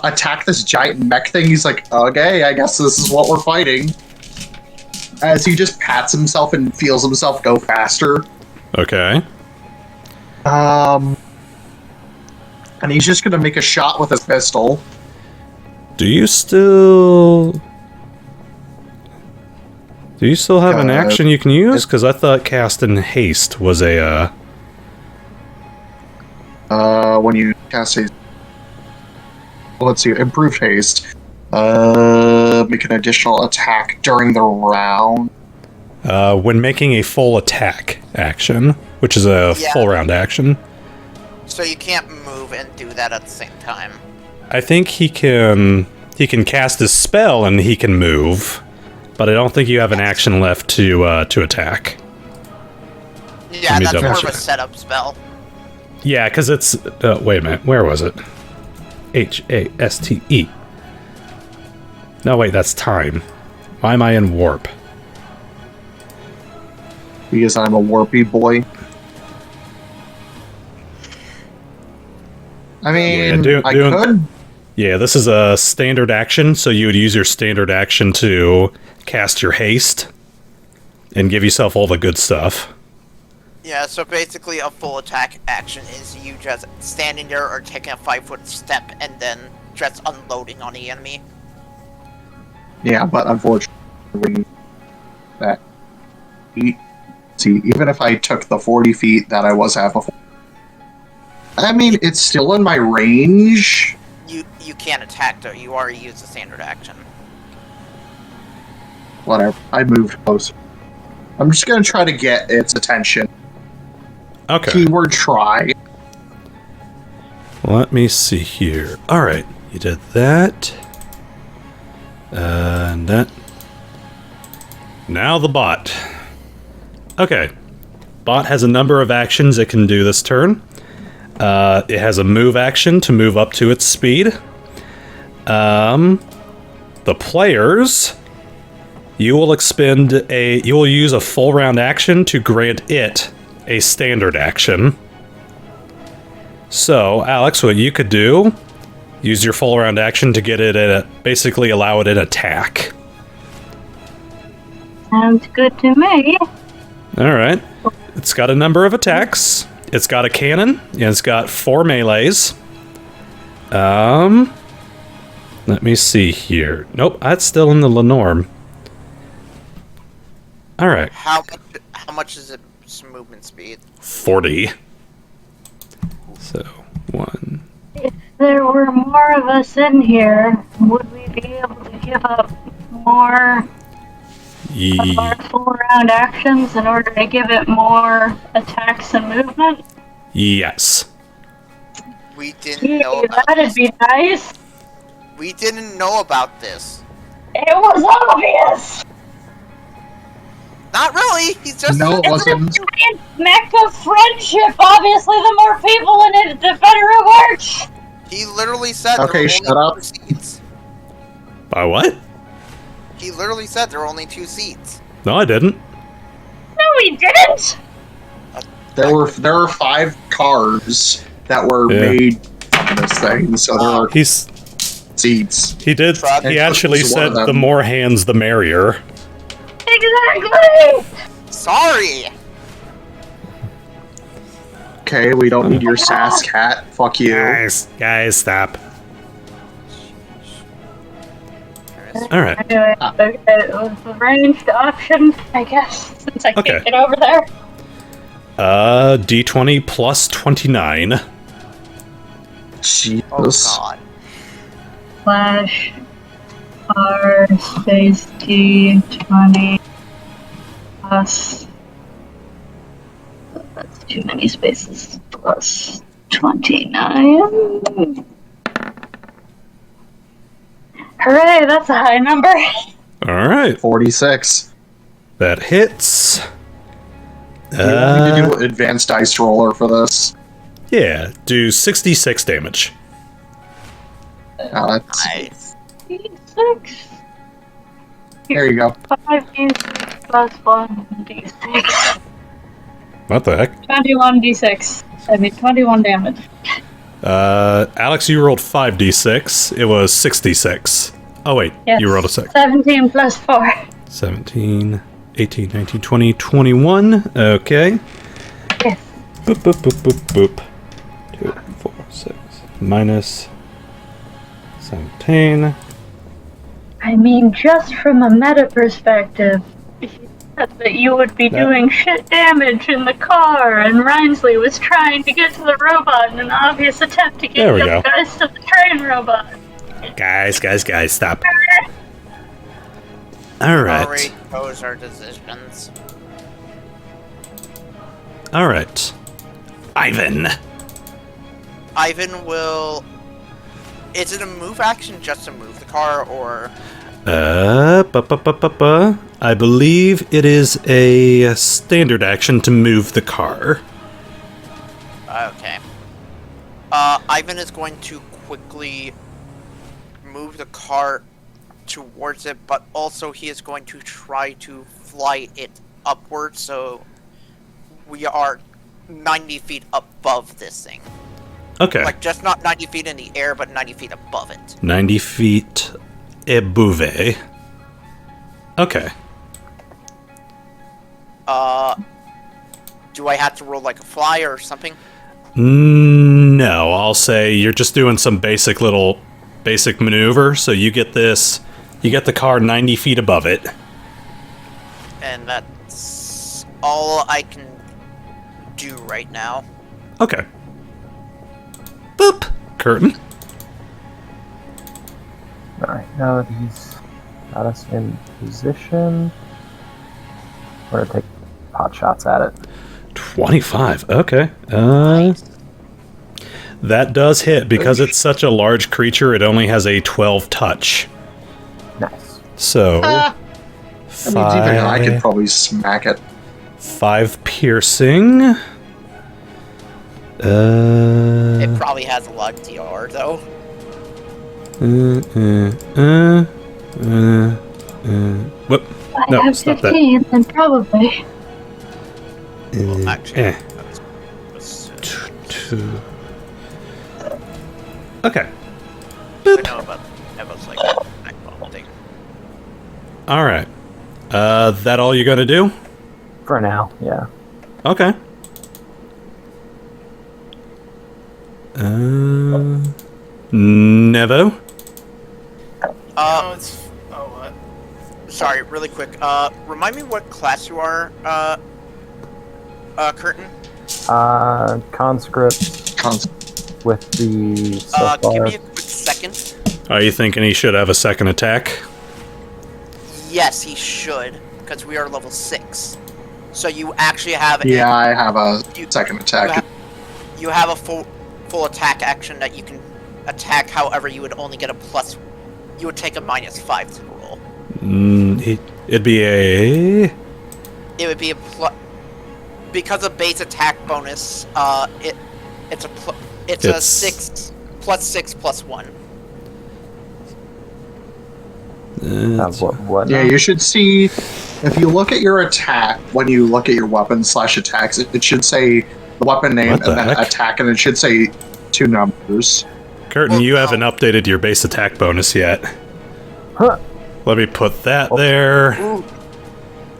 attack this giant mech thing. He's like, okay, I guess this is what we're fighting. As he just pats himself and feels himself go faster. Okay. And he's just gonna make a shot with his pistol. Do you still have an action you can use? Because I thought cast and haste was a When you cast haste. Let's see, improved haste. Make an additional attack during the round. when making a full attack action, which is a Yeah. full round action. So you can't move and do that at the same time. I think he can cast his spell and he can move, but I don't think you have an action left to attack. Yeah, Let me that's double more of a check. setup spell. Yeah, because it's wait a minute, where was it? HASTE. No, wait, that's time. Why am I in warp? Because I'm a warpy boy. I mean, Yeah, I could. Yeah, this is a standard action, so you would use your standard action to cast your haste and give yourself all the good stuff. Yeah, so basically a full attack action is you just standing there or taking a 5-foot step and then just unloading on the enemy. Yeah, but unfortunately, that. See, even if I took the 40 feet that I was at before, I mean, it's still in my range. You can't attack though. You already used the standard action. Whatever. I moved closer. I'm just gonna try to get its attention. Okay. Keyword try. Let me see here. Alright, you did that. And that. Now the bot. Okay. Bot has a number of actions it can do this turn. It has a move action to move up to its speed. The players, you will use a full round action to grant it a standard action. So, Alex, what you could do, use your full round action to get it basically allow it an attack. Sounds good to me. Alright. It's got a number of attacks. It's got a cannon, and it's got 4 melees. Let me see here. Nope, that's still in the Lenorm. Alright. How much is its movement speed? 40. So, 1. If there were more of us in here, would we be able to give up more of our full round actions in order to give it more attacks and movement? Yes. We didn't know about That'd this. be nice. We didn't know about this. It was obvious. Not really. He's just. No, it wasn't. Mech of friendship. Obviously, the more people in it, the better it works. He literally said Okay, there shut were up. only 2 seats. By what? He literally said there were only 2 seats. No, I didn't. No, we didn't. There were 5 cars that were Yeah. made on this thing, so there are He's seats. he did Truck. he actually It's one said of them. the more hands the merrier. Exactly. Sorry. Okay, we don't need your sass cat. Fuck you. Guys, stop. Alright. Anyway, okay, it was a ranged option, I guess, since I Okay. can't get over there. D20 plus 29. Jesus. Oh god. Slash R space T20 plus. That's too many spaces. Plus 29. Hooray, that's a high number. Alright. 46. That hits. You want me to do advanced dice roller for this? Yeah, do 66 damage. That's, Nice. 6. there you go. 5d6 plus 1d6. What the heck? 21d6. I mean, 21 damage. Alex, you rolled 5d6. It was 66. Oh, wait. Yes. You rolled a 6. 17 plus 4. 17, 18, 19, 20, 21. Okay. Yes. Boop, boop, boop, boop, boop. 2, 4, 6. Minus 17. I mean, just from a meta perspective, if you said that you would be doing shit damage in the car, and Rhinsley was trying to get to the robot in an obvious attempt to There get we you go. guys to the train robot. Guys, stop. Already Alright. chose our decisions. Alright. Ivan. Ivan will. Is it a move action just to move the car, or I believe it is a standard action to move the car. okay? Ivan is going to quickly move the car towards it, but also he is going to try to fly it upwards, so we are 90 feet above this thing. Okay. Like, just not 90 feet in the air, but 90 feet above it. 90 feet above. Okay. Do I have to roll like a fly or something? No, I'll say you're just doing some basic maneuver, so you get the car 90 feet above it. And that's all I can do right now. Okay. Boop. Curtain. Alright, now that he's got us in position, we're gonna take pot shots at it. 25. Okay. That does hit. Because it's such a large creature, it only has a 12 touch. Nice. So, That means even I could probably smack it. 5 piercing. It probably has a lot of TR, though. Whoop. I No, have stop that. 15, then probably. Well, actually, Two. Okay. I know about Nevo's like backbone thing. Alright. That all you're gonna do? For now, yeah. Okay. Nevo? No, it's. Oh, what? Sorry, really quick. Remind me what class you are, Khurtin? Conscript with the so Give far. me a quick second. Are you thinking he should have a second attack? Yes, he should, because we are level 6. So you actually have Yeah, I have a You- second attack. you have a full attack action that you can attack. However, you would only get a plus. You would take a -5 to the roll. It'd be a... It would be a plus because of base attack bonus. It's a 6 plus 6 plus 1. What Yeah, now? you should see, if you look at your attack, when you look at your weapon/attacks, it should say the weapon name What the and then heck? attack, and it should say 2 numbers. Curtin, you haven't updated your base attack bonus yet. Huh. Let me put that there.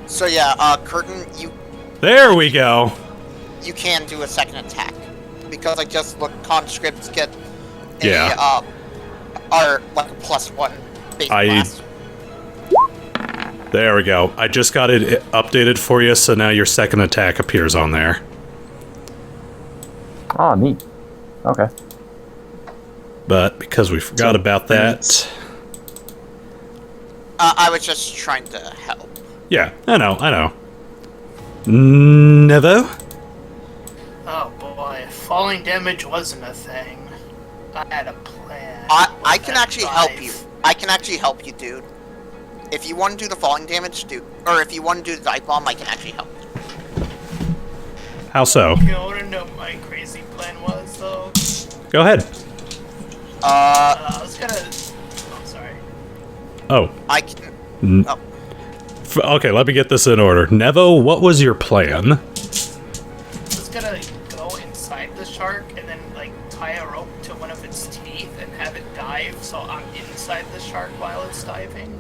So yeah, Khurtin, There we go. you can do a second attack because I just looked. Conscripts get Yeah. are like a +1 base class. There we go. I just got it updated for you, so now your second attack appears on there. Oh, neat. Okay. But because we forgot about that... I was just trying to help. Yeah, I know. Nevo? Oh boy, falling damage wasn't a thing. I had a plan. I can That actually help dive. you. I can actually help you, dude. If you want to do the falling damage, dude, or if you want to do the dive bomb, I can actually help you. How so? You want to know what my crazy plan was, though? Go ahead. I was gonna. Oh, sorry. Oh. I can. N- Oh, Okay, let me get this in order. Nevo, what was your plan? I was gonna go inside the shark and then, like, tie a rope to one of its teeth and have it dive so I'm inside the shark while it's diving.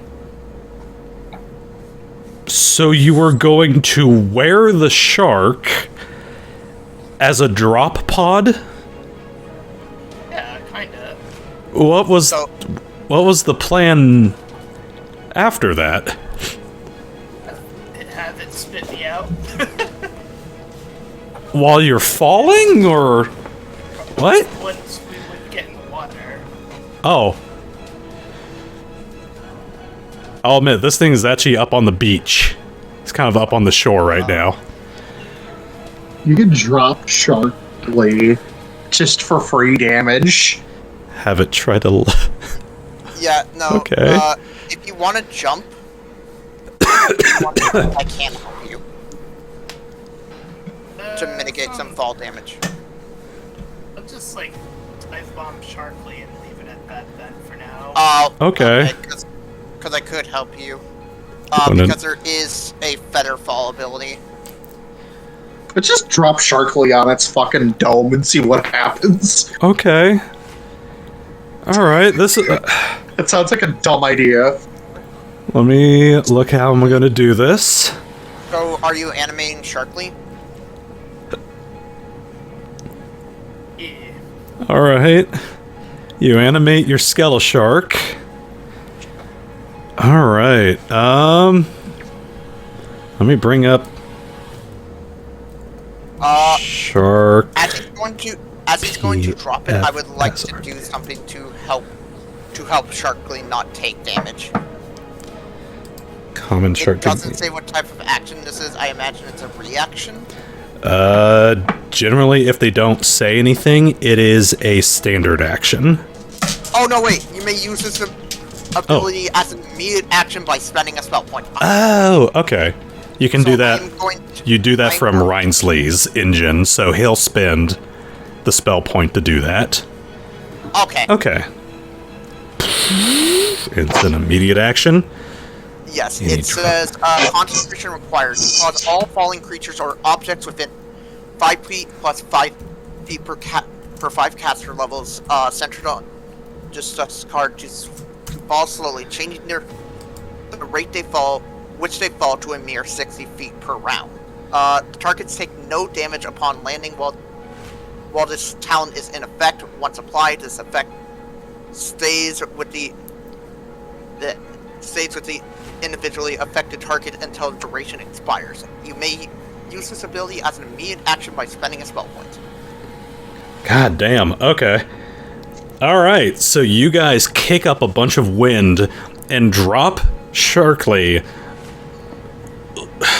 So you were going to wear the shark as a drop pod? Yeah, kinda. What was so the plan after that? Have it spit me out. While you're falling, or what? Once we would get in the water. Oh. I'll admit, this thing is actually up on the beach. It's kind of up on the shore right now. You can drop Sharkly just for free damage. Have it try to... yeah, no. Okay. If you want to jump, I can help you to mitigate some fall damage. I'll just, like, dive bomb Sharkly and leave it at that then for now. Okay. Because I could help you. Well, then- Because there is a feather fall ability. But just drop Sharkly on its fucking dome and see what happens. Okay. Alright, this is... It sounds like a dumb idea. let me look how I'm gonna do this. So, are you animating Sharkly? Yeah. Alright. You animate your Skele Shark. Alright, let me bring up Shark. As he's going to drop it, I would like to SRD. do something to help to help Sharkly not take damage. Common shark. It doesn't say what type of action this is. I imagine it's a reaction. Generally, if they don't say anything, it is a standard action. Oh no, wait! You may use this ability as an immediate action by spending a spell point. Oh, okay. You can do that. You do that from going- Reinsley's engine, so he'll spend the spell point to do that. Okay. Okay. It's an immediate action. Yes, Any it says concentration required. Cause all falling creatures or objects within 5 feet plus 5 feet per 5 caster levels centered on just card just fall slowly, changing the rate they fall, which they fall to a mere 60 feet per round. The targets take no damage upon landing while this talent is in effect. Once applied, this effect stays with the individually affected target until the duration expires. You may use this ability as an immediate action by spending a spell point. God damn. Okay. All right. So you guys kick up a bunch of wind and drop Sharkly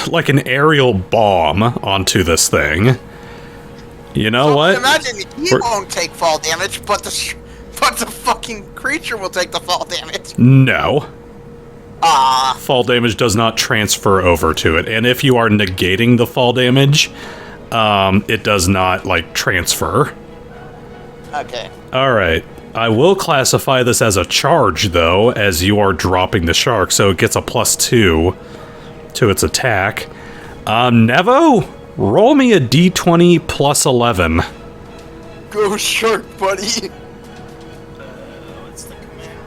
like an aerial bomb onto this thing. You know what? Imagine he won't take fall damage, but the fucking creature will take the fall damage. No. Fall damage does not transfer over to it, and if you are negating the fall damage, it does not, like, transfer. Okay. Alright. I will classify this as a charge, though, as you are dropping the shark, so it gets a +2 to its attack. Nevo, roll me a d20 plus 11. Go shark, buddy! What's the command?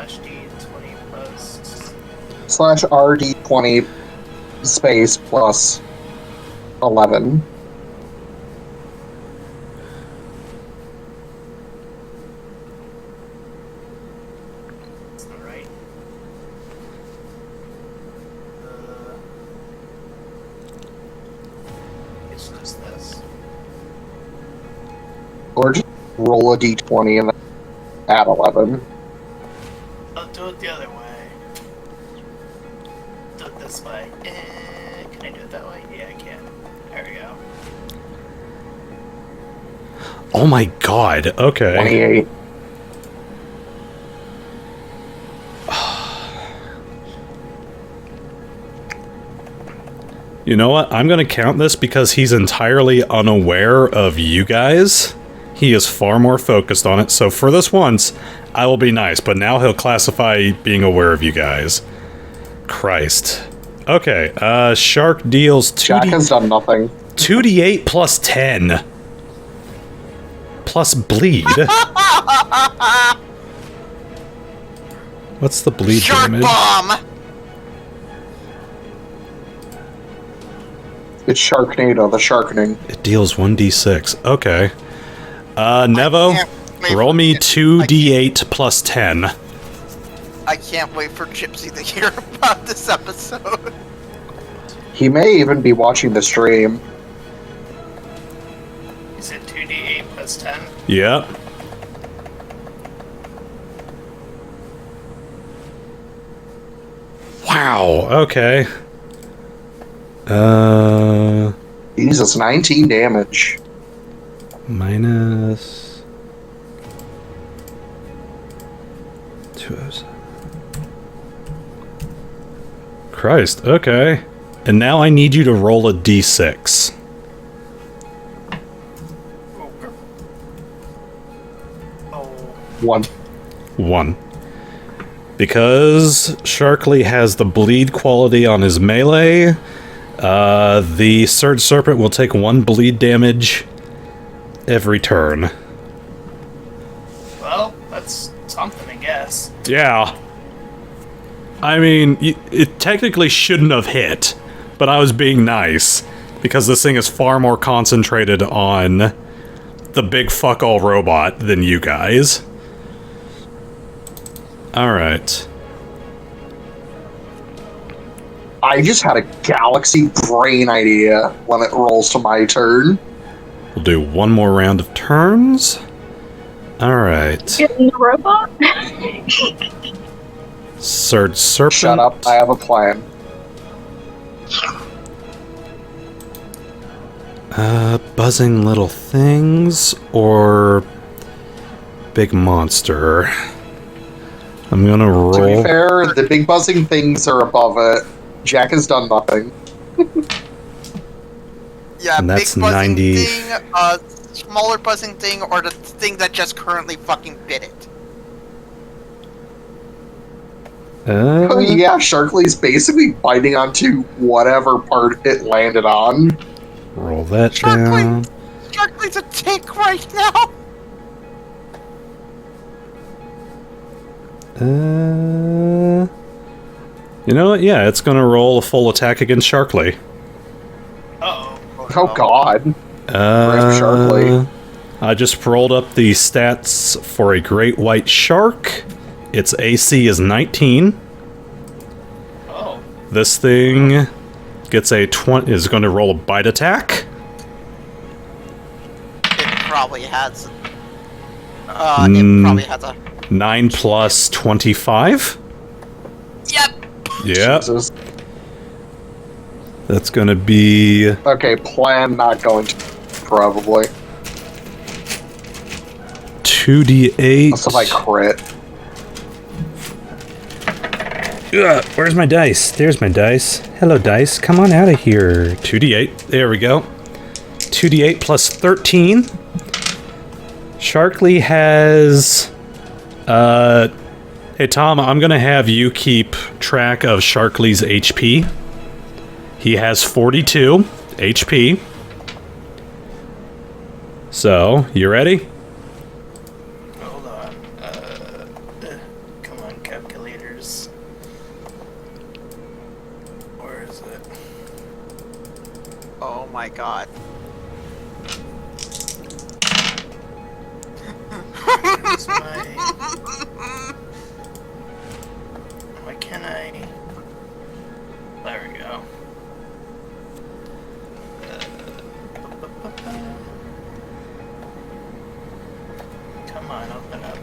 /D20 plus... /RD20 space plus 11. That's not right. It's just this. Or just roll a d20 and then add 11. I'll do it the other way. Do it this way. Can I do it that way? Yeah, I can. There we go. Oh my god, okay. 28. You know what? I'm gonna count this because he's entirely unaware of you guys. He is far more focused on it, so for this once, I will be nice, but now he'll classify being aware of you guys. Christ. Okay, Shark deals Jack has done nothing. 2d8 plus 10. Plus bleed. What's the bleed Shark damage? bomb! It's Sharknado, the Sharkening. It deals 1d6. Okay. Nevo, roll me 2d8 plus 10. I can't wait for Gypsy to hear about this episode. He may even be watching the stream. Is it 2d8 plus 10? Yeah. Wow, okay. Jesus, 19 damage. Minus 207. Christ, okay. And now I need you to roll a d6. Oh. 1. 1. Because Sharkly has the bleed quality on his melee, the Surge Serpent will take 1 bleed damage every turn. Well, that's something, I guess. Yeah. I mean, it technically shouldn't have hit, but I was being nice, because this thing is far more concentrated on the big fuck-all robot than you guys. Alright. I just had a galaxy brain idea when it rolls to my turn. We'll do one more round of turns. Alright. Getting the robot? Surge Serpent. Shut up, I have a plan. Buzzing little things or big monster. I'm gonna roll. To be fair, the big buzzing things are above it. Jack has done nothing. Yeah, And big that's buzzing 90. thing, smaller buzzing thing, or the thing that just currently fucking bit it. Oh yeah, Sharkley's basically biting onto whatever part it landed on. Roll that down. Sharkley's a tick right now! You know what? Yeah, it's gonna roll a full attack against Sharkley. Uh-oh. Oh god. Sharkley. I just rolled up the stats for a great white shark. Its AC is 19. Oh. This thing gets a 20. Is going to roll a bite attack. It probably has... it probably has a... 9 plus 25. Yep! Yeah, Jesus. that's going to be Okay, plan not going to. Probably. 2d8. Unless if I crit. Ugh, where's my dice? There's my dice. Hello, dice. Come on out of here. 2d8. There we go. 2d8 plus 13. Sharkley has... Hey, Tom, I'm going to have you keep track of Sharkley's HP. He has 42 HP. So, you ready? Hold on. Come on, calculators. Where is it? Oh my god. Where's my... Why can't I... There we go. Come on, open up.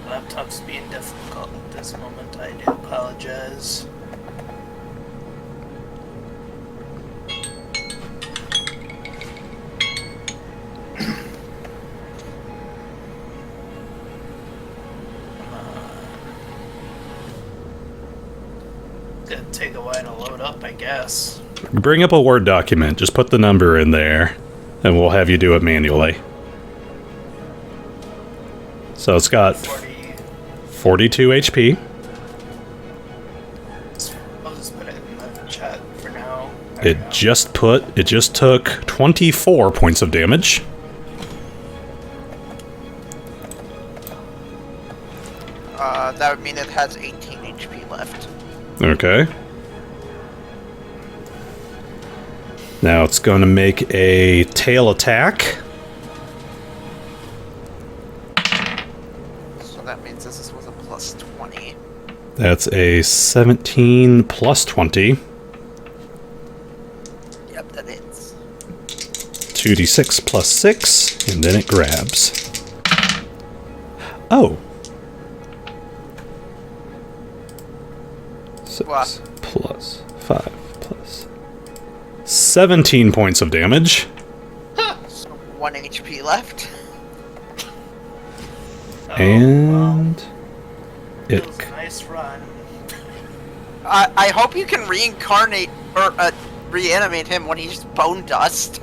Laptop's being difficult at this moment. I do apologize. Gonna take a while to load up, I guess. Bring up a Word document. Just put the number in there, and we'll have you do it manually. So it's got 42 HP. I'll just put it in the chat for now. It just took 24 points of damage. That would mean it has 18 HP left. Okay. Now it's going to make a tail attack. So that means this was a plus 20. That's a 17 plus 20. Yep, that hits. 2d6 plus 6, and then it grabs. Oh. 6 What? plus 5 plus 17 points of damage. So 1 HP left. And It it was a nice run. I hope you can reincarnate or reanimate him when he's bone dust.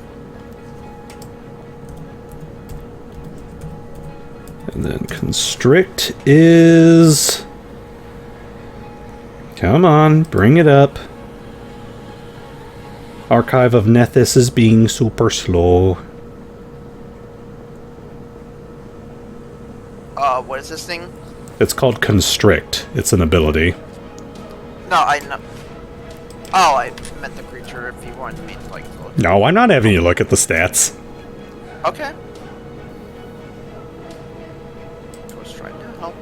and then constrict is, come on, bring it up. Archive of Nethys is being super slow. What is this thing? It's called constrict. It's an ability. No, I know. Oh, I meant the creature if you wanted me to, like, look. No, I'm not having you look at the stats. Okay. I was trying to help.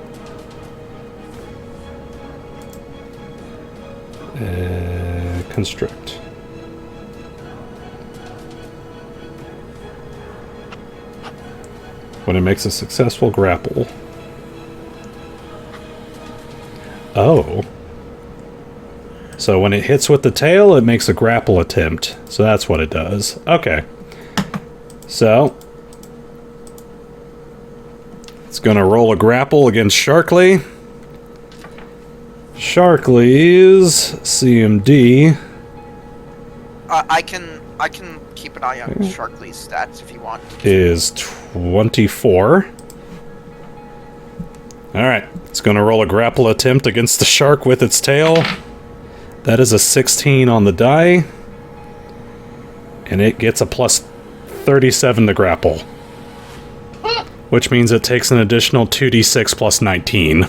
when it makes a successful grapple. Oh. So when it hits with the tail, it makes a grapple attempt. So that's what it does. Okay. So it's gonna roll a grapple against Sharkly. Sharkly's CMD I can keep an eye on Sharkly's stats if you want. is 24. Alright, it's gonna roll a grapple attempt against the shark with its tail. That is a 16 on the die. And it gets a plus 37 to grapple. Which means it takes an additional 2d6 plus 19.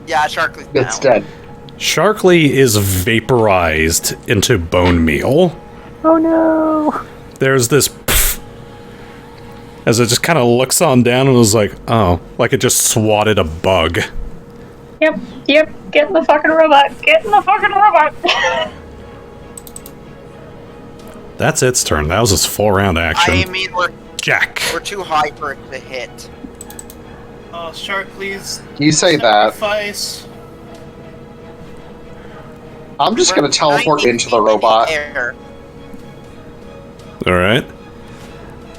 Yeah, Sharkly's It's down. dead. Sharkly is vaporized into bone meal. Oh no! There's this pff, as it just kind of looks on down and was like, oh, like it just swatted a bug. Yep, get in the fucking robot. Get in the fucking robot. That's its turn. That was its full round action. I mean, we're Jack. too high for it to hit. Oh, Shark, please. You say that. Sacrifice. I'm just We're gonna teleport 90 into the feet in robot. air. Alright.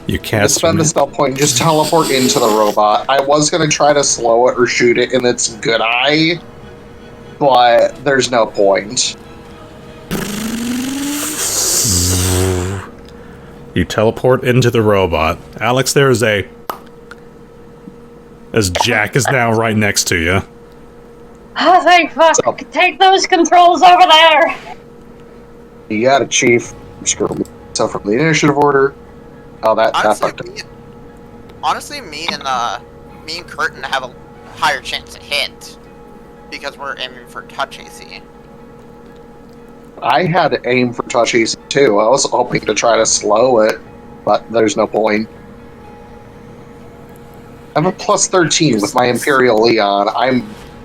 You Just cast spend the spell point and just teleport into the robot. I was gonna try to slow it or shoot it in its good eye, but there's no point. You teleport into the robot. Alex, there is a... As Jack is now right next to you. Oh, thank fuck. So- Take those controls over there. You got it, Chief. I'm just gonna remove myself from the initiative order. Oh, that fucked up. Honestly, me and Khurtin have a higher chance to hit because we're aiming for touch AC. I had to aim for touch AC too. I was hoping to try to slow it, but there's no point. I have a plus 13 with my Imperial Leon.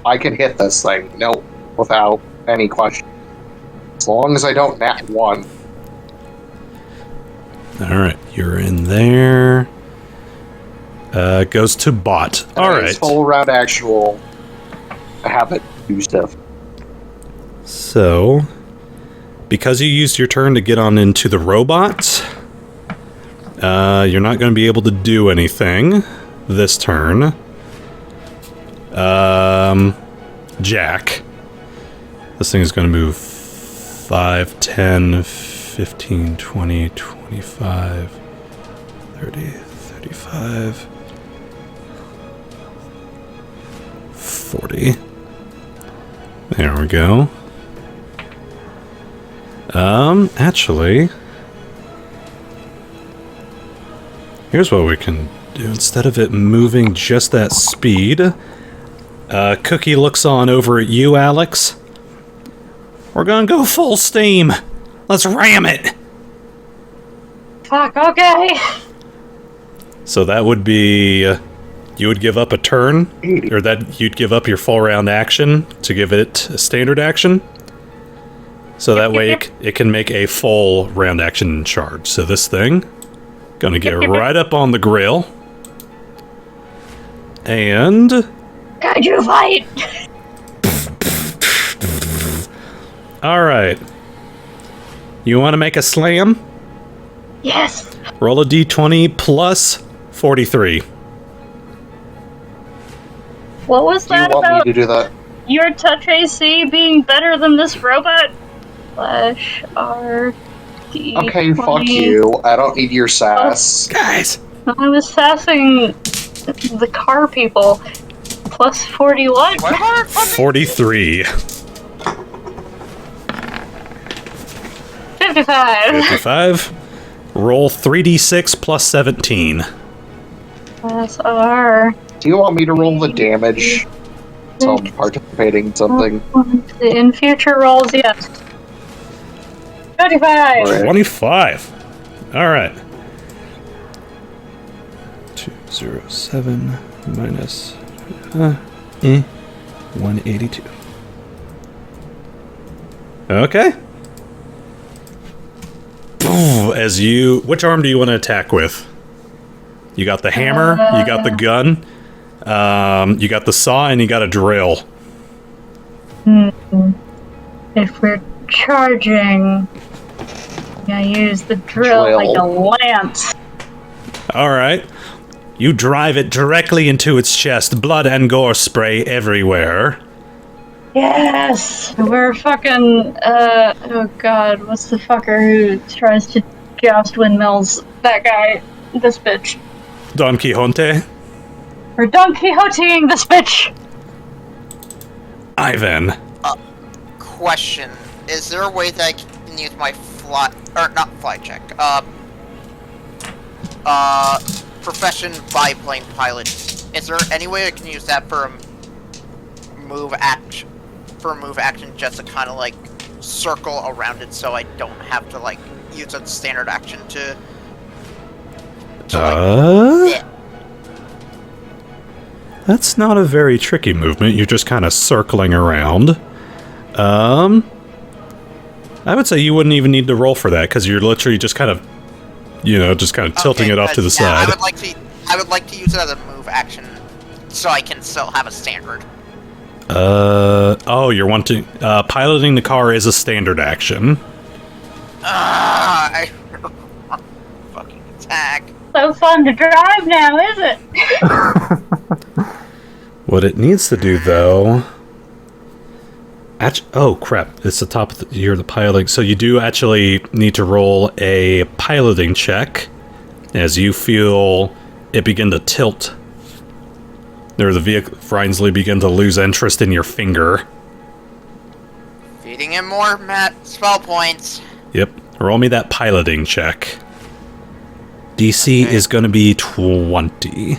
I can hit this thing, nope, without any question. As long as I don't nat 1. Alright, you're in there. Goes to bot. Alright. Full round actual. I have it do stuff. So, because you used your turn to get on into the robot, you're not going to be able to do anything this turn. Jack. This thing is going to move 5, 10, 15, 20, 25, 30, 35, 40. There we go. Actually, here's what we can do. Instead of it moving just that speed, Cookie looks on over at you, Alex. We're gonna go full steam. Let's ram it. Fuck, okay. So that would be, you would give up a turn, or that you'd give up your full round action to give it a standard action. So that way it can make a full round action charge. So this thing, gonna get right up on the grill. And... Kaiju fight. Alright. You want to make a slam? Yes. Roll a d20 plus 43. What was Do you that want about me to do that? your touch AC being better than this robot? Slash R D. Okay, fuck you. I don't need your sass. Guys! I was sassing the car people. Plus 41. What about our fucking 43. 55. 55. Roll 3d6 plus 17. That's R. Do you want me to roll the damage? So I'm participating in something. In future rolls, yes. 25. Alright. 25. Alright. 207 minus 182. Okay. As you... Which arm do you want to attack with? You got the hammer, you got the gun, you got the saw, and you got a drill. If we're charging, I use the drill like a lance. Alright. You drive it directly into its chest, blood and gore spray everywhere. Yes! We're fucking, oh god, what's the fucker who tries to joust windmills? That guy, this bitch. Don Quixote? We're Don Quixoteing this bitch! Ivan. Question: is there a way that I can use my fly check? Profession biplane pilot. Is there any way I can use that for a move action? Just to kind of like circle around it, so I don't have to like use a standard action to That's not a very tricky movement. You're just kind of circling around. I would say you wouldn't even need to roll for that, because you're literally just kind of, tilting it off to the side. I would like to use it as a move action, so I can still have a standard. You're wanting, piloting the car is a standard action. Fucking attack. So fun to drive now, is it? What it needs to do, though... oh, crap. It's the top of you're the piloting. So you do actually need to roll a piloting check as you feel it begin to tilt. Or the vehicle, Frinsley, begin to lose interest in your finger. Feeding him more spell points. Yep. Roll me that piloting check. DC is going to be 20.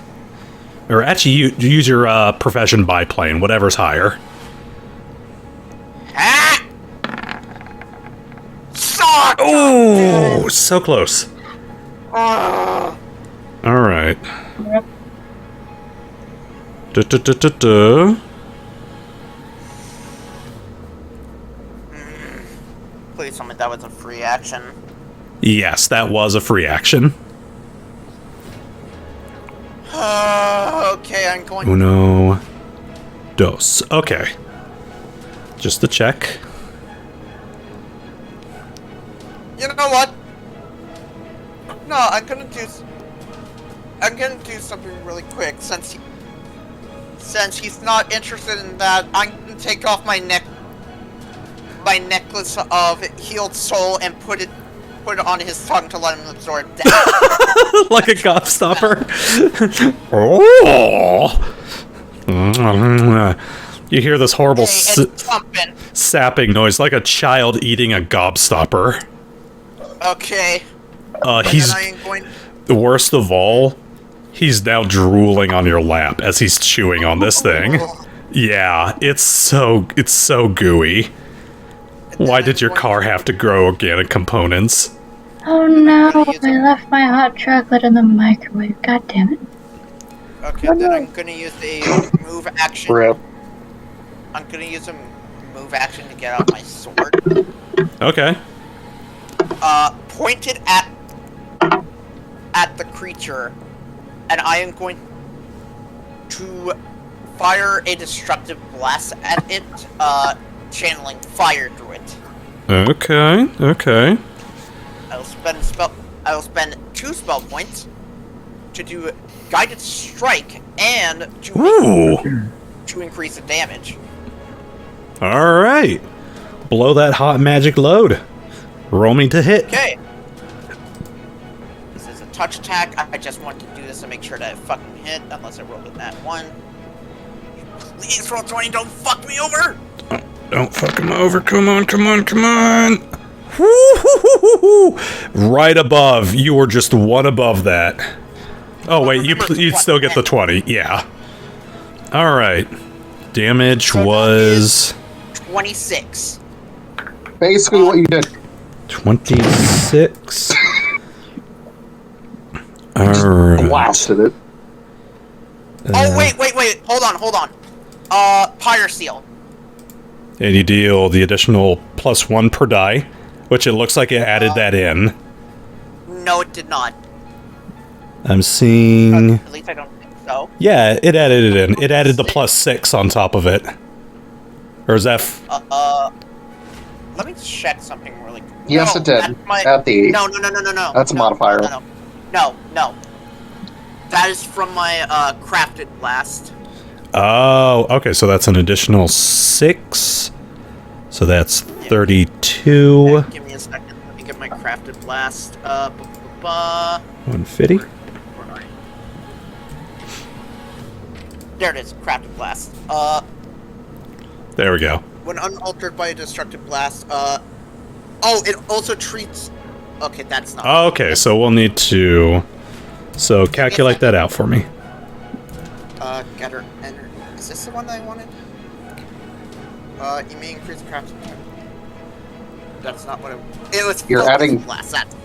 Or actually, you use your profession biplane, whatever's higher. Ah! Oh, so close. All right. Yep. Please tell me that was a free action. Yes, that was a free action. Okay, I'm going. Uno, dos. Okay. Just the check. You know what? No, I'm gonna do something really quick since he's not interested in that. I'm gonna take off my necklace of healed soul and put it on his tongue to let him absorb that. Like a gobstopper. Oh. You hear this horrible sapping noise, like a child eating a gobstopper. Okay. He's the worst of all. He's now drooling on your lap as he's chewing on this thing. Yeah, it's so gooey. Why did your car have to grow organic components? Oh no, I left my hot chocolate in the microwave. God damn it. Okay, then I'm gonna use a move action. Rip. I'm gonna use a move action to get out my sword. Okay. Pointed at the creature, and I am going to fire a destructive blast at it, channeling fire through it. Okay. I will spend 2 spell points to do guided strike and to increase the damage. Alright. Blow that hot magic load. Roll me to hit. Okay. This is a touch attack. I just want to do this to make sure that I fucking hit, unless I rolled a nat 1. Please roll 20, don't fuck me over! Don't fuck him over. Come on. Woo-hoo-hoo-hoo-hoo. Right above. You were just one above that. Oh, wait. You'd still get the 20. Yeah. Alright. Damage was... 26. Basically what you did. 26. Alright. Blasted it. Oh, wait. Hold on. Pyre Seal. And you deal the additional +1 per die, which it looks like it added that in. No, it did not. I'm seeing... At least I don't think so. Yeah, it added it in. It added the +6 on top of it. Or is that... Let me check something really quick. Yes, No, it did. that's my- At the No. That's a modifier. No. That is from my crafted blast. Oh, okay, so that's an additional 6. So that's 32. Okay, give me a second. Let me get my crafted blast. 150. Where are you? There it is, crafted blast. There we go. When unaltered by a destructive blast, oh, it also treats... Okay, that's not... Okay, so we'll need to... So calculate that out for me. Getter energy. Is this the one that I wanted? You may increase crafted... That's not what it was. You're focus adding- blast. That's...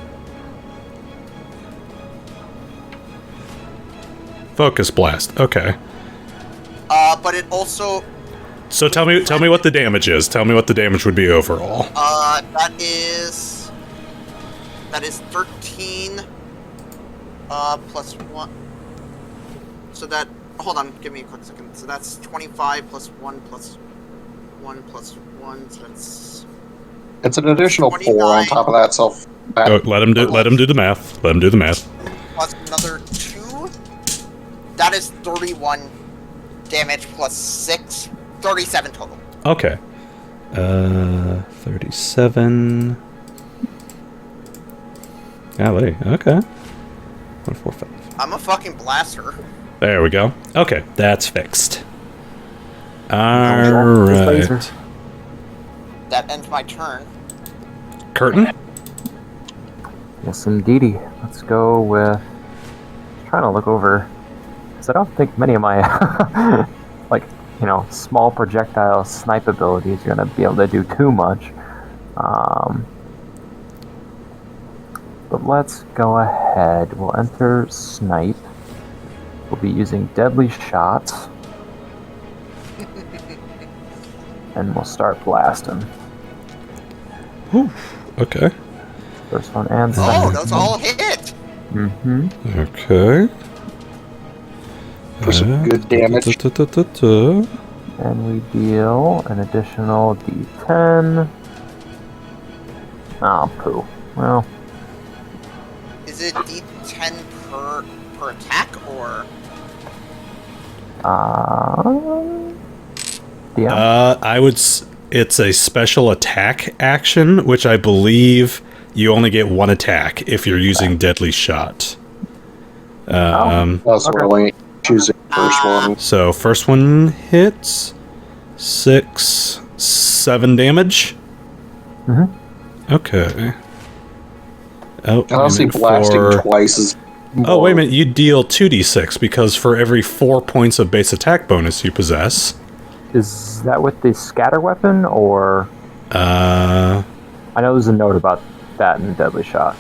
Focus blast. Okay. But it also... So tell me what the damage is. Tell me what the damage would be overall. That is 13, plus 1. So that, hold on, give me a quick second. So that's 25 plus 1 plus 1 plus 1, so that's... It's an additional 4 on 29. top of that, so... Oh, let him do the math. Let him do the math. Plus another 2. That is 31 damage plus 6. 37 total. Okay. 37. Golly, okay. 145. I'm a fucking blaster. There we go. Okay, that's fixed. His Alright. laser. That ends my turn. Khurtin? Yes, indeedy. Let's go with... Trying to look over... Because I don't think many of my... small projectile snipe abilities are going to be able to do too much. But let's go ahead. We'll enter snipe. We'll be using deadly shots. And we'll start blasting. Whew. Okay. First one and Oh, second. those all hit! Mm-hmm. Okay. For some good damage. And we deal an additional D10. Oh, poo. Well, Is it D10 per attack, or...? yeah. It's a special attack action, which I believe you only get one attack if you're using deadly shot. That's Okay. really choosing the first one. So first one hits 6, 7 damage. Mhm. Okay. Oh, wait a Honestly, minute, blasting twice is... Oh, wait a minute. You deal 2d6 because for every 4 points of base attack bonus you possess. Is that with the scatter weapon, or... Uh, I know there's a note about that in deadly shot.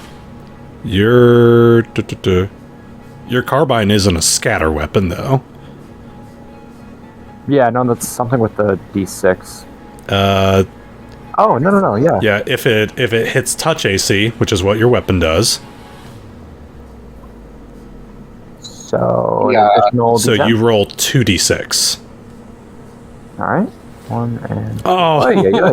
your carbine isn't a scatter weapon, though. Yeah, no, that's something with the D6. Oh, no, yeah. Yeah, if it hits touch AC, which is what your weapon does, So, Yeah. an additional so D10. you roll 2d6. Alright. 1 and... Oh, Ay, ay,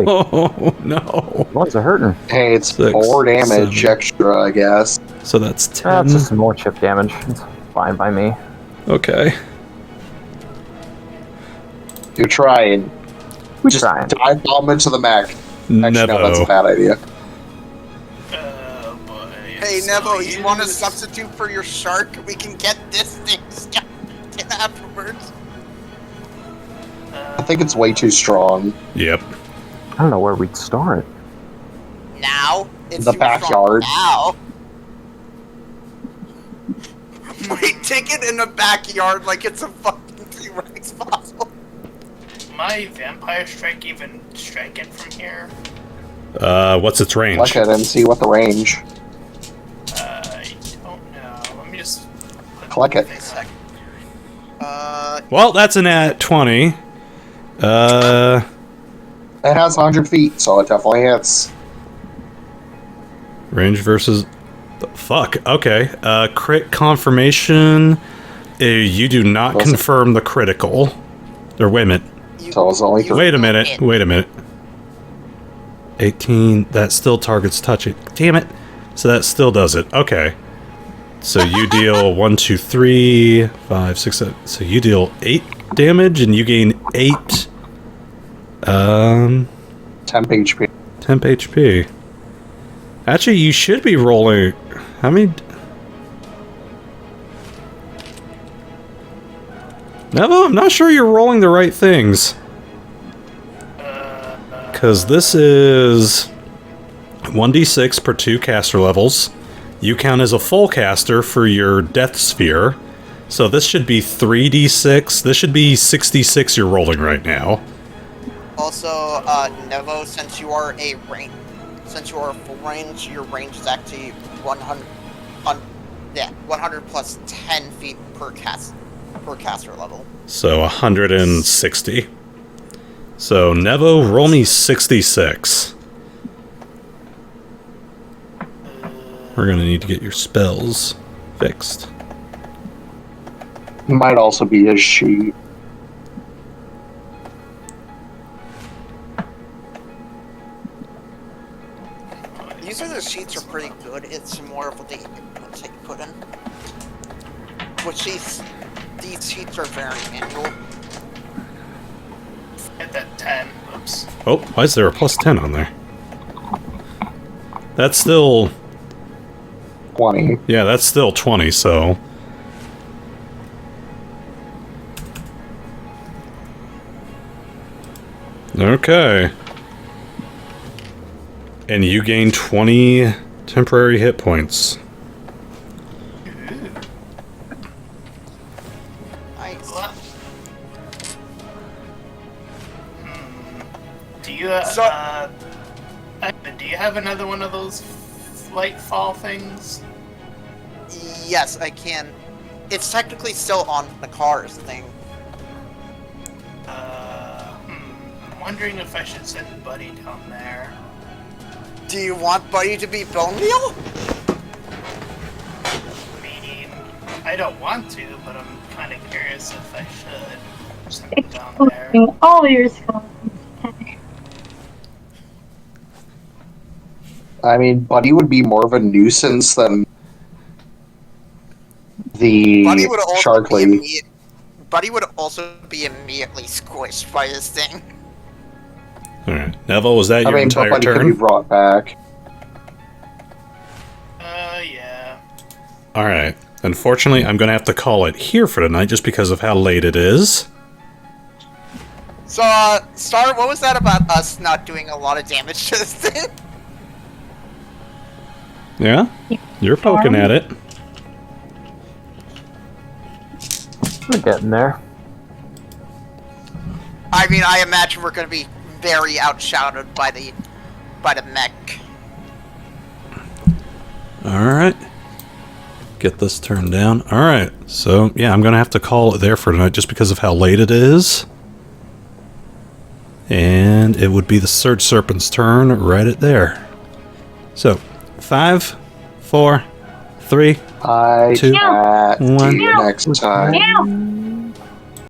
no. One's a hurting. Hey, it's 6, 4 damage 7. extra, I guess. So that's 10. That's just some more chip damage. It's fine by me. Okay. You're trying. We Just trying. dive bomb into the mech. Actually, no, that's a Nevo. bad idea. Oh boy. Hey, it's Nevo, so you want to used. substitute for your shark? We can get this thing stuck afterwards. I think it's way too strong. Yep. I don't know where we'd store it. Now? It's The too strong backyard. Now? Wait, take it in the backyard like it's a fucking T-Rex fossil. My vampire strike even strike it from here? What's its range? Look at it and see what the range. I don't know. Let me just Click it. Wait a sec. Well, that's an at 20. It has 100 feet, so it definitely hits. Range versus Fuck. Okay. Crit confirmation. You do not confirm the critical. Or wait a minute. So it's only three. Wait a minute. Wait a minute. 18. That still targets touching. Damn it. So that still does it. Okay. So you deal 1, 2, 3, 5, 6, 7. So you deal 8 damage and you gain 8. Temp HP. Temp HP. Actually, you should be rolling. How many? Nevo, I'm not sure you're rolling the right things. Because this is 1d6 per 2 caster levels. You count as a full caster for your death sphere. So this should be 3d6. This should be 66 you're rolling right now. Also, Nevo, since you are full range, your range is actually 100. 100 plus 10 feet per caster level. So 160. So Nevo, roll me 66. We're gonna need to get your spells fixed. Might also be his sheet. Usually the sheets are pretty good. It's more of the inputs that you put in. Which these sheets are very manual. Hit that 10. Oops. Oh, why is there a plus 10 on there? That's still... 20. Yeah, that's still 20, so... Okay. And you gain 20 temporary hit points. Nice. Do you, do you have another one of those light fall things? Yes, I can. It's technically still on the cars thing. I'm wondering if I should send Buddy down there. Do you want Buddy to be bone meal? Meaning, I don't want to, but I'm kind of curious if I should send him down there. Exposing all your skeletons. I mean, Buddy would be more of a nuisance than the Buddy would also shark be lady. Buddy would also be immediately squished by this thing. Alright. Neville, was that your But entire Buddy could be turn? brought back. Yeah. Alright. Unfortunately, I'm going to have to call it here for tonight just because of how late it is. So, Star, what was that about us not doing a lot of damage to this thing? Yeah? You're poking at it. We're getting there. I mean, I imagine we're going to be very outshouted by the mech. Alright. Get this turned down. Alright. So, yeah, I'm going to have to call it there for tonight just because of how late it is. And it would be the Surge Serpent's turn right at there. So, 5, 4, 3, I 2, chat. 1. See you next time. Yeah.